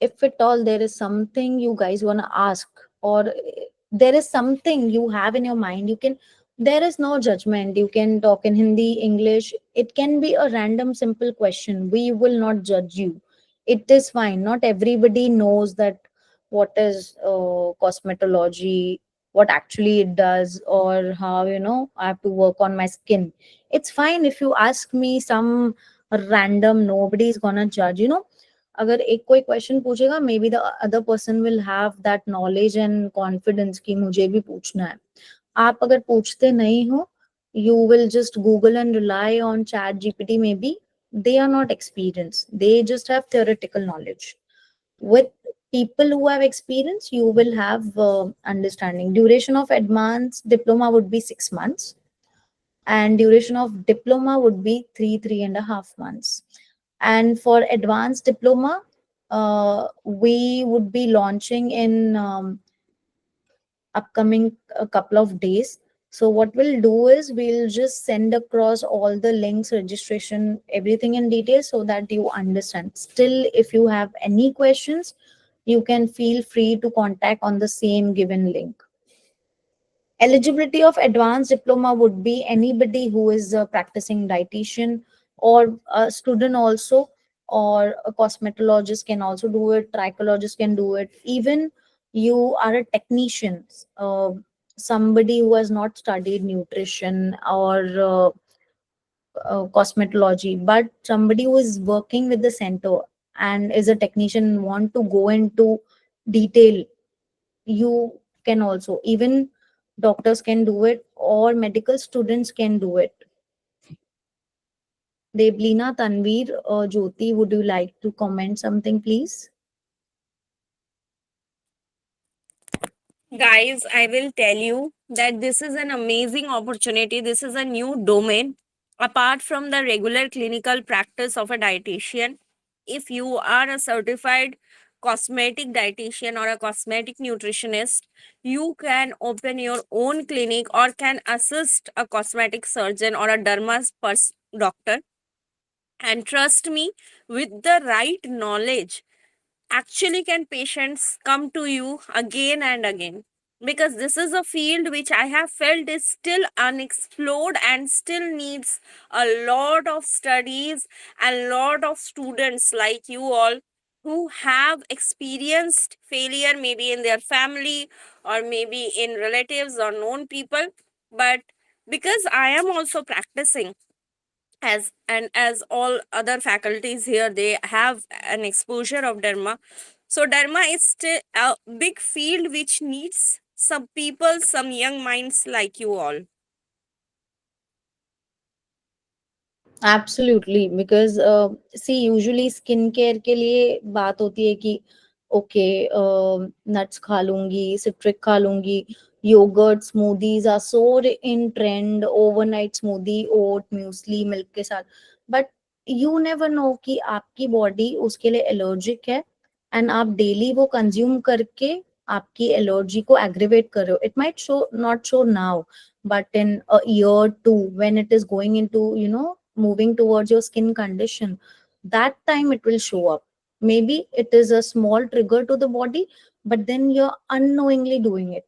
If at all there is something you guys want to ask, or there is something you have in your mind, you can, there is no judgment. You can talk in Hindi, English. It can be a random simple question. We will not judge you. It is fine. Not everybody knows that what is cosmetology, what actually it does, or how I have to work on my skin. It's fine if you ask me some random. Nobody is gonna judge. अगर एक कोई question पूछेगा, may be the other person will have that knowledge and confidence कि मुझे भी पूछना है. आप अगर पूछते नहीं हो, you will just Google and rely on chat GPT. Maybe they are not experienced, they just have theoretical knowledge. With people who have experience, you will have understanding. Duration of advanced diploma would be 6 months, and duration of diploma would be 3.5 months. And for advanced diploma, we would be launching in upcoming a couple of days. So what we'll do is we'll just send across all the links, registration, everything in detail so that you understand. Still, if you have any questions, you can feel free to contact on the same given link. Eligibility of advanced diploma would be anybody who is a practicing dietitian or a student also, or a cosmetologist can also do it, trichologist can do it. Even you are a technician, somebody who has not studied nutrition or cosmetology, but somebody who is working with the center and is a technician want to go into detail, you can also. Even doctors can do it or medical students can do it. Deblina, Tanveer, Jyoti, would you like to comment something, please? Guys, I will tell you that this is an amazing opportunity. This is a new domain. Apart from the regular clinical practice of a dietitian, if you are a certified cosmetic dietitian or a cosmetic nutritionist, you can open your own clinic or can assist a cosmetic surgeon or a doctor. And trust me, with the right knowledge, actually can patients come to you again and again, because this is a field which I have felt is still unexplored and still needs a lot of studies and lot of students like you all who have experienced failure maybe in their family or maybe in relatives or known people. But because I am also practicing, as all other faculties here, they have an exposure of derma. So derma is still a big field which needs some people, some young minds like you all. Absolutely, because see, usually skin care के लिए बात होती है कि okay nuts खा लूंगी, citric खा लूंगी, yoghurt smoothies are so in trend, overnight smoothie, oat muesli milk के साथ. बट यू नेवर नो कि आपकी बॉडी उसके लिए एलर्जिक है एंड आप डेली वो कंज्यूम करके आपकी एलर्जी को एग्रीवेट कर रहे हो. It might show not show now, but in a year two, when it is going into, moving towards your skin condition, that time it will show up. Maybe it is a small trigger to the body, but then you're unknowingly doing it.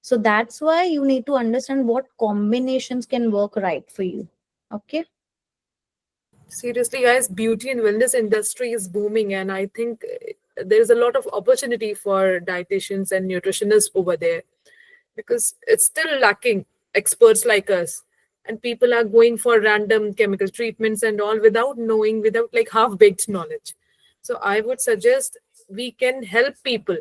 So that's why you need to understand what combinations can work right for you. Okay. Seriously, guys, beauty and wellness industry is booming, and I think there's a lot of opportunity for dietitians and nutritionists over there, because it's still lacking experts like us, and people are going for random chemical treatments and all without knowing, without like half baked knowledge. So I would suggest we can help people,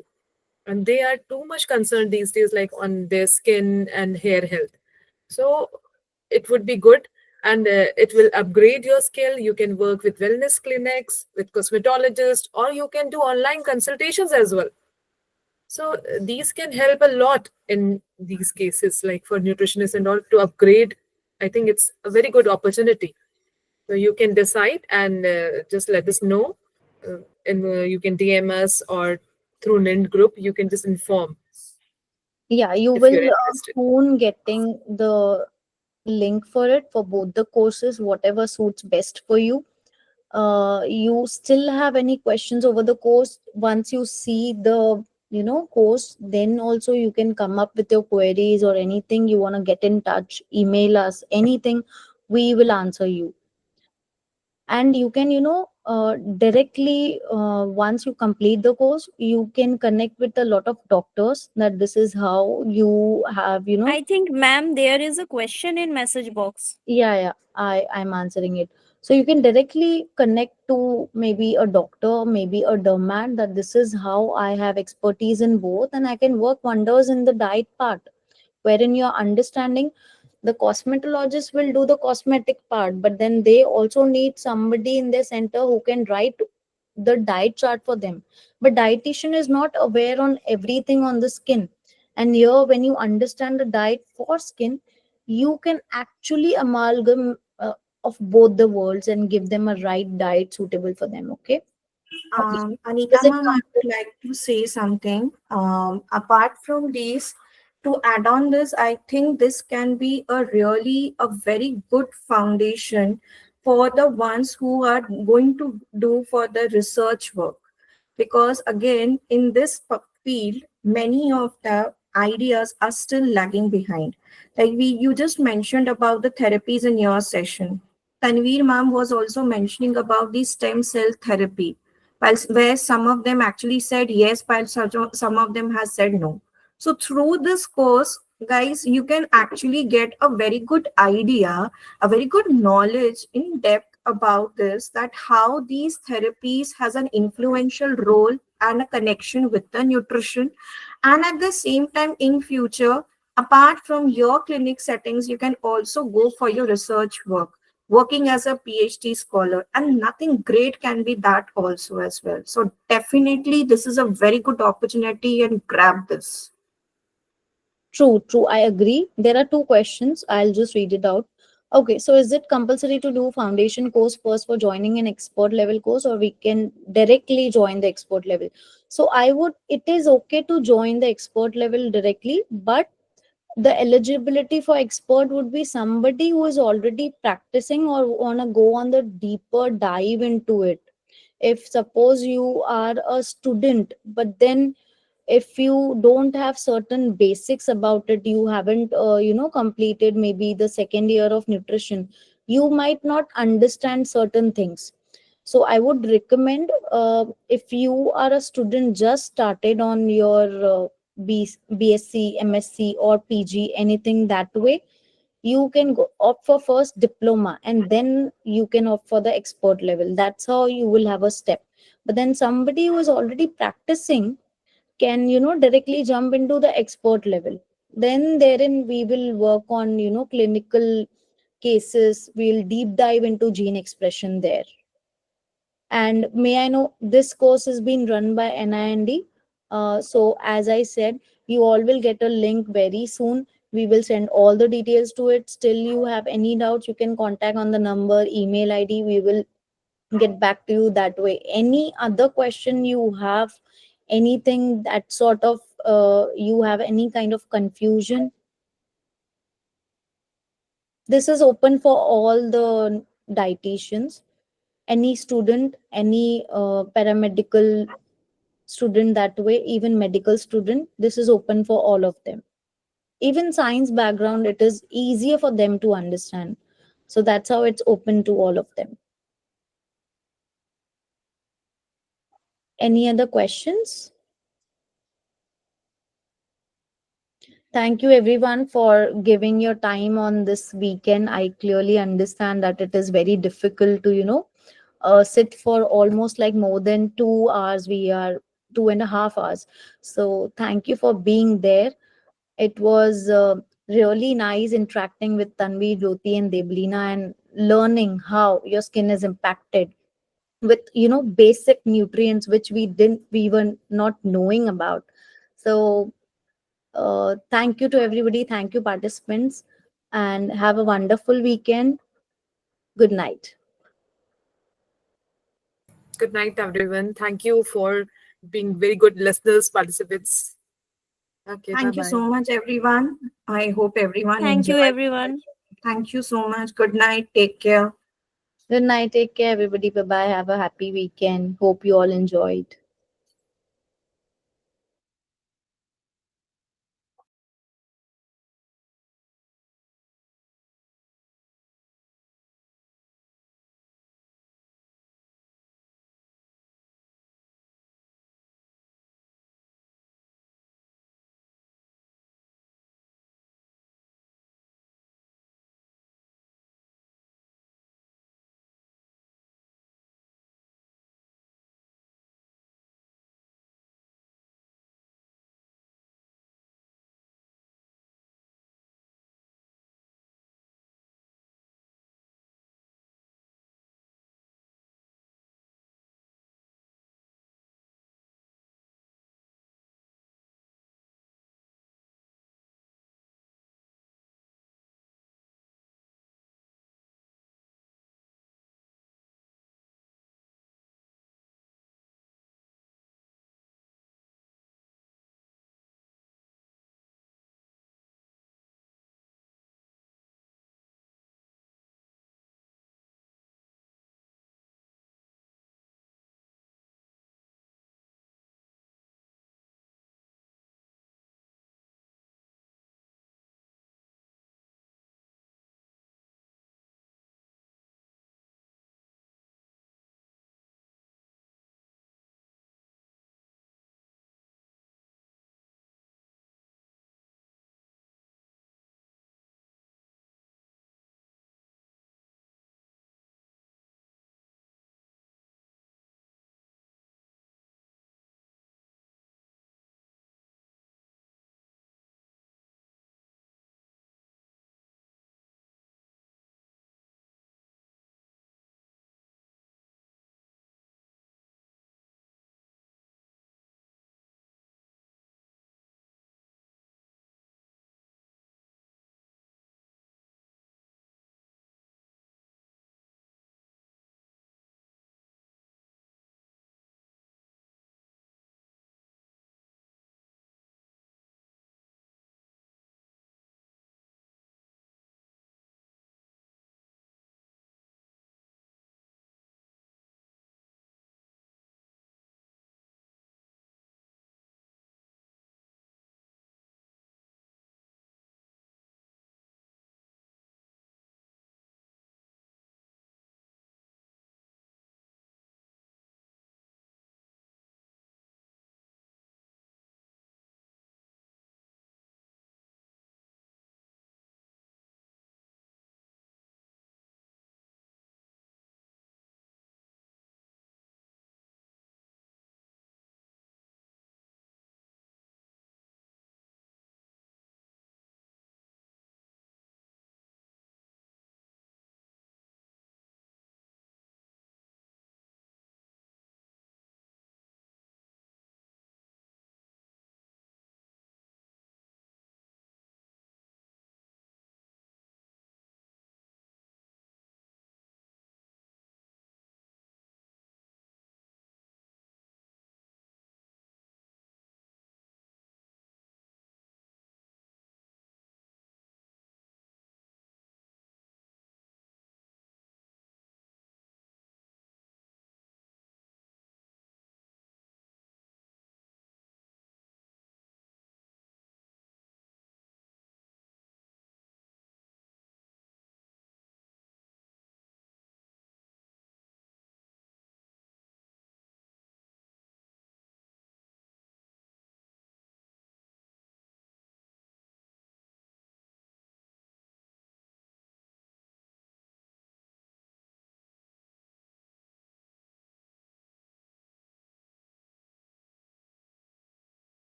and they are too much concerned these days, like on their skin and hair health. So it would be good, and it will upgrade your skill. You can work with wellness clinics, with cosmetologists, or you can do online consultations as well. So these can help a lot in these cases, like for nutritionists and all, to upgrade. I think it's a very good opportunity. So you can decide and just let us know. And you can DM us, or through NIND group, you can just inform Yeah, you if will you're interested. soon getting the link for it for both the courses, whatever suits best for you. You still have any questions over the course, once you see the course, then also you can come up with your queries or anything you want to get in touch, email us anything, we will answer you. And you can directly, once you complete the course, you can connect with a lot of doctors, that this is how you have I think, ma'am, there is a question in message box. Yeah, I'm answering it. So you can directly connect to maybe a doctor, maybe a dermat, that this is how I have expertise in both and I can work wonders in the diet part, wherein you're understanding the cosmetologist will do the cosmetic part, but then they also need somebody in their center who can write the diet chart for them. But dietitian is not aware on everything on the skin. And here, when you understand the diet for skin, you can actually amalgam of both the worlds and give them a right diet suitable for them. Okay. Okay. Anita Does it ma'am, I come would like to say something. Apart from this, to add on this, I think this can be a really a very good foundation for the ones who are going to do for the research work. Because again, in this field, many of the ideas are still lagging behind. Like you just mentioned about the therapies in your session. Tanveer ma'am was also mentioning about the stem cell therapy, while where some of them actually said yes, while some of them has said no. So through this course, guys, you can actually get a very good idea, a very good knowledge in depth about this, that how these therapies has an influential role and a connection with the nutrition. And at the same time, in future, apart from your clinic settings, you can also go for your research work, working as a PhD scholar, and nothing great can be that also as well. So definitely this is a very good opportunity, and grab this. True, true. I agree. There are two questions. I'll just read it out. Okay, so is it compulsory to do foundation course first for joining an expert level course, or we can directly join the expert level? So it is okay to join the expert level directly, but the eligibility for expert would be somebody who is already practicing or want to go on the deeper dive into it. If suppose you are a student, but then if you don't have certain basics about it, you haven't completed maybe the second year of nutrition, you might not understand certain things. So I would recommend, if you are a student just started on your BSc, MSc or PG, anything that way, you can opt for first diploma and then you can opt for the expert level. That's how you will have a step. But then somebody who is already practicing can directly jump into the expert level. Then therein we will work on clinical cases, we'll deep dive into gene expression there. And may I know, this course has been run by NIND. So as I said, you all will get a link very soon. We will send all the details to it. Still you have any doubts, you can contact on the number, email ID. We will get back to you that way. Any other question you have, anything that sort of you have any kind of confusion, this is open for all the dietitians. Any student, any paramedical student, that way even medical student, this is open for all of them. Even science background, it is easier for them to understand. So that's how it's open to all of them. Any other questions? Thank you everyone for giving your time on this weekend. I clearly understand that it is very difficult to, sit for almost like more than 2 hours. We are 2.5 hours. So thank you for being there. It was really nice interacting with Tanvi, Jyoti, and Deblina and learning how your skin is impacted with, basic nutrients which we were not knowing about. So thank you to everybody. Thank you, participants, and have a wonderful weekend. Good night. Good night, everyone. Thank you for being very good listeners, participants. Okay, bye Thank you bye. so much, everyone. I hope everyone Thank you, enjoyed. everyone. Thank you so much. Good night. Take care. Good night. Take care, everybody. Bye bye. Have a happy weekend. Hope you all enjoyed.